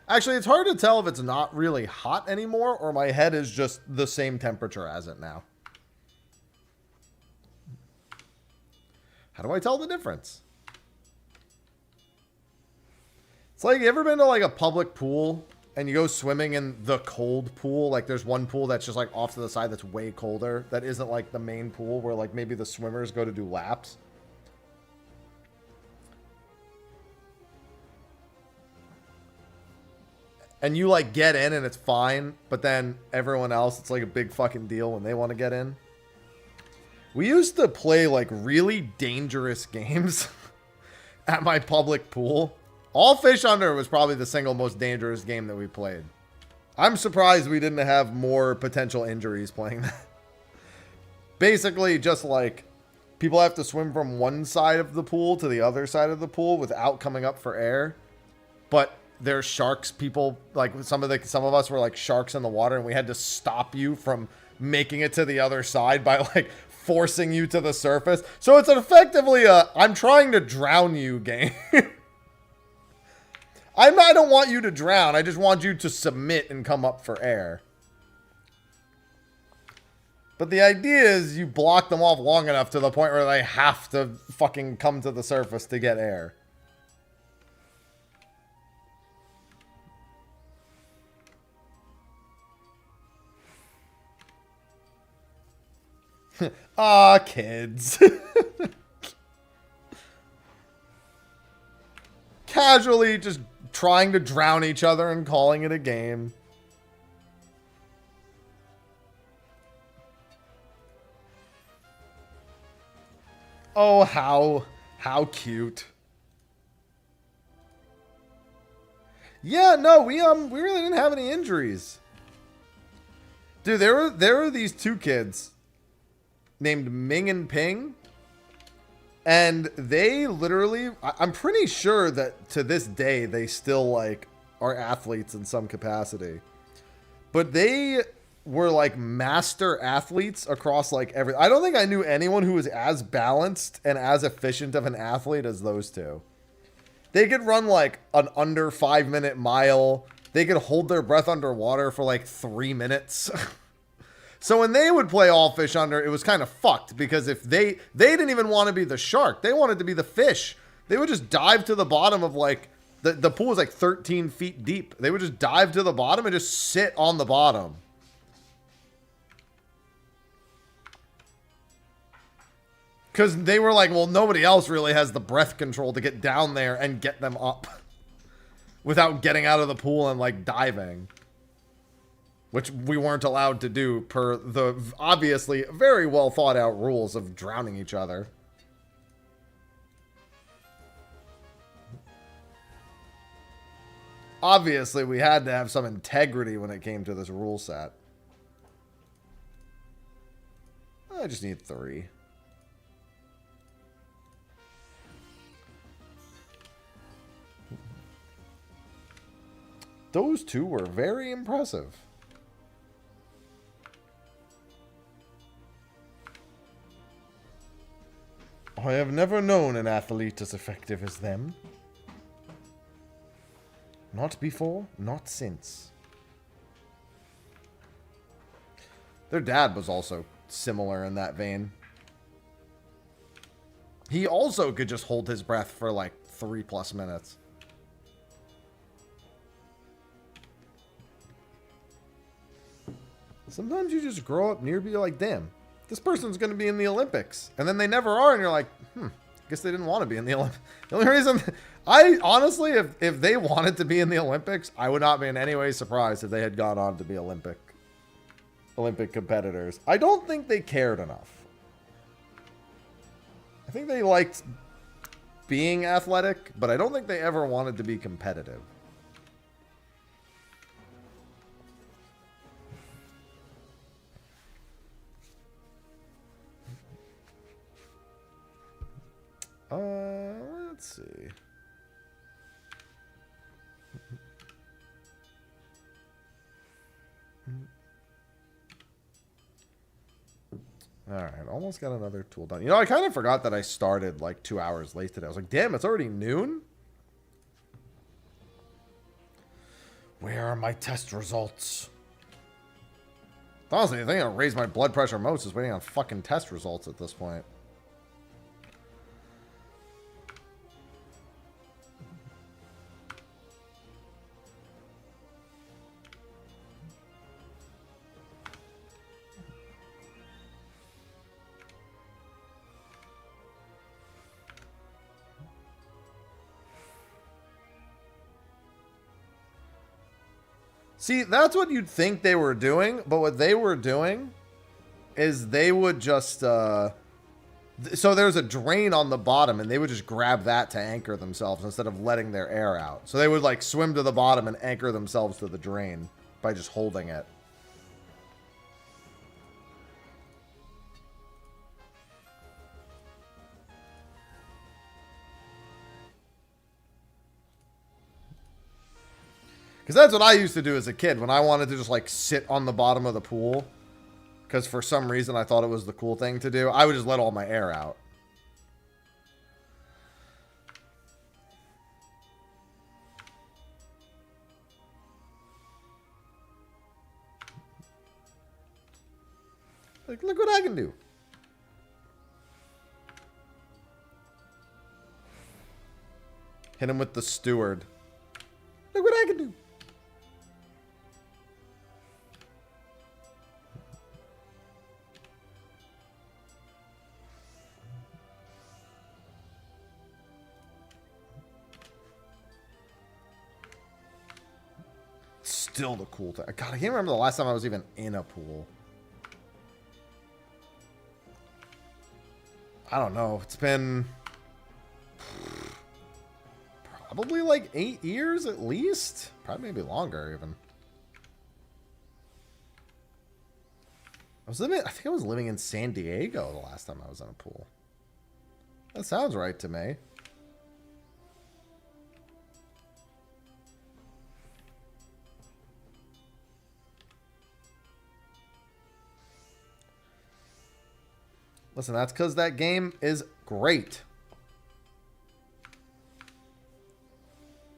Speaker 1: Actually, it's hard to tell if it's not really hot anymore or my head is just the same temperature as it now. How do I tell the difference? It's like, you ever been to like a public pool and you go swimming in the cold pool? Like there's one pool that's just like off to the side that's way colder. That isn't like the main pool where like maybe the swimmers go to do laps. And you like get in and it's fine, but then everyone else, it's like a big fucking deal when they want to get in. We used to play like really dangerous games at my public pool. All Fish Under was probably the single most dangerous game that we played. I'm surprised we didn't have more potential injuries playing that. Basically, just like people have to swim from one side of the pool to the other side of the pool without coming up for air. But there's sharks. People like some of us were like sharks in the water, and we had to stop you from making it to the other side by like forcing you to the surface. So it's effectively a I'm trying to drown you game. I don't want you to drown. I just want you to submit and come up for air. But the idea is you block them off long enough to the point where they have to fucking come to the surface to get air. Ah, kids. Casually just trying to drown each other and calling it a game. Oh, how cute. Yeah, no, we really didn't have any injuries. Dude, there were these two kids named Ming and Ping, and they literally, I'm pretty sure that to this day they still like are athletes in some capacity. But they were like master athletes across like every, I don't think I knew anyone who was as balanced and as efficient of an athlete as those two. They could run like an under 5-minute mile. They could hold their breath underwater for like 3 minutes. So when they would play all fish under, it was kind of fucked because if they didn't even want to be the shark. They wanted to be the fish. They would just dive to the bottom of like, the pool was like 13 feet deep. They would just dive to the bottom and just sit on the bottom. Because they were like, well, nobody else really has the breath control to get down there and get them up without getting out of the pool and like diving. Which we weren't allowed to do per the obviously very well thought out rules of drowning each other. Obviously, we had to have some integrity when it came to this rule set. I just need 3. Those two were very impressive. I have never known an athlete as effective as them. Not before, not since. Their dad was also similar in that vein. He also could just hold his breath for like 3+ minutes. Sometimes you just grow up near, be like, damn, this person's going to be in the Olympics. And then they never are, and you're like, I guess they didn't want to be in the Olympics. The only reason, I honestly, if they wanted to be in the Olympics, I would not be in any way surprised if they had gone on to be Olympic competitors. I don't think they cared enough. I think they liked being athletic, but I don't think they ever wanted to be competitive. Let's see. Alright, almost got another tool done. You know, I kind of forgot that I started like 2 hours late today. I was like, damn, it's already noon? Where are my test results? Honestly, the thing that raised my blood pressure most is waiting on fucking test results at this point. See, that's what you'd think they were doing, but what they were doing is they would just, so there's a drain on the bottom, and they would just grab that to anchor themselves instead of letting their air out. So they would, like, swim to the bottom and anchor themselves to the drain by just holding it. Because that's what I used to do as a kid when I wanted to just, like, sit on the bottom of the pool. Because for some reason I thought it was the cool thing to do. I would just let all my air out. Like, look what I can do. Hit him with the steward. Look what I can do. still the cool thing. God, I can't remember the last time I was even in a pool. I don't know. It's been probably like 8 years at least. Probably maybe longer even. I think I was living in San Diego the last time I was in a pool. That sounds right to me. Listen, that's because that game is great.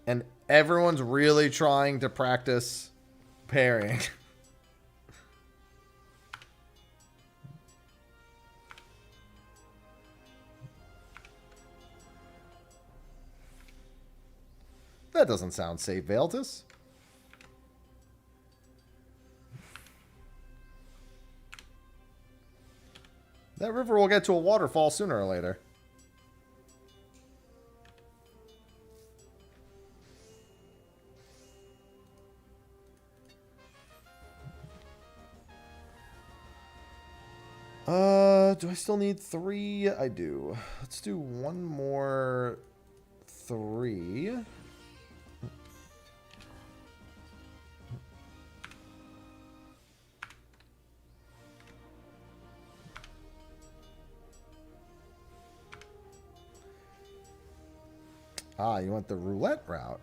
Speaker 1: And everyone's really trying to practice pairing. That doesn't sound safe, Veltus. That river will get to a waterfall sooner or later. Do I still need 3? I do. Let's do one more 3. Ah, you went the roulette route.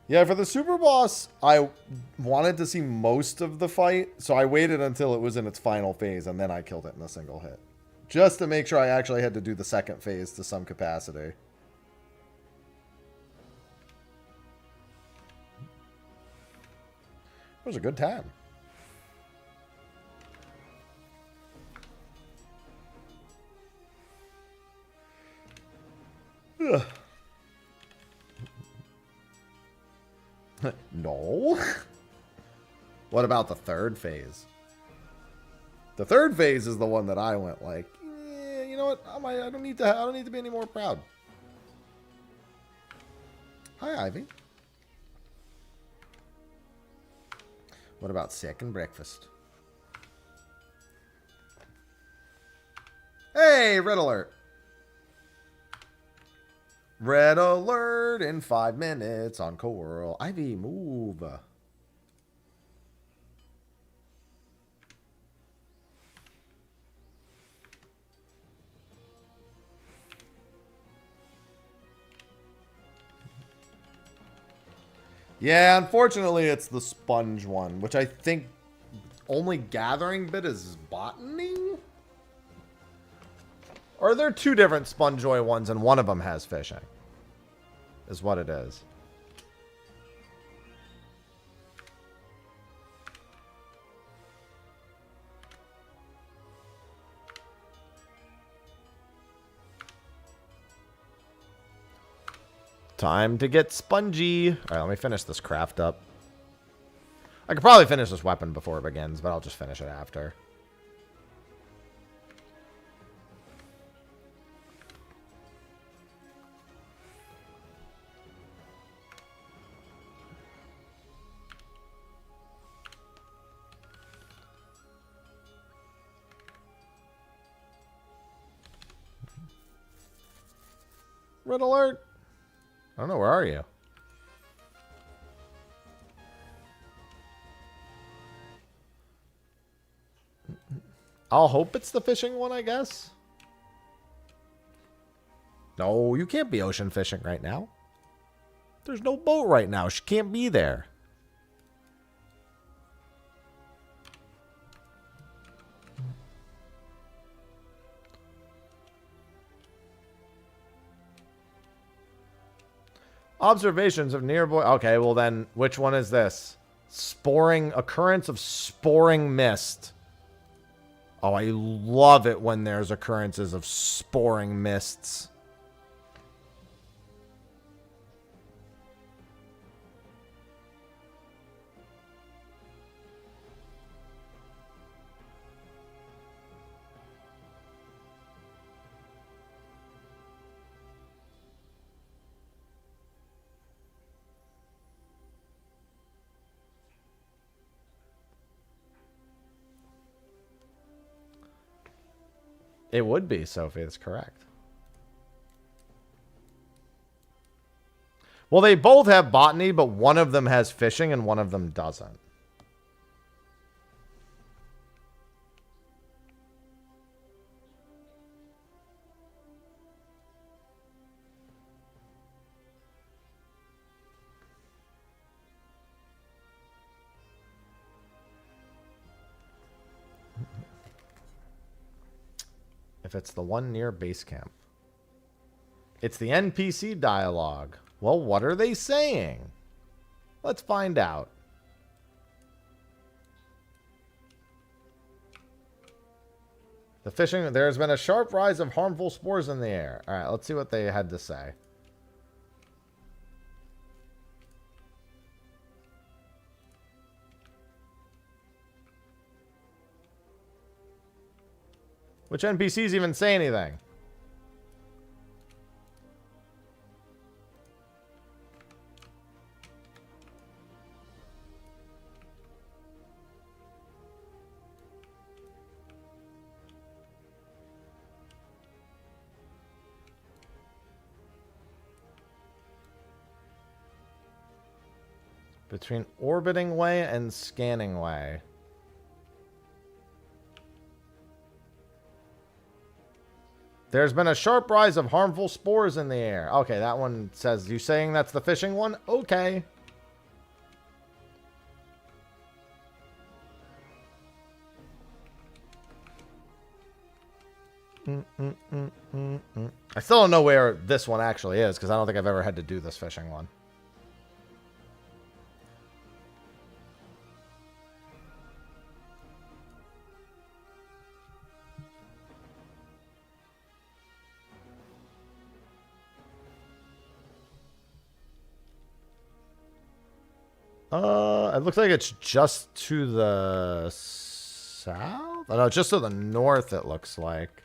Speaker 1: Yeah, for the super boss, I wanted to see most of the fight, so I waited until it was in its final phase, and then I killed it in a single hit. Just to make sure I actually had to do the second phase to some capacity. It was a good time. Ugh. No. What about the third phase? The third phase is the one that I went like, yeah, you know what? I don't need to be any more proud. Hi, Ivy. What about second breakfast? Hey, red alert. Red alert in 5 minutes on Coral. Ivy, move. Yeah, unfortunately, it's the sponge one, which I think only gathering bit is botany? Or are there 2 different Sponjoy ones and one of them has fishing? Is what it is. Time to get spongy. All right, let me finish this craft up. I could probably finish this weapon before it begins, but I'll just finish it after. Red alert. I don't know. Where are you? I'll hope it's the fishing one, I guess. No, you can't be ocean fishing right now. There's no boat right now. She can't be there. Observations of nearby. Okay, well then, which one is this? Occurrence of sporing mist. Oh, I love it when there's occurrences of sporing mists. It would be, Sophie. That's correct. Well, they both have botany, but one of them has fishing and one of them doesn't. If it's the one near base camp. It's the NPC dialogue. Well, what are they saying? Let's find out. The fishing, there's been a sharp rise of harmful spores in the air. All right, let's see what they had to say. Which NPCs even say anything? Between orbiting way and scanning way. There's been a sharp rise of harmful spores in the air. Okay, that one says, you saying that's the fishing one? Okay. I still don't know where this one actually is, because I don't think I've ever had to do this fishing one. It looks like it's just to the south? Oh, no, just to the north, it looks like.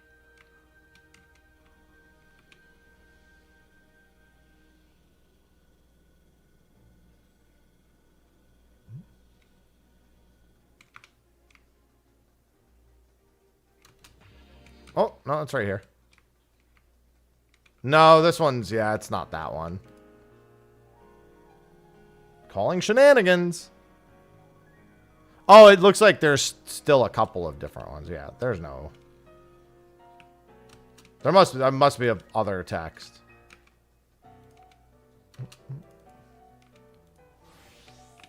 Speaker 1: Oh, no, it's right here. No, this one's, yeah, it's not that one. Calling shenanigans. Oh, it looks like there's still a couple of different ones. Yeah, there's no. There must be other text.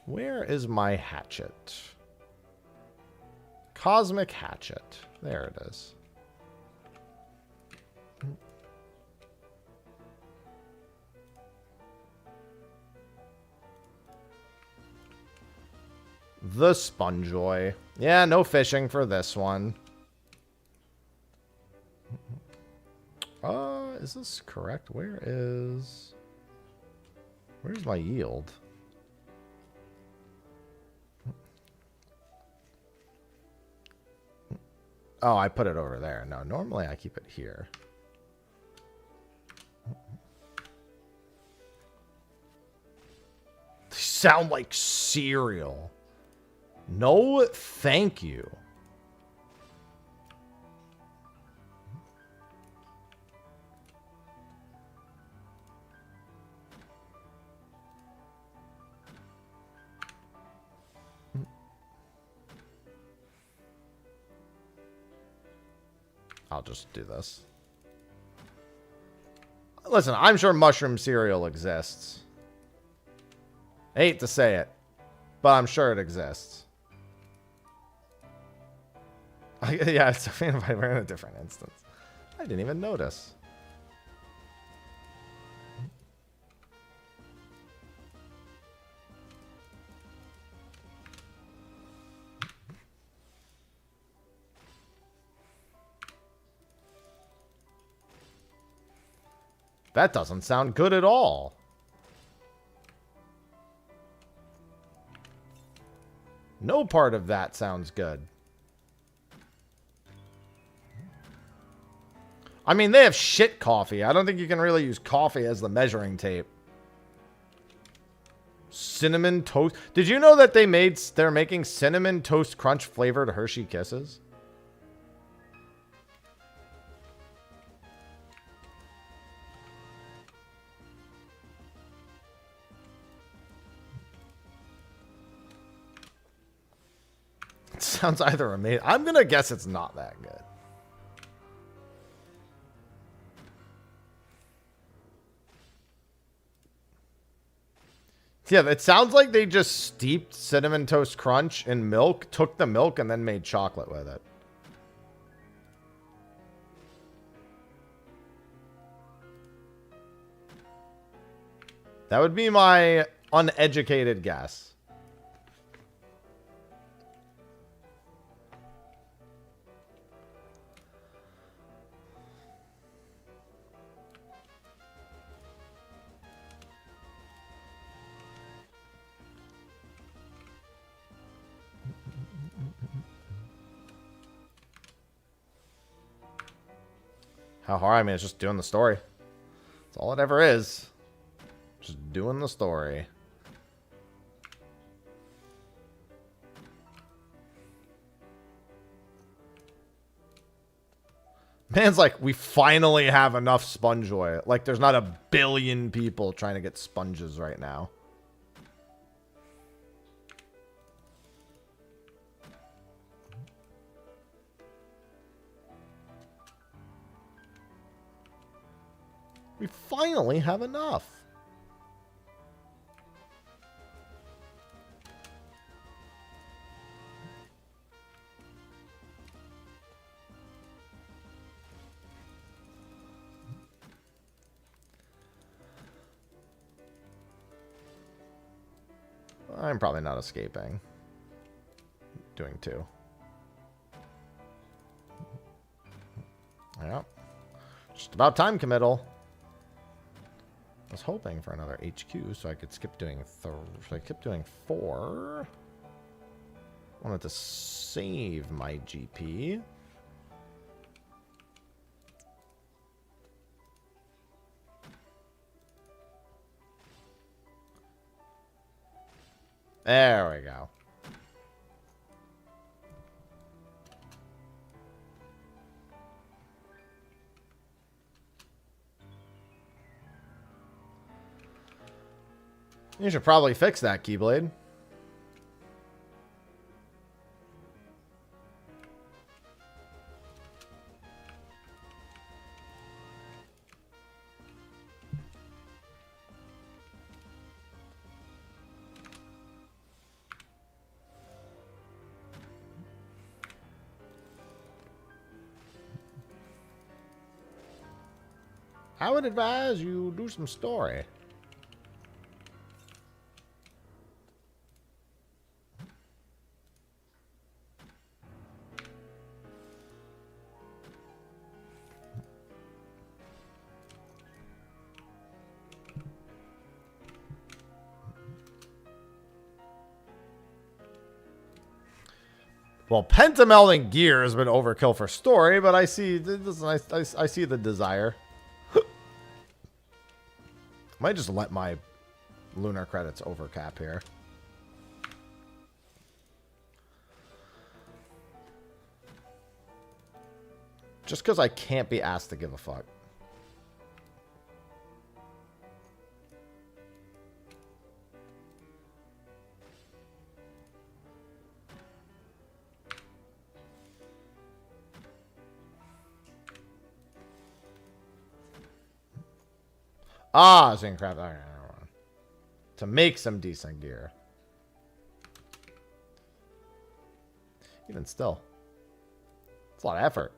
Speaker 1: Where is my hatchet? Cosmic hatchet. There it is. The Sponjoy. Yeah, no fishing for this one. Is this correct? Where's my yield? Oh, I put it over there. No, normally I keep it here. They sound like cereal. No, thank you. I'll just do this. Listen, I'm sure mushroom cereal exists. I hate to say it, but I'm sure it exists. Yeah, it's a fan if I ran a different instance. I didn't even notice. That doesn't sound good at all. No part of that sounds good. I mean, they have shit coffee. I don't think you can really use coffee as the measuring tape. Cinnamon toast. Did you know that they're making cinnamon toast crunch flavored Hershey Kisses? sounds either amazing. I'm going to guess it's not that good. Yeah, it sounds like they just steeped Cinnamon Toast Crunch in milk, took the milk, and then made chocolate with it. That would be my uneducated guess. How hard? I mean, it's just doing the story. That's all it ever is. Just doing the story. Man's like, we finally have enough sponge oil. Like, there's not a billion people trying to get sponges right now. We finally have enough. I'm probably not escaping. Doing 2. Yeah. Just about time committal. I was hoping for another HQ so I could skip doing so I kept doing 4. Wanted to save my GP. There we go. You should probably fix that, Keyblade. I would advise you do some story. Well, Pentamelding Gear has been overkill for story, but I see I see the desire. Might just let my lunar credits overcap here. Just because I can't be asked to give a fuck. Ah, Zinc Craft. All right, to make some decent gear. Even still, it's a lot of effort.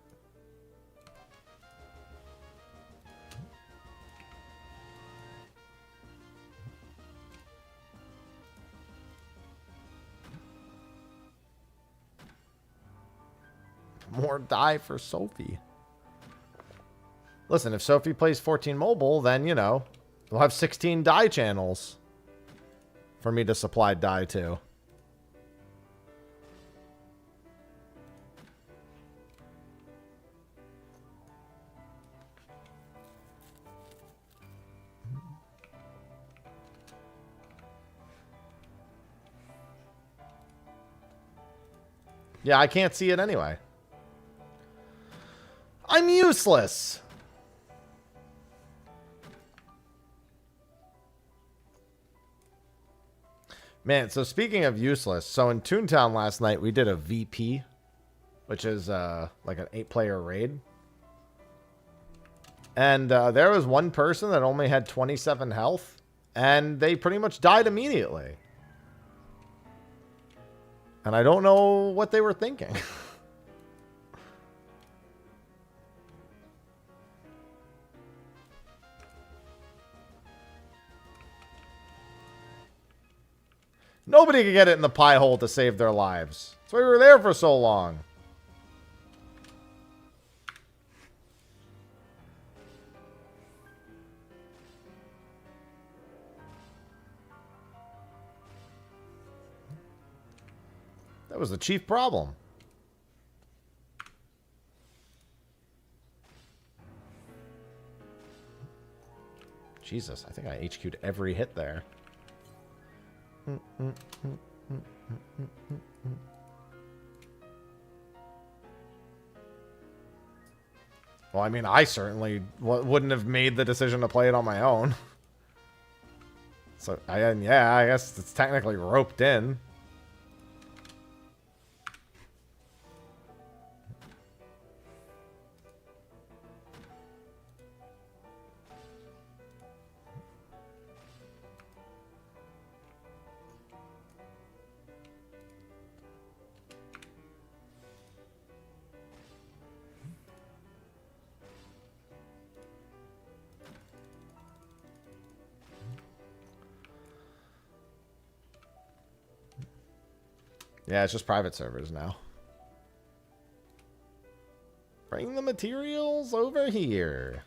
Speaker 1: More die for Sophie. Listen, if Sophie plays 14 mobile, then, you know, we'll have 16 die channels for me to supply die to. Yeah, I can't see it anyway. I'm useless. Man, so speaking of useless, so in Toontown last night, we did a VP, which is like an 8-player raid. And there was one person that only had 27 health, and they pretty much died immediately. And I don't know what they were thinking. Nobody could get it in the pie hole to save their lives. That's why we were there for so long. That was the chief problem. Jesus, I think I HQ'd every hit there. Well, I mean, I certainly wouldn't have made the decision to play it on my own. So, yeah, I guess it's technically roped in. Yeah, it's just private servers now. Bring the materials over here.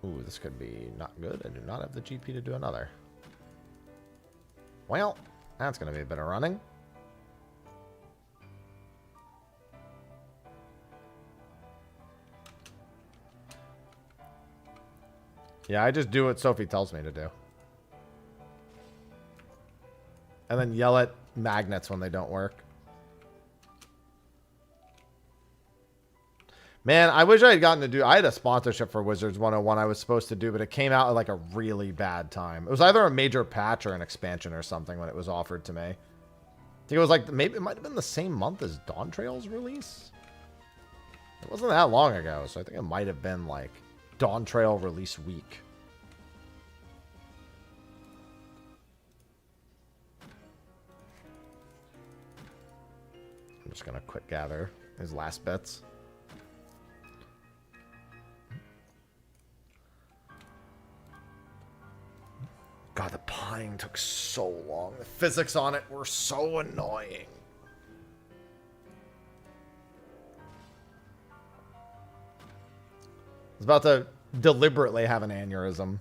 Speaker 1: Ooh, this could be not good. I do not have the GP to do another. Well, that's going to be a bit of running. Yeah, I just do what Sophie tells me to do. And then yell at magnets when they don't work. Man, I wish I had gotten to do... I had a sponsorship for Wizards 101 I was supposed to do, but it came out at like a really bad time. It was either a major patch or an expansion or something when it was offered to me. I think it was like... Maybe it might have been the same month as Dawn Trail's release. It wasn't that long ago, so I think it might have been like Dawn Trail release week. I'm just going to quick gather his last bits. God, the pieing took so long. The physics on it were so annoying. I was about to deliberately have an aneurysm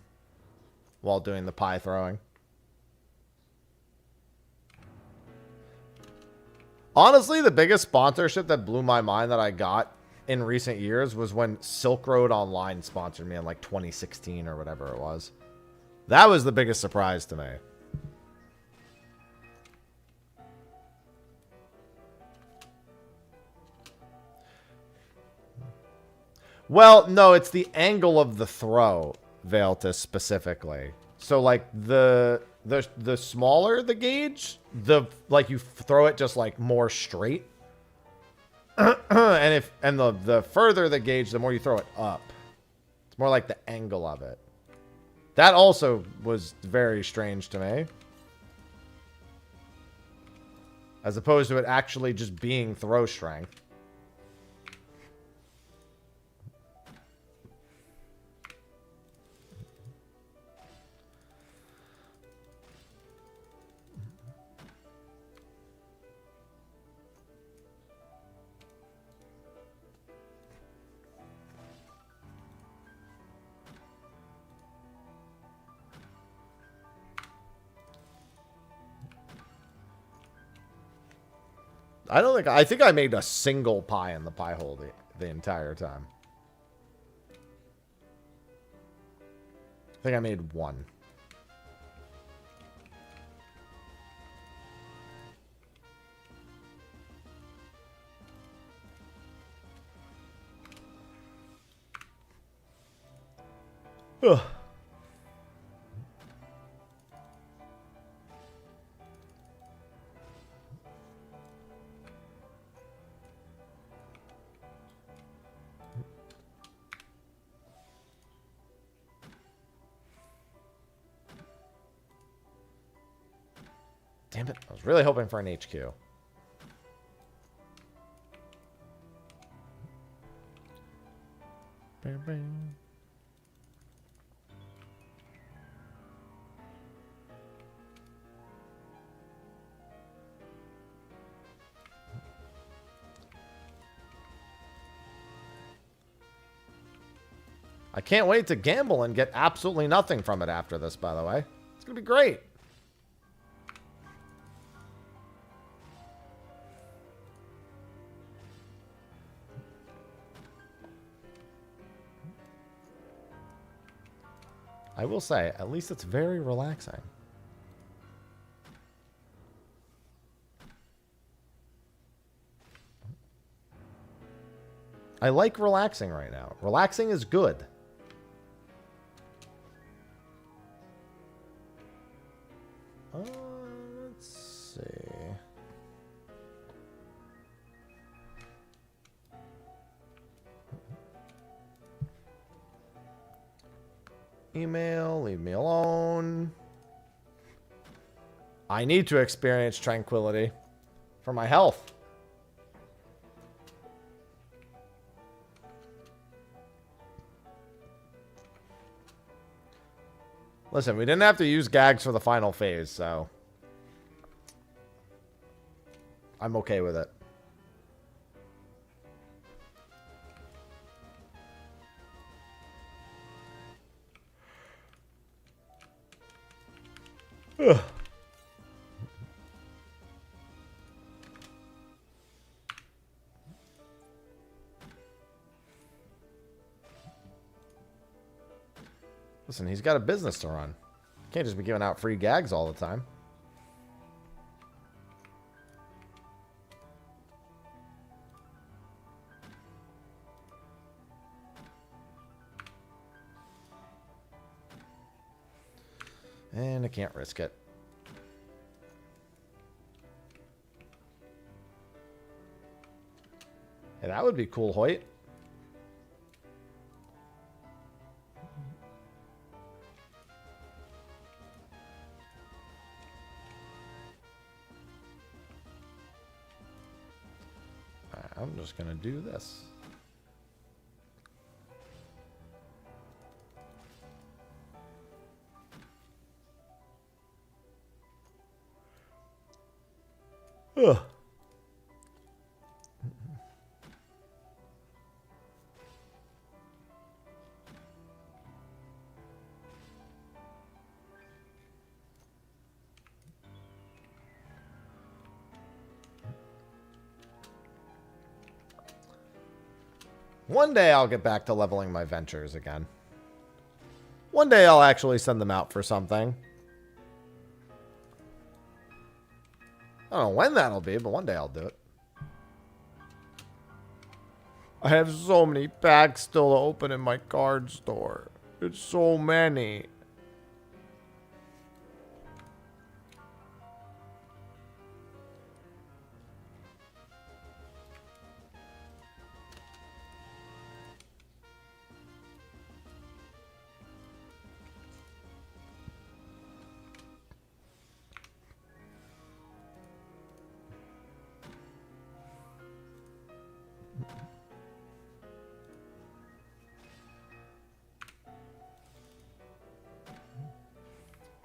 Speaker 1: while doing the pie throwing. Honestly, the biggest sponsorship that blew my mind that I got in recent years was when Silk Road Online sponsored me in like 2016 or whatever it was. That was the biggest surprise to me. Well, no, it's the angle of the throw, Veltus, specifically. So, like, the smaller the gauge, like, you throw it just, like, more straight. and the further the gauge, the more you throw it up. It's more like the angle of it. That also was very strange to me. As opposed to it actually just being throw strength. I think I made a single pie in the pie hole the entire time. I think I made one. Ugh. Damn it. I was really hoping for an HQ. Bing, bing. I can't wait to gamble and get absolutely nothing from it after this, by the way. It's going to be great. I will say, at least it's very relaxing. I like relaxing right now. Relaxing is good. Let's see. Email, leave me alone. I need to experience tranquility for my health. Listen, we didn't have to use gags for the final phase, so I'm okay with it. Ugh. Listen, he's got a business to run. Can't just be giving out free gags all the time. And I can't risk it. Hey, that would be cool, Hoyt. I'm just going to do this. Ugh. One day I'll get back to leveling my ventures again. One day I'll actually send them out for something. I don't know when that'll be, but one day I'll do it. I have so many packs still to open in my card store. It's so many.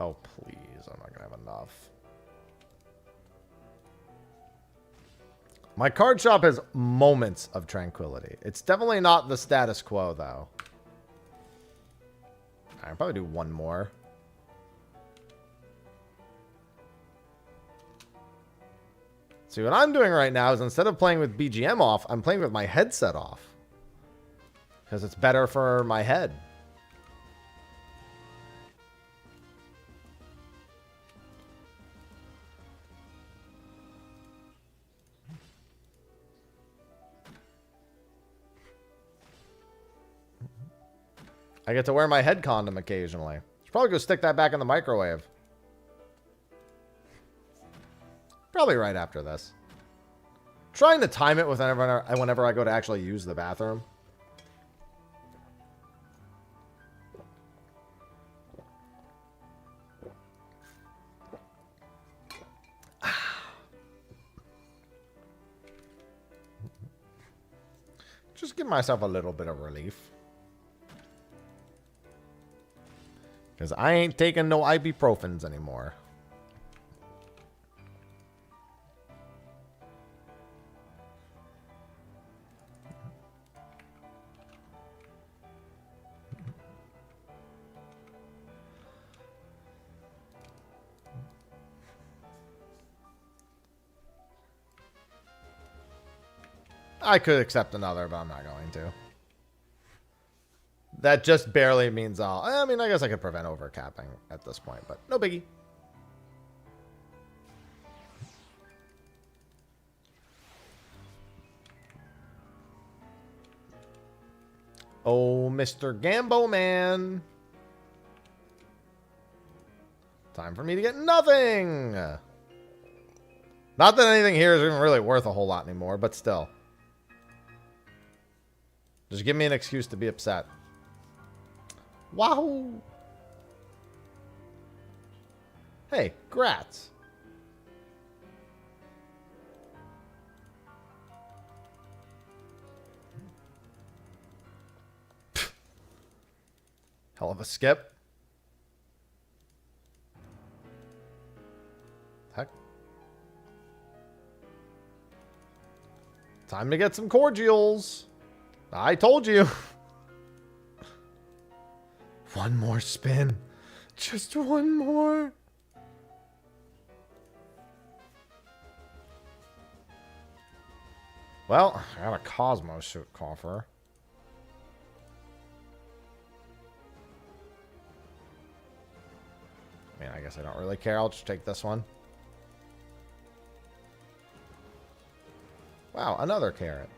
Speaker 1: Oh, please. I'm not going to have enough. My card shop has moments of tranquility. It's definitely not the status quo, though. I'll probably do one more. See, what I'm doing right now is instead of playing with BGM off, I'm playing with my headset off. Because it's better for my head. I get to wear my head condom occasionally. Should probably go stick that back in the microwave. Probably right after this. Trying to time it with whenever I go to actually use the bathroom. Just give myself a little bit of relief. Because I ain't taking no ibuprofens anymore. I could accept another, but I'm not going to. That just barely means I mean, I guess I could prevent overcapping at this point, but no biggie. Oh, Mr. Gambo Man. Time for me to get nothing. Not that anything here is even really worth a whole lot anymore, but still. Just give me an excuse to be upset. Wahoo! Hey, grats. Hell of a skip. Heck. Time to get some cordials. I told you. One more spin. Just one more. Well, I got a Cosmos suit coffer. I mean, I guess I don't really care. I'll just take this one. Wow, another carrot.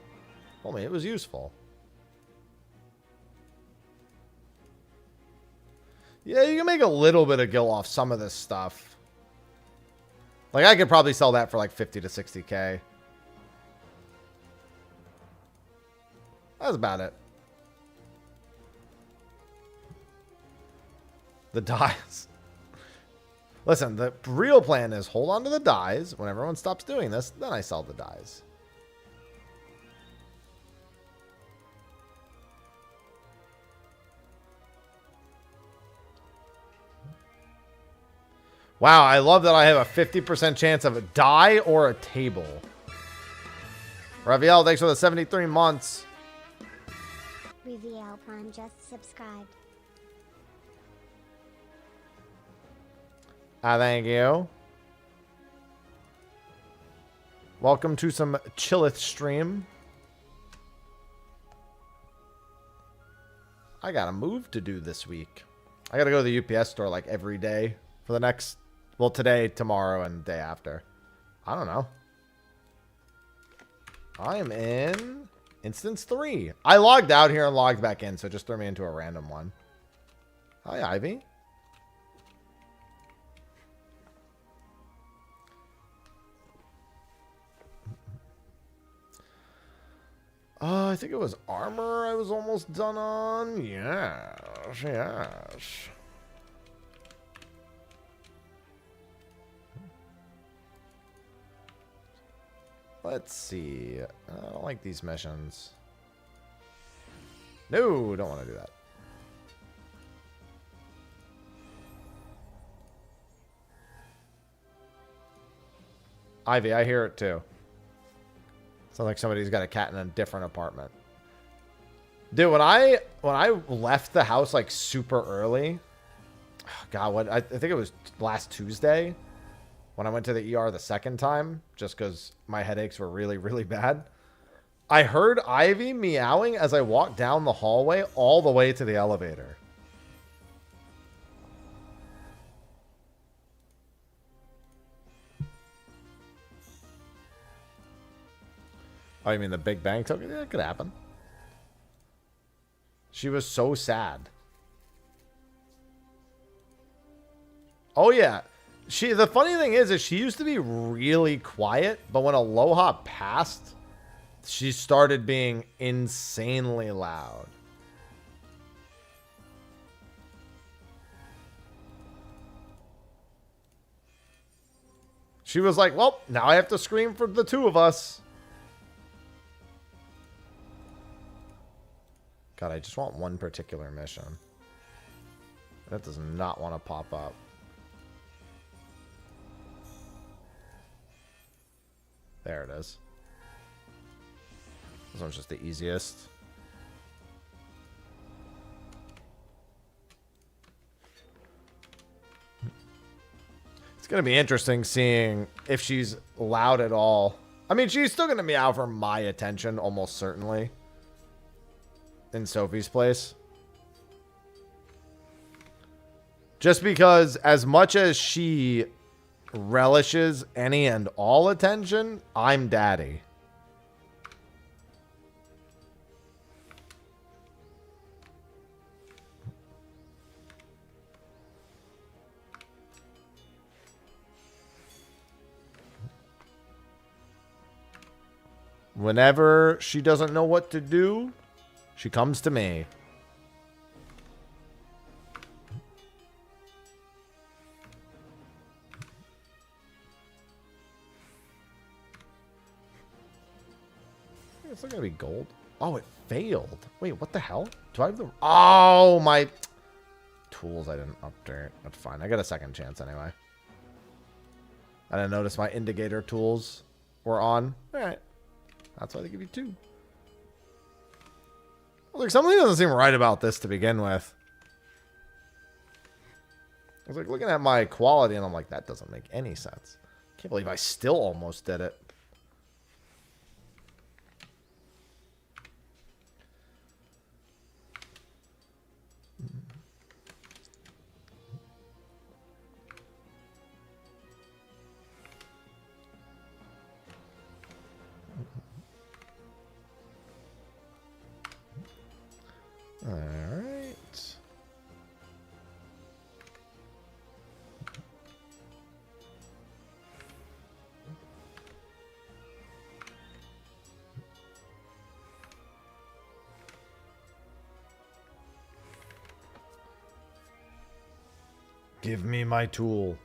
Speaker 1: Told me it was useful. Yeah, you can make a little bit of gil off some of this stuff. Like, I could probably sell that for like 50 to 60k. That's about it. The dies. Listen, the real plan is hold on to the dies. When everyone stops doing this, then I sell the dies. Wow, I love that I have a 50% chance of a die or a table. Raviel, thanks for the 73 months.
Speaker 2: Raviel Prime just subscribed.
Speaker 1: Thank you. Welcome to some Chillith stream. I got a move to do this week. I got to go to the UPS store like every day for the next... Well, today, tomorrow, and day after. I don't know. I am in instance 3. I logged out here and logged back in, so it just threw me into a random one. Hi, Ivy. I think it was armor I was almost done on. Yes, yes. Let's see. I don't like these missions. No, don't want to do that. Ivy, I hear it too. Sounds like somebody's got a cat in a different apartment. Dude, when I left the house like super early, God, what I think it was last Tuesday. when I went to the ER the second time, just because my headaches were really, really bad. I heard Ivy meowing as I walked down the hallway all the way to the elevator. Oh, you mean the Big Bang token? Yeah, it could happen. She was so sad. Oh, yeah. The funny thing is she used to be really quiet, but when Aloha passed, she started being insanely loud. She was like, well, now I have to scream for the two of us. God, I just want one particular mission. That does not want to pop up. There it is. This one's just the easiest. It's going to be interesting seeing if she's loud at all. I mean, she's still going to meow for my attention, almost certainly. In Sophie's place. Just because as much as she relishes any and all attention, I'm daddy. Whenever she doesn't know what to do, she comes to me. It's not gonna be gold. Oh, it failed. Wait, what the hell? Do I have the... Oh, my... Tools I didn't update. That's fine. I got a second chance anyway. I didn't notice my indicator tools were on. Alright. That's why they give you 2. Like, something doesn't seem right about this to begin with. I was like looking at my quality and I'm like, that doesn't make any sense. Can't believe I still almost did it. All right. Give me my tool.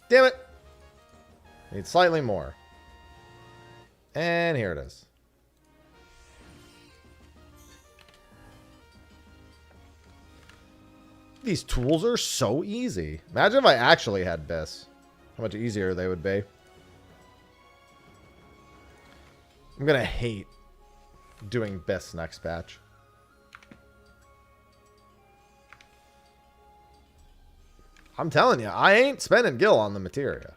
Speaker 1: Damn it. Need slightly more. And here it is. These tools are so easy. Imagine if I actually had Biss. How much easier they would be. I'm going to hate doing Biss next patch. I'm telling you, I ain't spending Gil on the materia.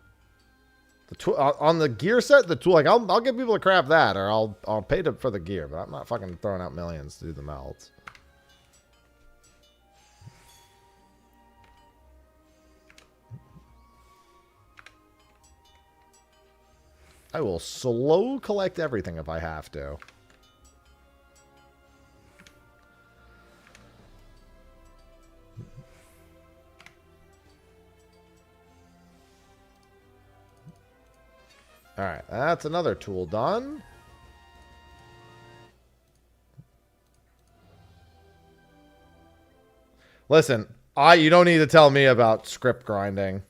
Speaker 1: On the gear set, the tool, like I'll get people to craft that, or I'll pay for the gear, but I'm not fucking throwing out millions to do the melts. I will slow collect everything if I have to. All right, that's another tool done. Listen, you don't need to tell me about script grinding.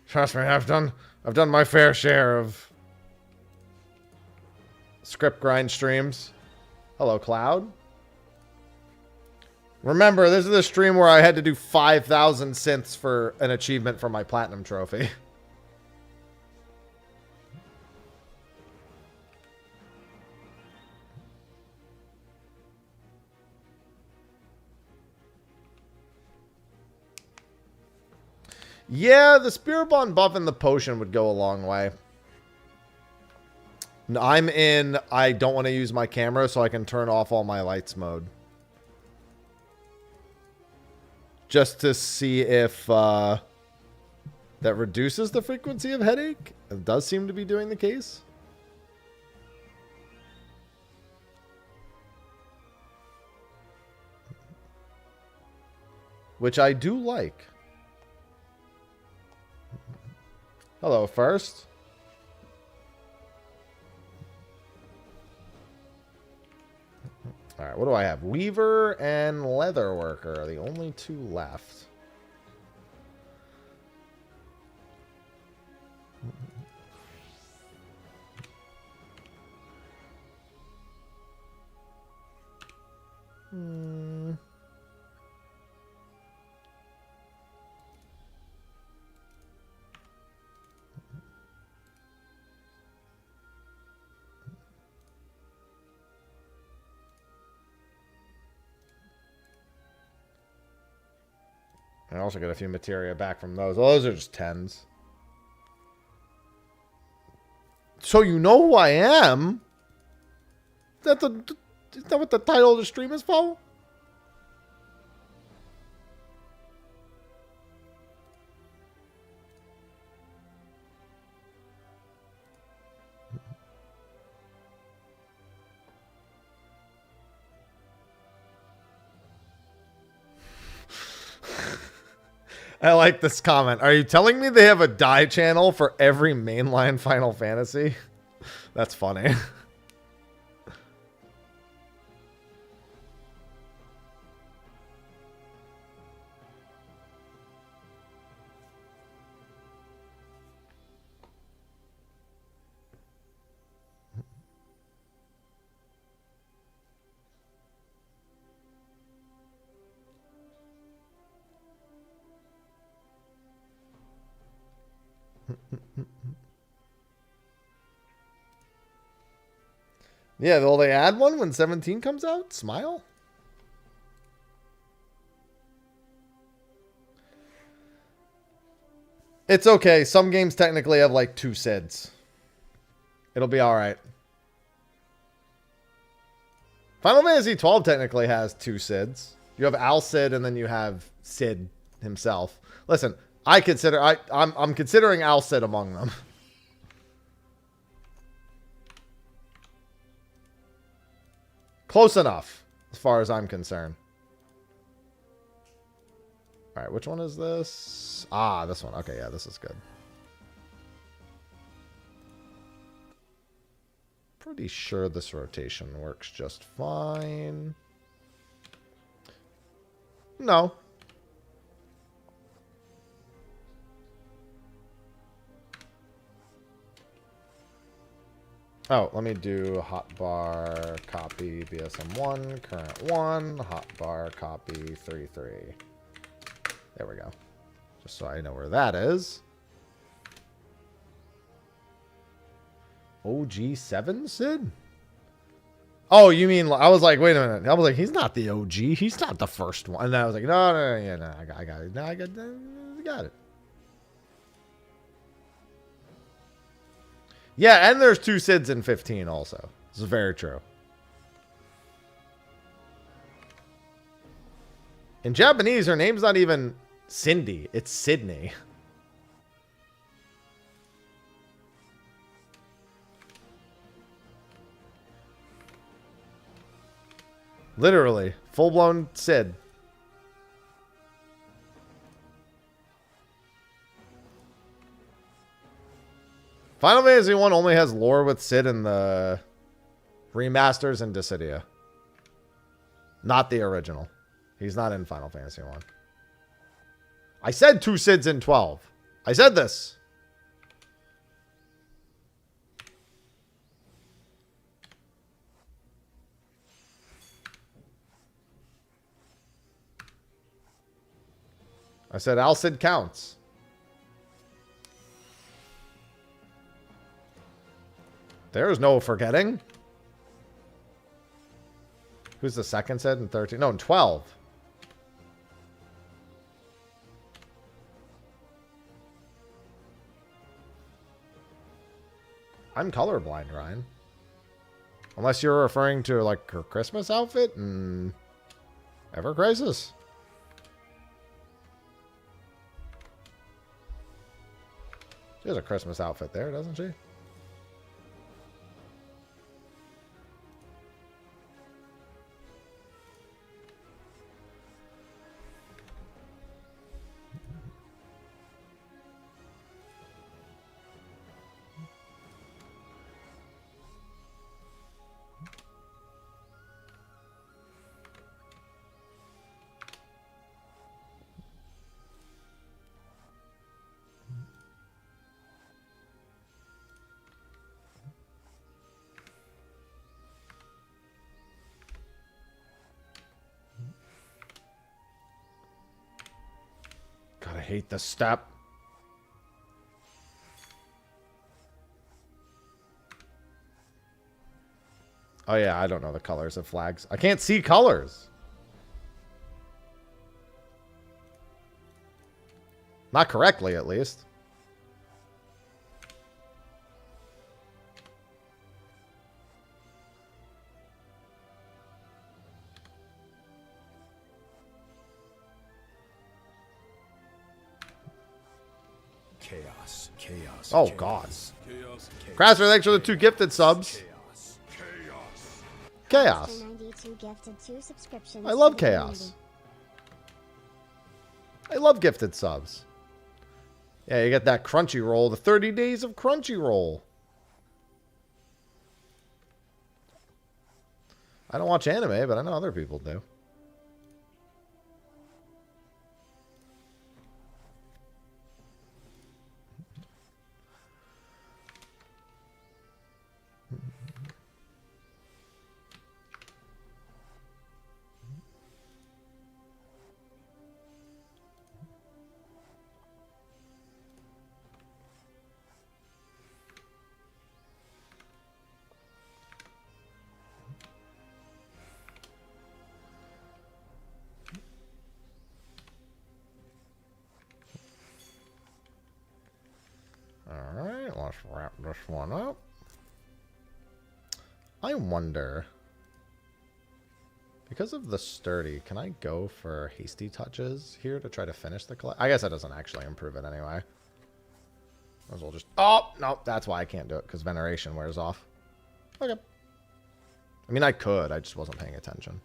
Speaker 1: Trust me, I've done my fair share of script grind streams. Hello, Cloud. Remember, this is the stream where I had to do 5,000 synths for an achievement for my platinum trophy. Yeah, the Spirit Bond buff and the potion would go a long way. I'm in, I don't want to use my camera so I can turn off all my lights mode. Just to see if that reduces the frequency of headache. It does seem to be doing the case. Which I do like. Hello, first. Alright, what do I have? Weaver and Leatherworker are the only two left. I also get a few materia back from those. Well, those are just 10s. So you know who I am? Is that what the title of the stream is for? I like this comment. Are you telling me they have a die channel for every mainline Final Fantasy? That's funny. Yeah, will they add one when 17 comes out? Smile? It's okay. Some games technically have like 2 SIDs. It'll be alright. Final Fantasy XII technically has 2 SIDs. You have Al Cid and then you have Cid himself. Listen, I'm considering Al Cid among them. Close enough, as far as I'm concerned. Alright, which one is this? Ah, this one. Okay, yeah, this is good. Pretty sure this rotation works just fine. No. Oh, let me do hotbar copy BSM1, current 1, hotbar copy 3.3. There we go. Just so I know where that is. OG7 Sid? Oh, you mean, I was like, wait a minute. I was like, he's not the OG. He's not the first one. And I was like, no, yeah, no, I got it. No, I got it. Yeah, and there's 2 Sids in 15 also. This is very true. In Japanese, her name's not even Cindy. It's Sydney. Literally. Full-blown Sid. Final Fantasy 1 only has lore with Cid in the remasters and Dissidia. Not the original. He's not in Final Fantasy 1. I said 2 Cids in 12. I said this. I said Al Cid counts. There's no forgetting. Who's the second Cid in 13? No, in 12. I'm colorblind, Ryan. Unless you're referring to, like, her Christmas outfit and Ever Crisis. She has a Christmas outfit there, doesn't she? God, I hate this step. Oh yeah, I don't know the colors of flags. I can't see colors. Not correctly, at least.
Speaker 5: Chaos. Chaos.
Speaker 1: Oh,
Speaker 5: chaos,
Speaker 1: God.
Speaker 5: Chaos.
Speaker 1: Crasser, thanks for the 2 gifted subs.
Speaker 5: Chaos. Chaos.
Speaker 1: Chaos.
Speaker 2: 92 gifted 2 subscriptions.
Speaker 1: I love
Speaker 2: to the
Speaker 1: chaos. I love gifted subs. Yeah, you get that Crunchyroll, the 30 days of Crunchyroll. I don't watch anime, but I know other people do. Alright, let's wrap this one up. I wonder, because of the sturdy, can I go for hasty touches here to try to finish the collect? I guess that doesn't actually improve it anyway. Might as well just... Oh, no, that's why I can't do it, because veneration wears off. Okay. I mean, I could, I just wasn't paying attention.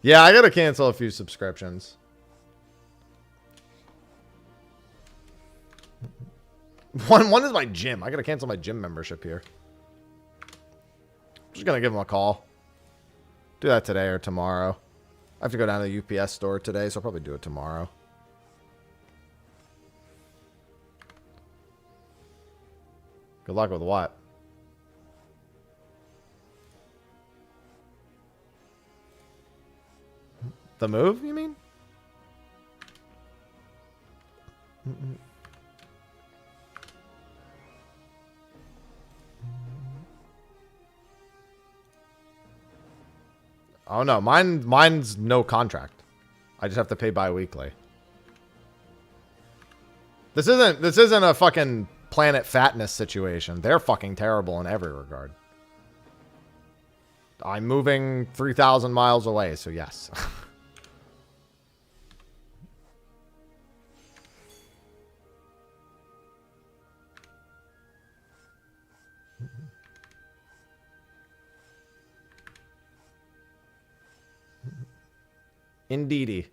Speaker 1: Yeah, I gotta cancel a few subscriptions. One is my gym. I gotta cancel my gym membership here. I'm just gonna give them a call. Do that today or tomorrow. I have to go down to the UPS store today, so I'll probably do it tomorrow. Good luck with what? The move, you mean? Oh no, mine's no contract. I just have to pay bi-weekly. This isn't a fucking Planet Fatness situation. They're fucking terrible in every regard. I'm moving 3,000 miles away, so yes. Indeedy.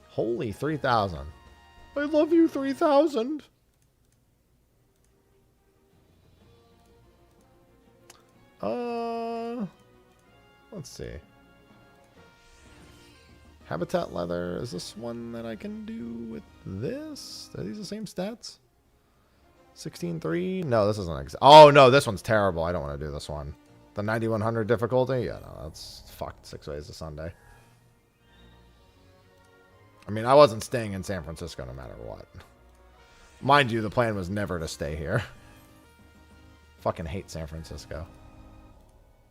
Speaker 1: Holy 3,000. I love you, 3,000. Let's see. Habitat leather. Is this one that I can do with this? Are these the same stats? 16.3? No, this isn't. Oh, no, this one's terrible. I don't want to do this one. The 9100 difficulty? Yeah, no, that's fucked 6 ways to Sunday. I mean, I wasn't staying in San Francisco no matter what. Mind you, the plan was never to stay here. Fucking hate San Francisco.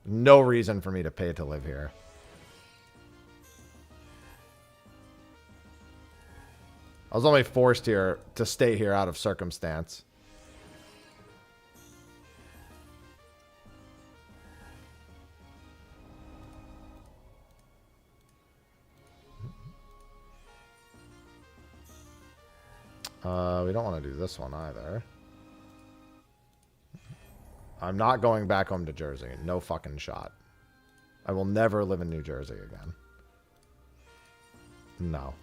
Speaker 1: No reason for me to pay to live here. I was only forced here to stay here out of circumstance. We don't want to do this one either. I'm not going back home to Jersey. No fucking shot. I will never live in New Jersey again. No.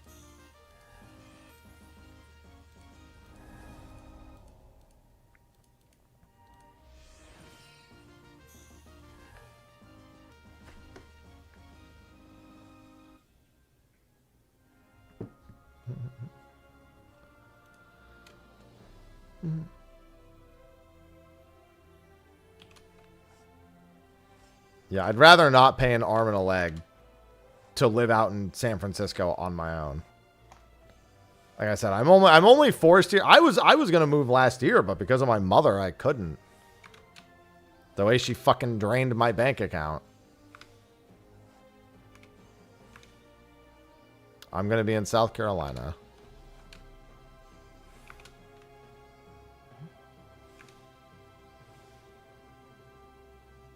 Speaker 1: Yeah, I'd rather not pay an arm and a leg to live out in San Francisco on my own. Like I said, I'm only forced here. I was gonna move last year, but because of my mother, I couldn't. The way she fucking drained my bank account. I'm gonna be in South Carolina.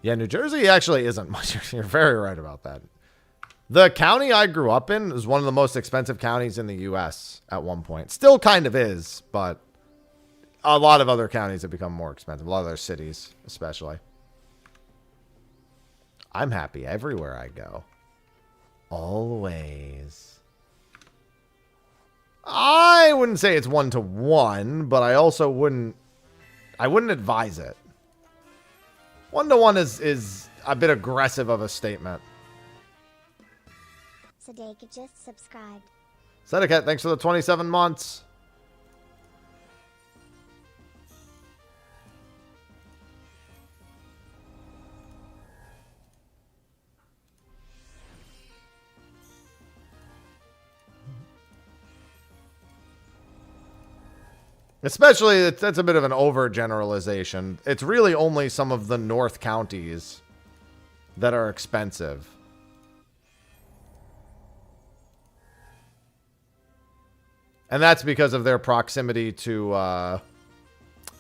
Speaker 1: Yeah, New Jersey actually isn't much. You're very right about that. The county I grew up in is one of the most expensive counties in the U.S. at one point. Still kind of is, but a lot of other counties have become more expensive. A lot of other cities, especially. I'm happy everywhere I go. Always. I wouldn't say it's 1-to-1, but I also wouldn't advise it. 1-to-1 is a bit aggressive of a statement.
Speaker 2: Sadeka just subscribed.
Speaker 1: Sadeka, thanks for the 27 months. Especially, that's a bit of an overgeneralization. It's really only some of the north counties that are expensive. And that's because of their proximity to,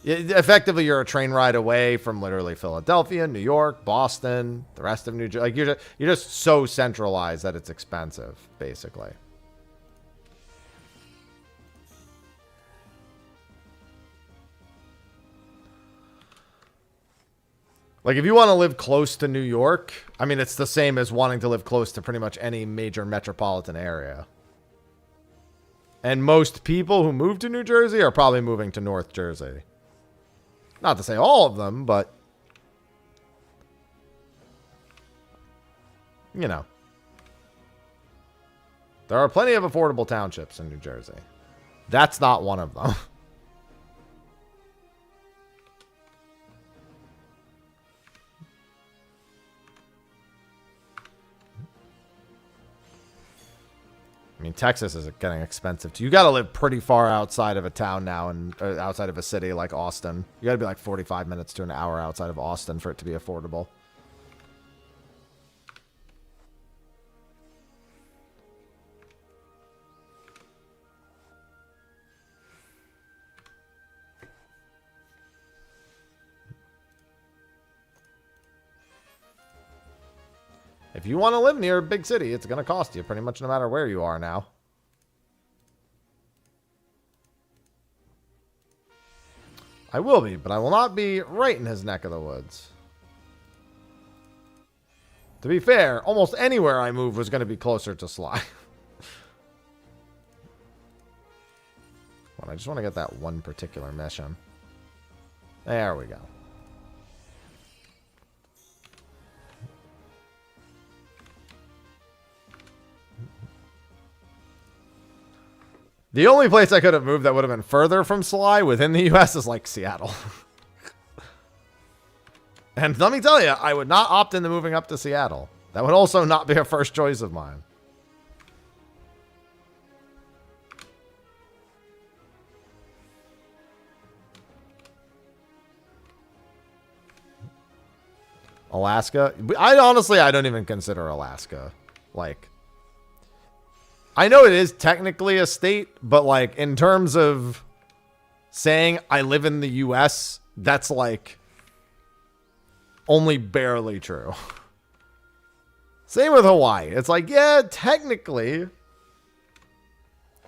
Speaker 1: effectively, you're a train ride away from literally Philadelphia, New York, Boston, the rest of New Jersey. Like, you're just so centralized that it's expensive, basically. Like, if you want to live close to New York, I mean, it's the same as wanting to live close to pretty much any major metropolitan area. And most people who move to New Jersey are probably moving to North Jersey. Not to say all of them, but, you know. There are plenty of affordable townships in New Jersey. That's not one of them. I mean, Texas is getting expensive too. You got to live pretty far outside of a town now and outside of a city like Austin. You got to be like 45 minutes to an hour outside of Austin for it to be affordable. If you want to live near a big city, it's going to cost you pretty much no matter where you are now. I will be, but I will not be right in his neck of the woods. To be fair, almost anywhere I move was going to be closer to Sly. Well, I just want to get that one particular mission. There we go. The only place I could have moved that would have been further from Sly within the U.S. is like Seattle. And let me tell you, I would not opt into moving up to Seattle. That would also not be a first choice of mine. Alaska? I don't even consider Alaska. Like, I know it is technically a state, but like in terms of saying I live in the US, that's like only barely true. Same with Hawaii. It's like, yeah, technically,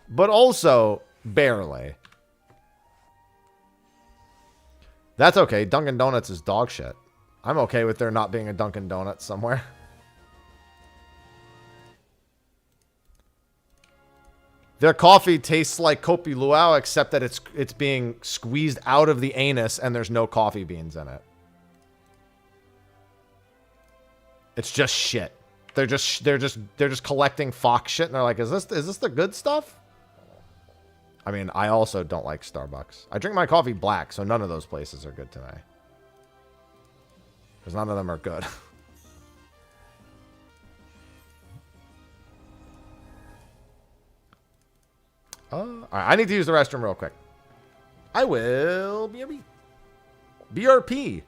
Speaker 1: but also barely. That's okay. Dunkin' Donuts is dog shit. I'm okay with there not being a Dunkin' Donuts somewhere. Their coffee tastes like Kopi Luau, except that it's being squeezed out of the anus and there's no coffee beans in it. It's just shit. They're just collecting fox shit and they're like, is this the good stuff? I mean, I also don't like Starbucks. I drink my coffee black, so none of those places are good to me. Because none of them are good. All right, I need to use the restroom real quick. I will BRB. BRP.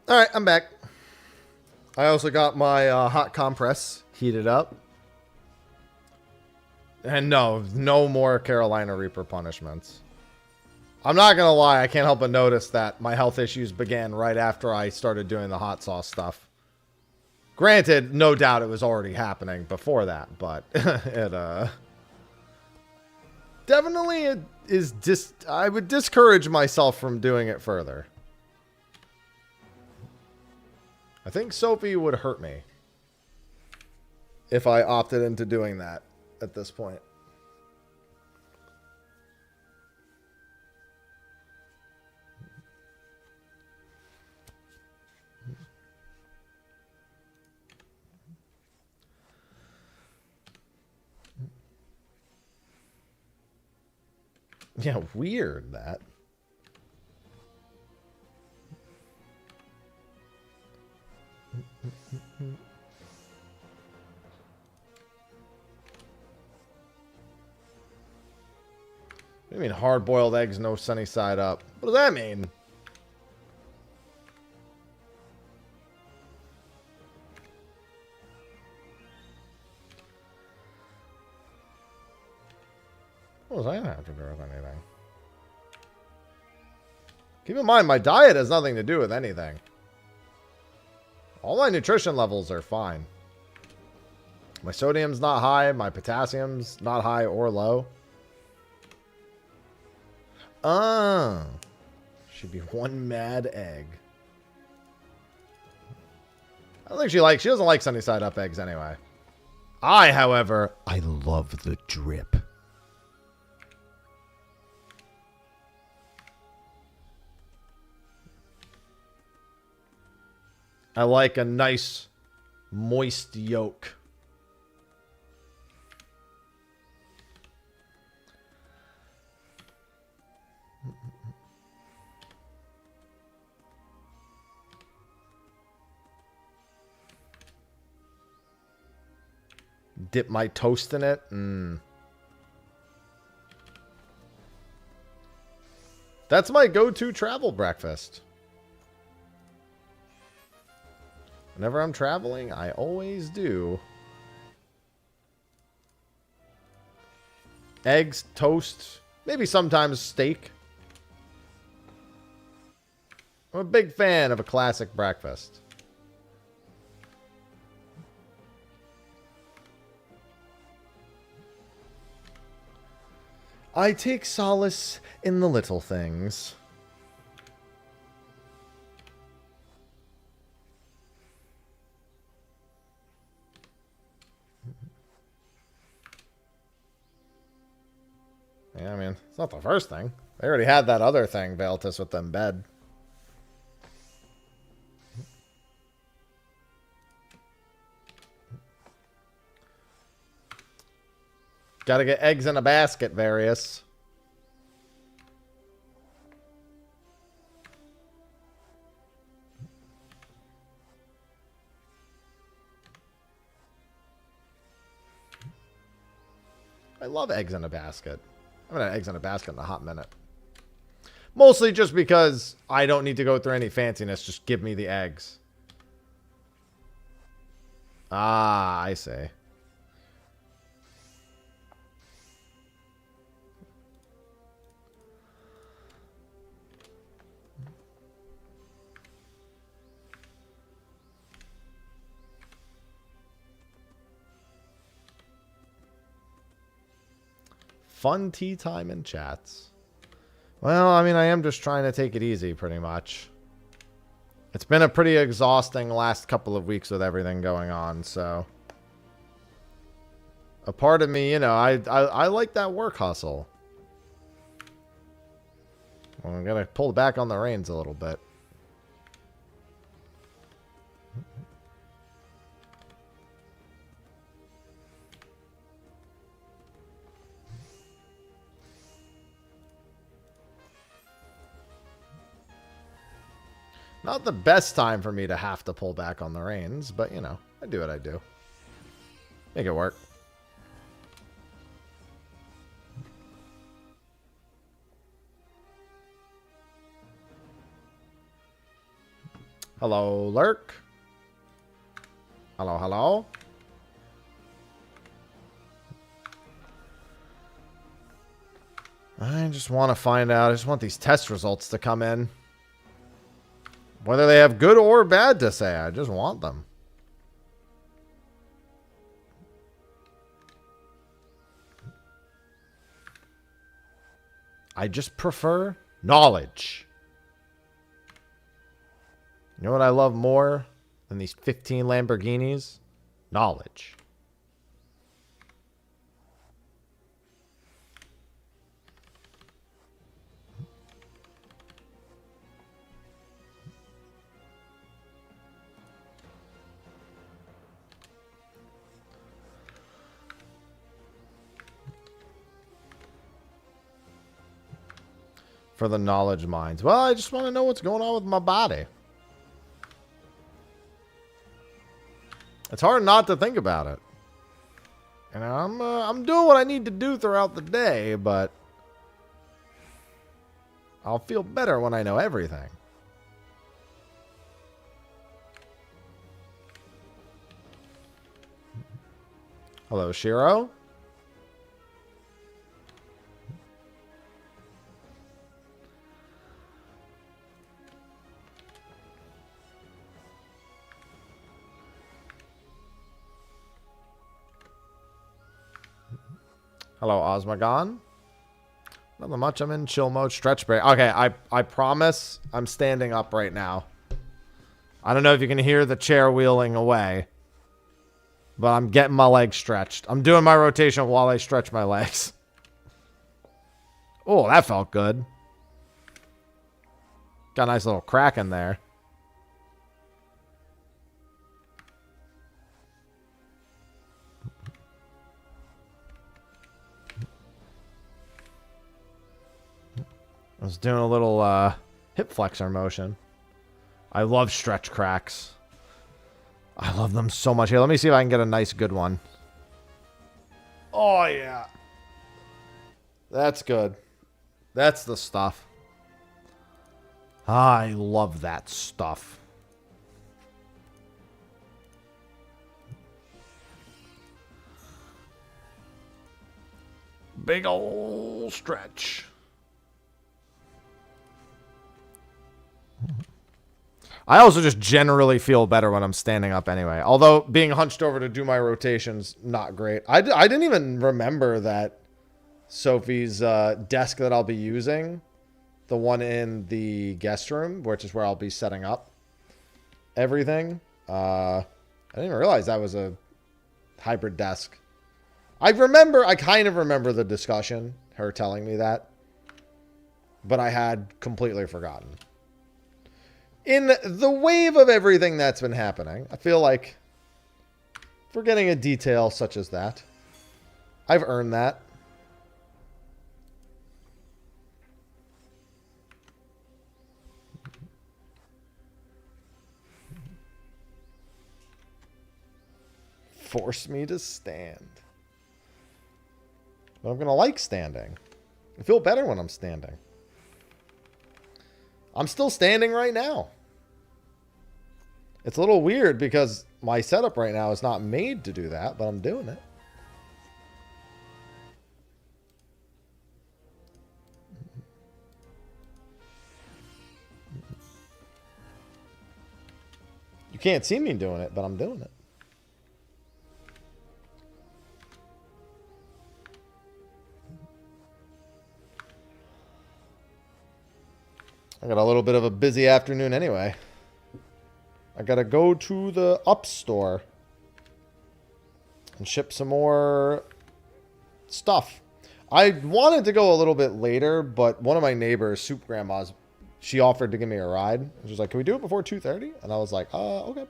Speaker 1: All right, I'm back. I also got my hot compress heated up. And no more Carolina Reaper punishments. I'm not going to lie, I can't help but notice that my health issues began right after I started doing the hot sauce stuff. Granted, no doubt it was already happening before that, but it definitely is I would discourage myself from doing it further. I think Sophie would hurt me if I opted into doing that at this point. Yeah, weird that. What do you mean hard-boiled eggs, no sunny side up? What does that mean? What does that have to do with anything? Keep in mind, my diet has nothing to do with anything. All my nutrition levels are fine. My sodium's not high. My potassium's not high or low. Should be one mad egg. I don't think she doesn't like sunny side up eggs anyway. However, I love the drip. I like a nice moist yolk. Dip my toast in it. That's my go-to travel breakfast. Whenever I'm traveling, I always do. Eggs, toast, maybe sometimes steak. I'm a big fan of a classic breakfast. I take solace in the little things. Yeah, I mean, it's not the first thing. They already had that other thing, Veltus, with them bed. Gotta get eggs in a basket, Various. I love eggs in a basket. I haven't had eggs in a basket in a hot minute. Mostly just because I don't need to go through any fanciness. Just give me the eggs. Ah, I see. Fun tea time and chats. Well, I mean, I am just trying to take it easy, pretty much. It's been a pretty exhausting last couple of weeks with everything going on, so... A part of me, you know, I like that work hustle. Well, I'm gonna pull back on the reins a little bit. Not the best time for me to have to pull back on the reins, but, you know, I do what I do. Make it work. Hello, Lurk. Hello, hello. I just want to find out. I just want these test results to come in. Whether they have good or bad to say, I just want them. I just prefer knowledge. You know what I love more than these 15 Lamborghinis? Knowledge. For the knowledge mines. Well, I just want to know what's going on with my body. It's hard not to think about it. You know, I'm doing what I need to do throughout the day, but I'll feel better when I know everything. Hello, Shiro. Hello, Osmagon. Nothing much. I'm in chill mode. Stretch break. Okay, I promise I'm standing up right now. I don't know if you can hear the chair wheeling away. But I'm getting my legs stretched. I'm doing my rotation while I stretch my legs. Oh, that felt good. Got a nice little crack in there. I was doing a little hip flexor motion. I love stretch cracks. I love them so much. Here, let me see if I can get a nice good one. Oh, yeah. That's good. That's the stuff. I love that stuff. Big ol' stretch. I also just generally feel better when I'm standing up anyway. Although being hunched over to do my rotations, not great. I didn't even remember that Sophie's desk that I'll be using, the one in the guest room, which is where I'll be setting up everything. I didn't even realize that was a hybrid desk. I kind of remember the discussion, her telling me that, but I had completely forgotten. In the wave of everything that's been happening, I feel like forgetting a detail such as that, I've earned that. Force me to stand. But I'm going to like standing. I feel better when I'm standing. I'm still standing right now. It's a little weird because my setup right now is not made to do that, but I'm doing it. You can't see me doing it, but I'm doing it. I got a little bit of a busy afternoon anyway. I gotta go to the Up store and ship some more stuff. I wanted to go a little bit later, but one of my neighbors, Soup Grandma's, she offered to give me a ride. She was like, "Can we do it before 2:30?" And I was like, okay.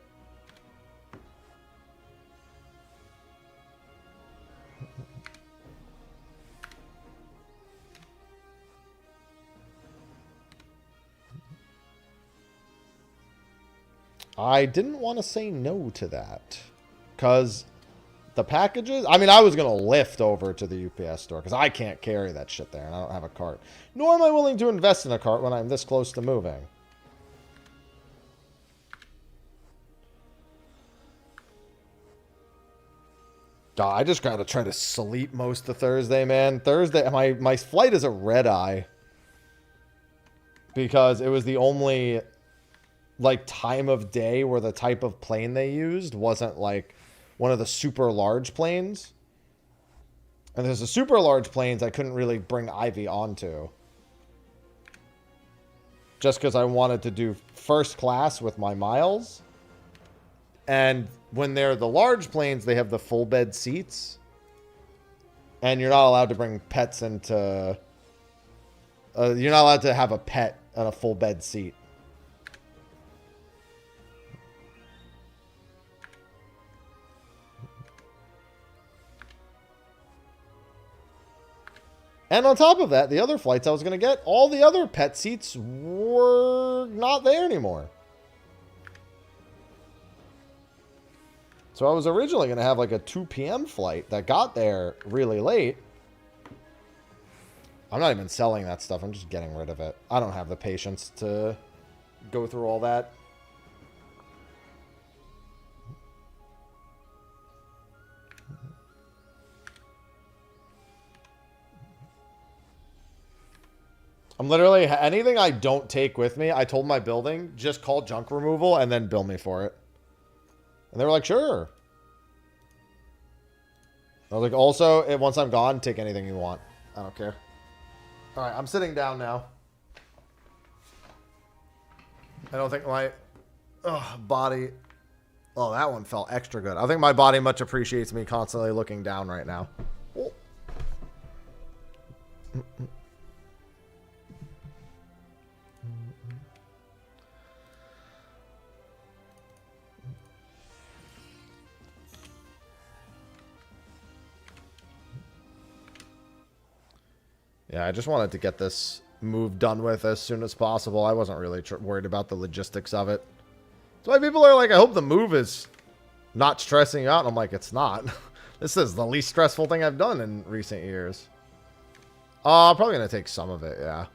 Speaker 1: I didn't want to say no to that because the packages, I mean, I was going to lift over to the UPS store because I can't carry that shit there and I don't have a cart. Nor am I willing to invest in a cart when I'm this close to moving. God, I just got to try to sleep most of Thursday, man. Thursday, my flight is a red eye because it was the only like time of day where the type of plane they used wasn't like one of the super large planes. And there's the super large planes I couldn't really bring Ivy onto. Just because I wanted to do first class with my miles. And when they're the large planes, they have the full bed seats. And you're not allowed to bring pets into... you're not allowed to have a pet on a full bed seat. And on top of that, the other flights I was going to get, all the other pet seats were not there anymore. So I was originally going to have like a 2 p.m. flight that got there really late. I'm not even selling that stuff. I'm just getting rid of it. I don't have the patience to go through all that. I'm literally, anything I don't take with me, I told my building, just call junk removal and then bill me for it. And they were like, sure. I was like, also, once I'm gone, take anything you want. I don't care. All right, I'm sitting down now. I don't think my body... Oh, that one felt extra good. I think my body much appreciates me constantly looking down right now. Oh. Yeah, I just wanted to get this move done with as soon as possible. I wasn't really worried about the logistics of it. That's why people are like, I hope the move is not stressing you out. And I'm like, it's not. This is the least stressful thing I've done in recent years. Probably going to take some of it, yeah.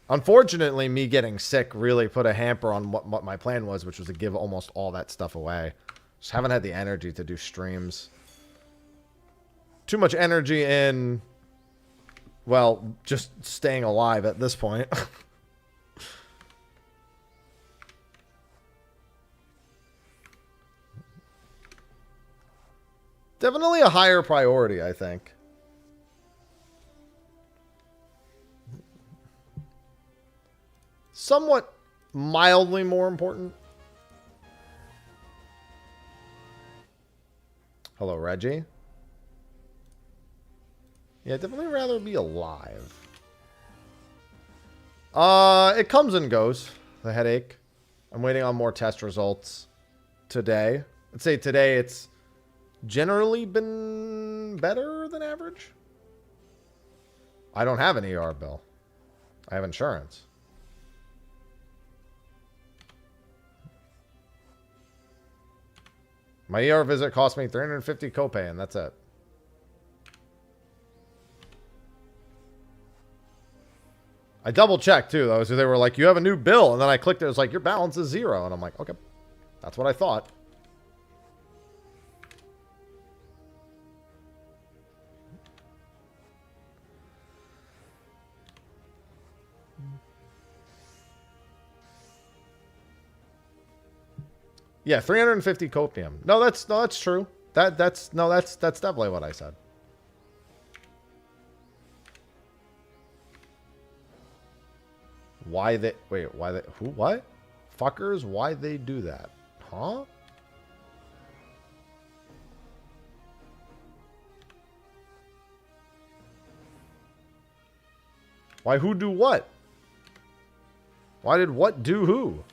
Speaker 1: Unfortunately, me getting sick really put a hamper on what my plan was, which was to give almost all that stuff away. Just haven't had the energy to do streams. Too much energy in, well, just staying alive at this point. Definitely a higher priority, I think. Somewhat mildly more important. Hello, Reggie. Yeah, I'd definitely rather be alive. It comes and goes, the headache. I'm waiting on more test results today. I'd say today it's generally been better than average. I don't have an ER bill. I have insurance. My ER visit cost me $350 copay, and that's it. I double checked too, though. So they were like, you have a new bill. And then I clicked it. It was like, your balance is 0. And I'm like, okay, that's what I thought. Yeah, 350 copium. No, that's true. That's definitely what I said. Why they who what? Fuckers, why they do that? Huh? Why who do what? Why did what do who?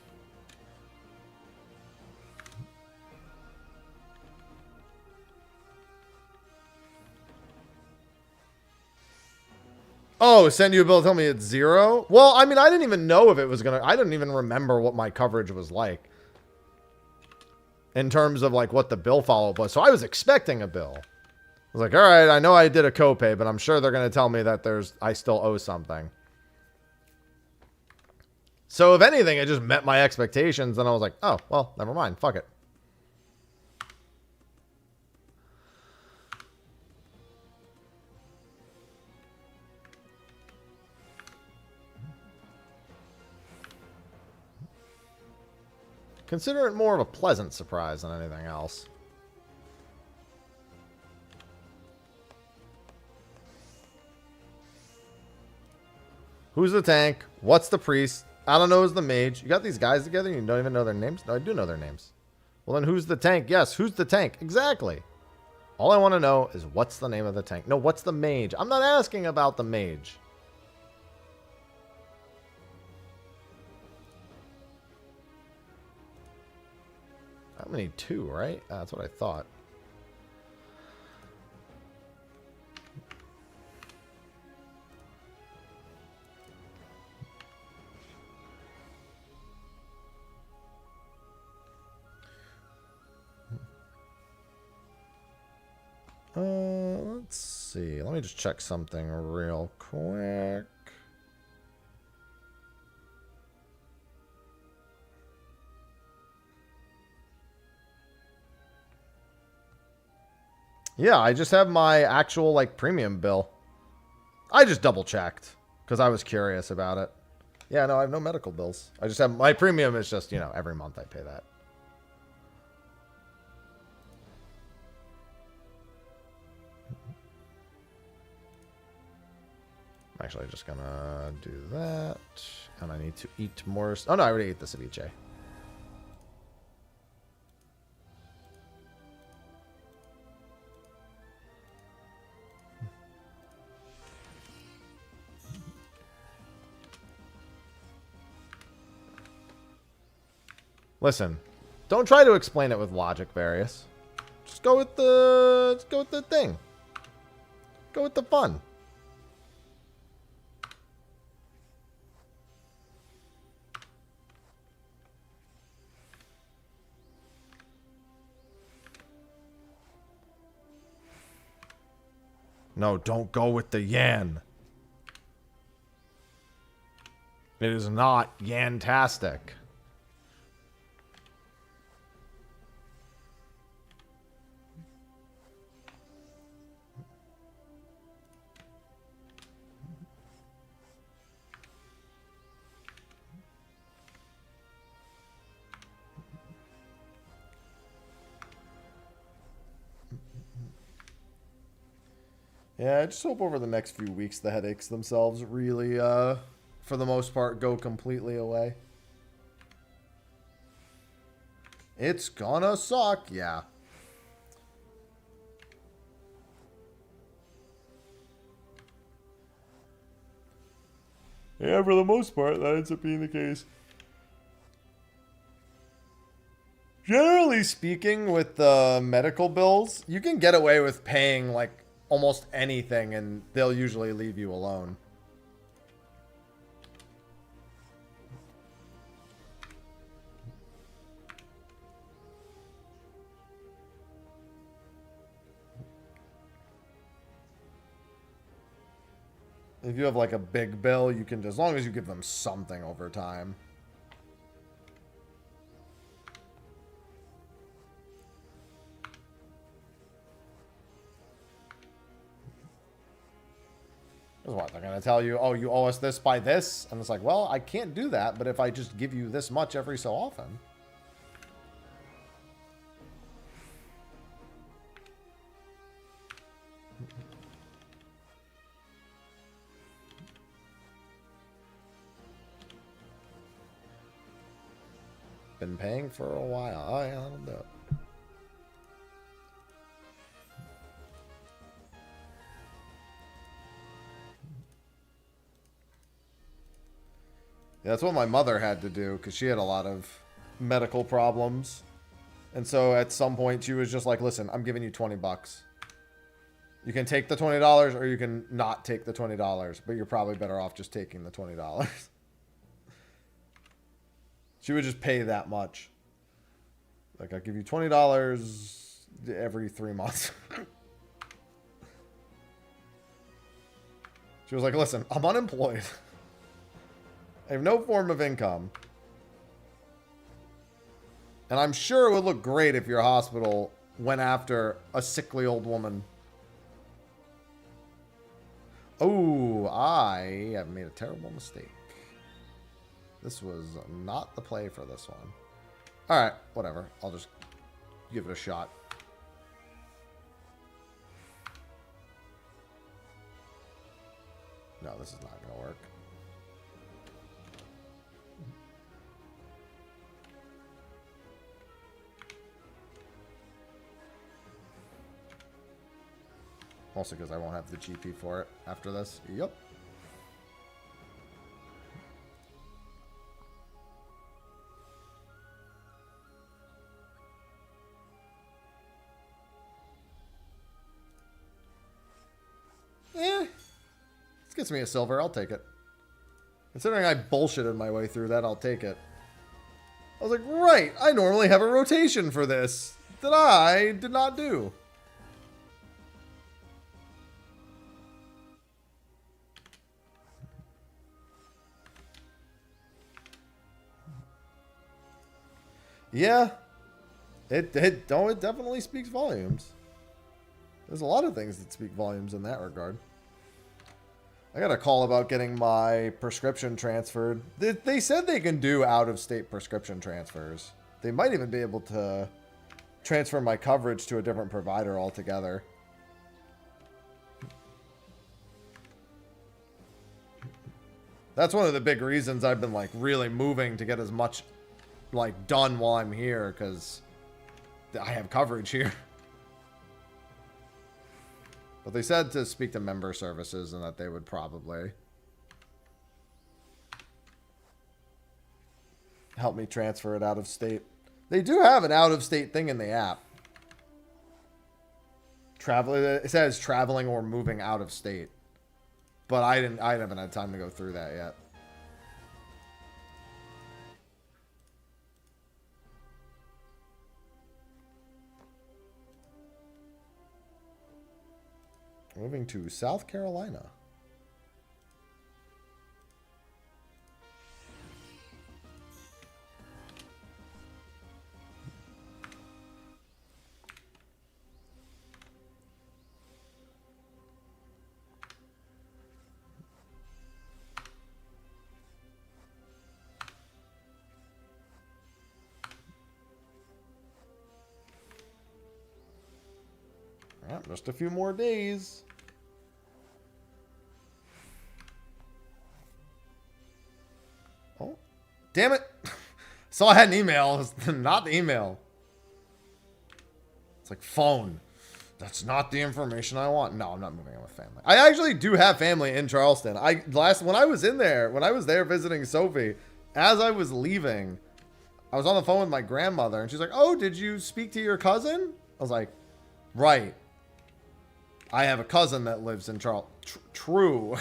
Speaker 1: Oh, send you a bill, tell me it's 0? Well, I mean, I didn't even know if it was gonna... I didn't even remember what my coverage was like. In terms of, like, what the bill follow-up was. So I was expecting a bill. I was like, alright, I know I did a copay, but I'm sure they're gonna tell me that I still owe something. So, if anything, it just met my expectations, and I was like, oh, well, never mind. Fuck it. Consider it more of a pleasant surprise than anything else. Who's the tank? What's the priest? I don't know who's the mage. You got these guys together and you don't even know their names? No, I do know their names. Well, then who's the tank? Yes, who's the tank? Exactly. All I want to know is what's the name of the tank? No, what's the mage? I'm not asking about the mage. How many? 2, right? That's what I thought. Let's see. Let me just check something real quick. Yeah, I just have my actual, like, premium bill. I just double-checked because I was curious about it. Yeah, no, I have no medical bills. I just have... My premium is just, you know, every month I pay that. I'm actually just gonna do that. And I need to eat more... Oh, no, I already ate the ceviche. Listen, don't try to explain it with logic, Various. Just go with the thing. Go with the fun. No, don't go with the yan. It is not yantastic. Yeah, I just hope over the next few weeks the headaches themselves really, for the most part, go completely away. It's gonna suck, yeah. Yeah, for the most part, that ends up being the case. Generally speaking, with the medical bills, you can get away with paying, like, almost anything, and they'll usually leave you alone. If you have, like, a big bill, you can, as long as you give them something over time. What, they're going to tell you, oh, you owe us this by this? And it's like, well, I can't do that, but if I just give you this much every so often. Been paying for a while. Oh, yeah, that'll do it. Yeah, that's what my mother had to do because she had a lot of medical problems. And so at some point she was just like, listen, I'm giving you 20 bucks. You can take the $20 or you can not take the $20, but you're probably better off just taking the $20. She would just pay that much. Like, I'll give you $20 every 3 months. She was like, listen, I'm unemployed. I have no form of income. And I'm sure it would look great if your hospital went after a sickly old woman. Oh, I have made a terrible mistake. This was not the play for this one. Alright, whatever. I'll just give it a shot. No, this is not going to work. Also because I won't have the GP for it after this. Yep. This gets me a silver. I'll take it. Considering I bullshitted my way through that, I'll take it. I was like, right, I normally have a rotation for this that I did not do. Yeah, it definitely speaks volumes. There's a lot of things that speak volumes in that regard. I got a call about getting my prescription transferred. They said they can do out-of-state prescription transfers. They might even be able to transfer my coverage to a different provider altogether. That's one of the big reasons I've been, like, really moving to get as much, like, done while I'm here, because I have coverage here. But they said to speak to member services and that they would probably help me transfer it out of state. They do have an out of state thing in the app. It says traveling or moving out of state. But I haven't had time to go through that yet. Moving to South Carolina. Yep, just a few more days. Oh, damn it. Saw I had an email. It's not the email. It's like phone. That's not the information I want. No, I'm not moving in with family. I actually do have family in Charleston. When I was there visiting Sophie, as I was leaving, I was on the phone with my grandmother and she's like, "Oh, did you speak to your cousin?" I was like, "Right. I have a cousin that lives in Charleston." True.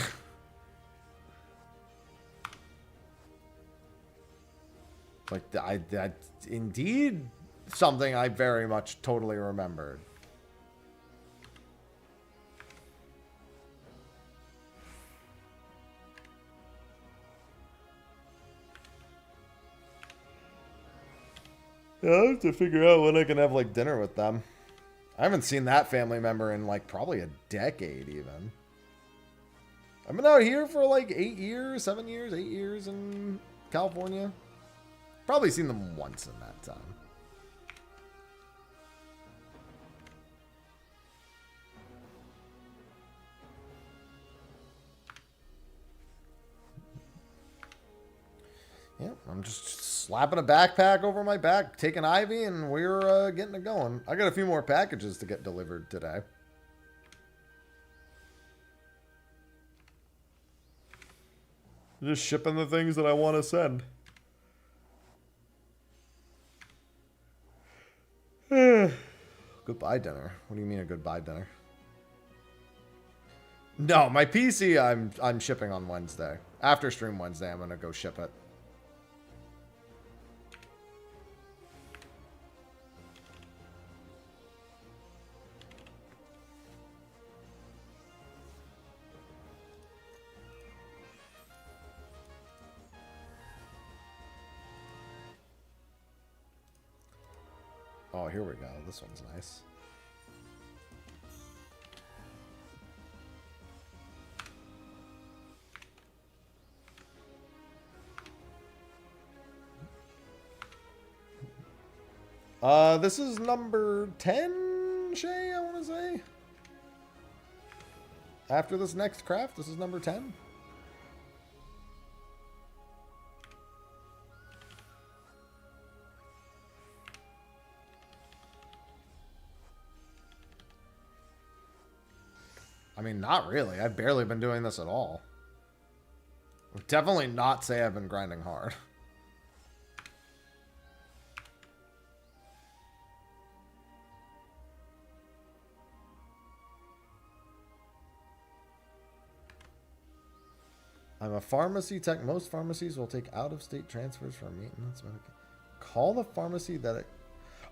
Speaker 1: Like, that's indeed something I very much totally remembered. Yeah, I have to figure out when I can have, like, dinner with them. I haven't seen that family member in, like, probably a decade, even. I've been out here for, like, 8 years, 7 years, 8 years in California. Probably seen them once in that time. Yeah, I'm just slapping a backpack over my back, taking Ivy, and we're getting it going. I got a few more packages to get delivered today. Just shipping the things that I want to send. Goodbye dinner. What do you mean a goodbye dinner? No, my PC I'm shipping on Wednesday. After stream Wednesday, I'm gonna go ship it. Oh, here we go. This one's nice. This is number 10, Shay, I want to say. After this next craft, this is number 10. I mean, not really. I've barely been doing this at all. Would definitely not say I've been grinding hard. I'm a pharmacy tech. Most pharmacies will take out-of-state transfers for maintenance. Call the pharmacy that it...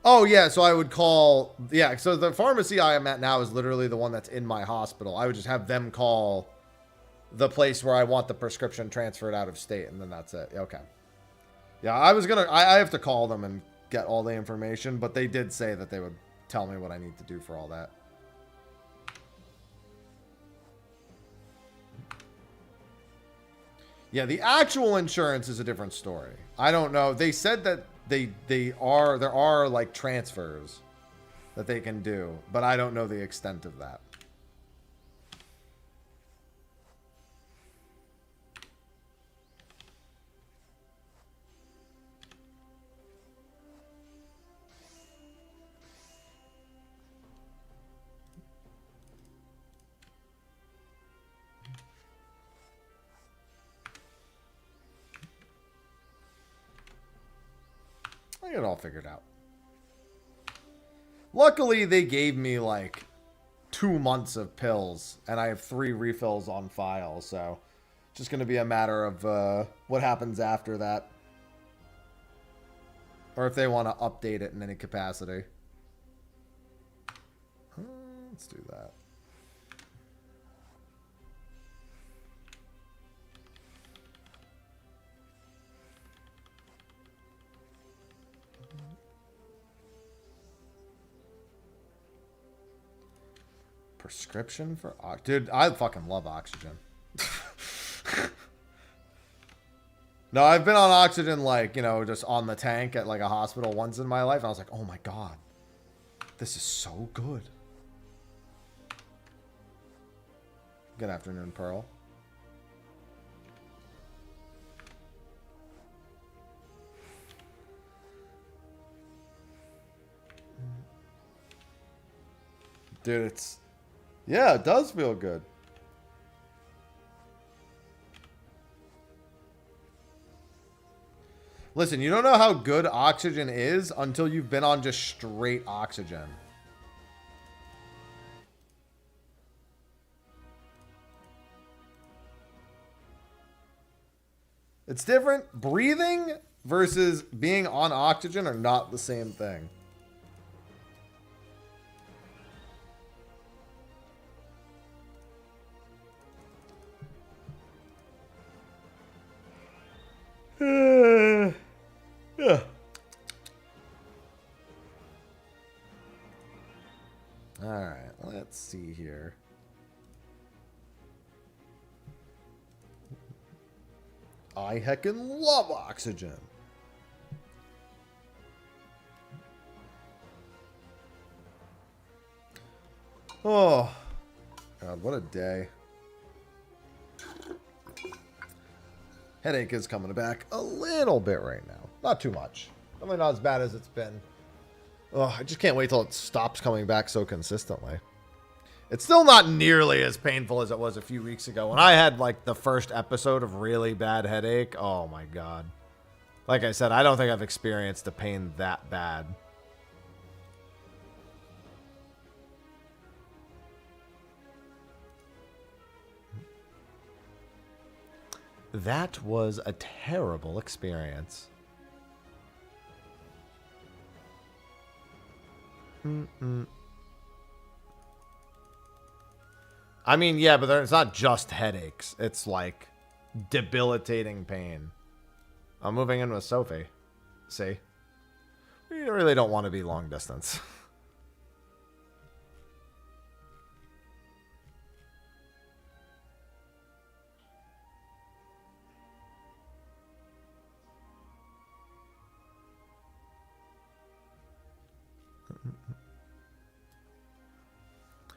Speaker 1: Oh, yeah, so I would call... Yeah, so the pharmacy I am at now is literally the one that's in my hospital. I would just have them call the place where I want the prescription transferred out of state, and then that's it. Okay. Yeah, I was gonna... I have to call them and get all the information, but they did say that they would tell me what I need to do for all that. Yeah, the actual insurance is a different story. I don't know. They said that there are like transfers that they can do, but I don't know the extent of that. I get it all figured out. Luckily, they gave me like 2 months of pills, and I have 3 refills on file, so it's just going to be a matter of what happens after that. Or if they want to update it in any capacity. Let's do that. Prescription for dude, I fucking love oxygen. No, I've been on oxygen, like, you know, just on the tank at like a hospital once in my life. And I was like, oh my god, this is so good. Good afternoon, Pearl. Dude, it's... yeah, it does feel good. Listen, you don't know how good oxygen is until you've been on just straight oxygen. It's different. Breathing versus being on oxygen are not the same thing. Yeah. All right, let's see here. I heckin' love oxygen. Oh, God, what a day. Headache is coming back a little bit right now. Not too much. Definitely not as bad as it's been. Oh, I just can't wait till it stops coming back so consistently. It's still not nearly as painful as it was a few weeks ago. When I had, like, the first episode of really bad headache, oh my god. Like I said, I don't think I've experienced the pain that bad. That was a terrible experience. I mean, yeah, but it's not just headaches. It's like debilitating pain. I'm moving in with Sophie. See? We really don't want to be long distance.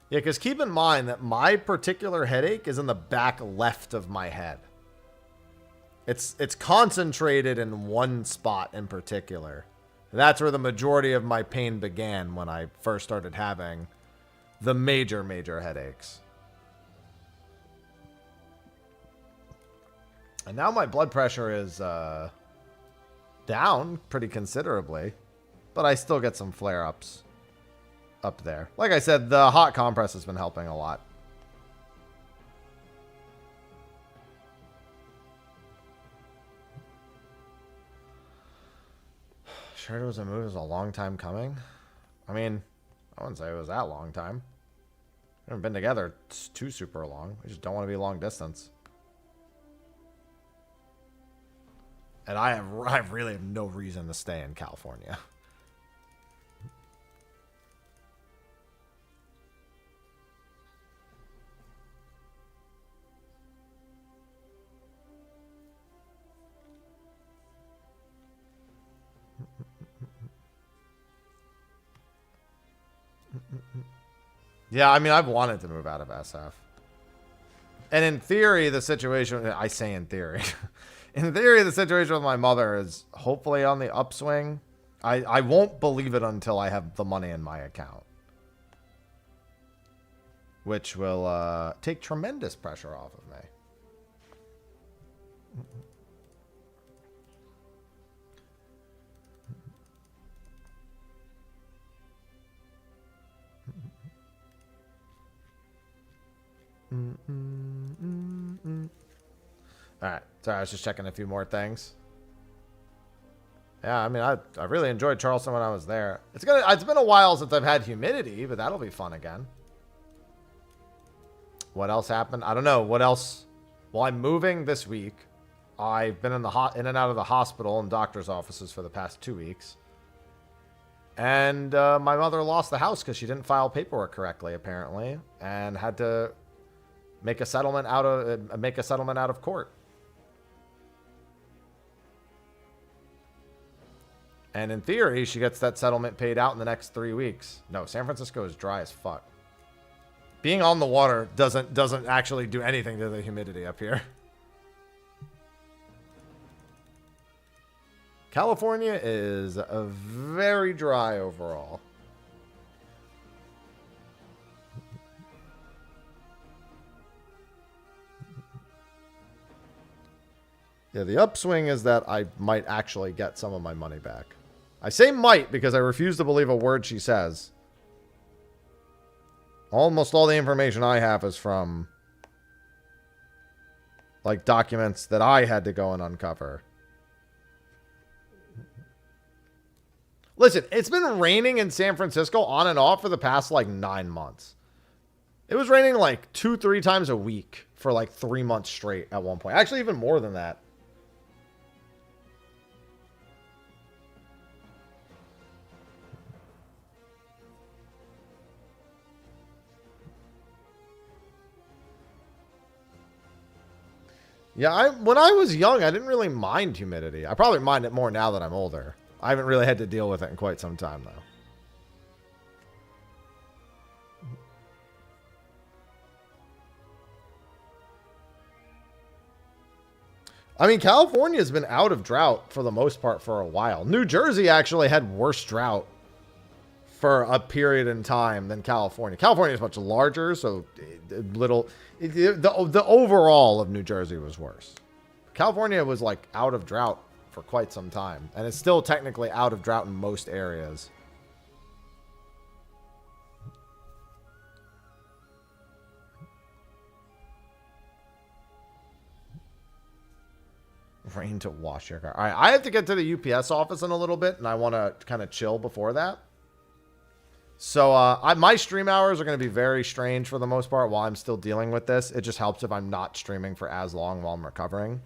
Speaker 1: Yeah, because keep in mind that my particular headache is in the back left of my head. It's concentrated in one spot in particular. That's where the majority of my pain began when I first started having the major headaches. And now my blood pressure is down pretty considerably, but I still get some flare-ups up there. Like I said, the hot compress has been helping a lot. Sure, it was a move. It was a long time coming. I mean, I wouldn't say it was that long time. We haven't been together too super long. We just don't want to be long distance. And I really have no reason to stay in California. Yeah, I mean, I've wanted to move out of SF. And in theory, the situation... I say in theory. In theory, the situation with my mother is hopefully on the upswing. I won't believe it until I have the money in my account. Which will take tremendous pressure off of me. Alright, sorry, I was just checking a few more things. Yeah, I mean, I really enjoyed Charleston when I was there. It's been a while since I've had humidity, but that'll be fun again. What else happened? I don't know. What else? Well, I'm moving this week. I've been in and out of the hospital and doctor's offices for the past 2 weeks. And my mother lost the house because she didn't file paperwork correctly, apparently, and had to make a settlement out of court. And in theory, she gets that settlement paid out in the next 3 weeks. No, San Francisco is dry as fuck. Being on the water doesn't actually do anything to the humidity up here. California is very dry overall. Yeah, the upswing is that I might actually get some of my money back. I say might because I refuse to believe a word she says. Almost all the information I have is from, like, documents that I had to go and uncover. Listen, it's been raining in San Francisco on and off for the past, like, 9 months. It was raining, like, 2-3 times a week for, like, 3 months straight at one point. Actually, even more than that. Yeah, when I was young, I didn't really mind humidity. I probably mind it more now that I'm older. I haven't really had to deal with it in quite some time, though. I mean, California's been out of drought for the most part for a while. New Jersey actually had worse drought for a period in time than California. California is much larger, so the overall of New Jersey was worse. California was like out of drought for quite some time, and it's still technically out of drought in most areas. Rain to wash your car. All right, I have to get to the UPS office in a little bit, and I want to kind of chill before that. So my stream hours are going to be very strange for the most part while I'm still dealing with this. It just helps if I'm not streaming for as long while I'm recovering,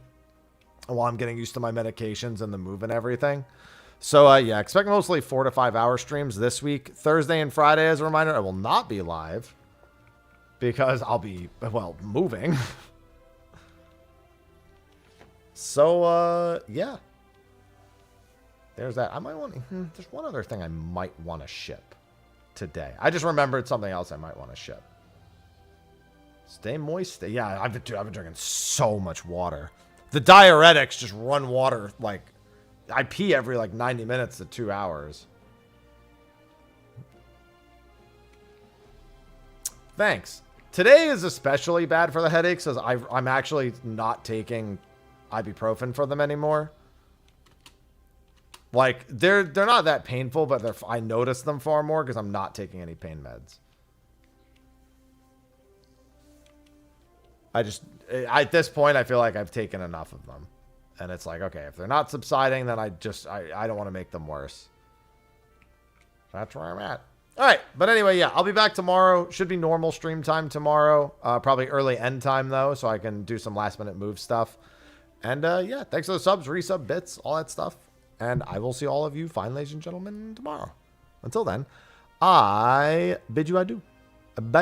Speaker 1: and while I'm getting used to my medications and the move and everything. So yeah, expect mostly 4 to 5 hour streams this week. Thursday and Friday, as a reminder, I will not be live because I'll be, well, moving. So yeah, there's that. I might want there's one other thing I might want to ship today. I just remembered something else I might want to ship. Stay moist. Yeah, I've been drinking so much water. The diuretics just run water. Like, I pee every like 90 minutes to 2 hours. Thanks. Today is especially bad for the headaches because I'm actually not taking ibuprofen for them anymore. Like, they're not that painful, but I notice them far more because I'm not taking any pain meds. At this point, I feel like I've taken enough of them. And it's like, okay, if they're not subsiding, then I don't want to make them worse. That's where I'm at. All right, but anyway, yeah, I'll be back tomorrow. Should be normal stream time tomorrow. Probably early end time, though, so I can do some last-minute move stuff. And, yeah, thanks for the subs, resub, bits, all that stuff. And I will see all of you fine, ladies and gentlemen, tomorrow. Until then, I bid you adieu. Bye.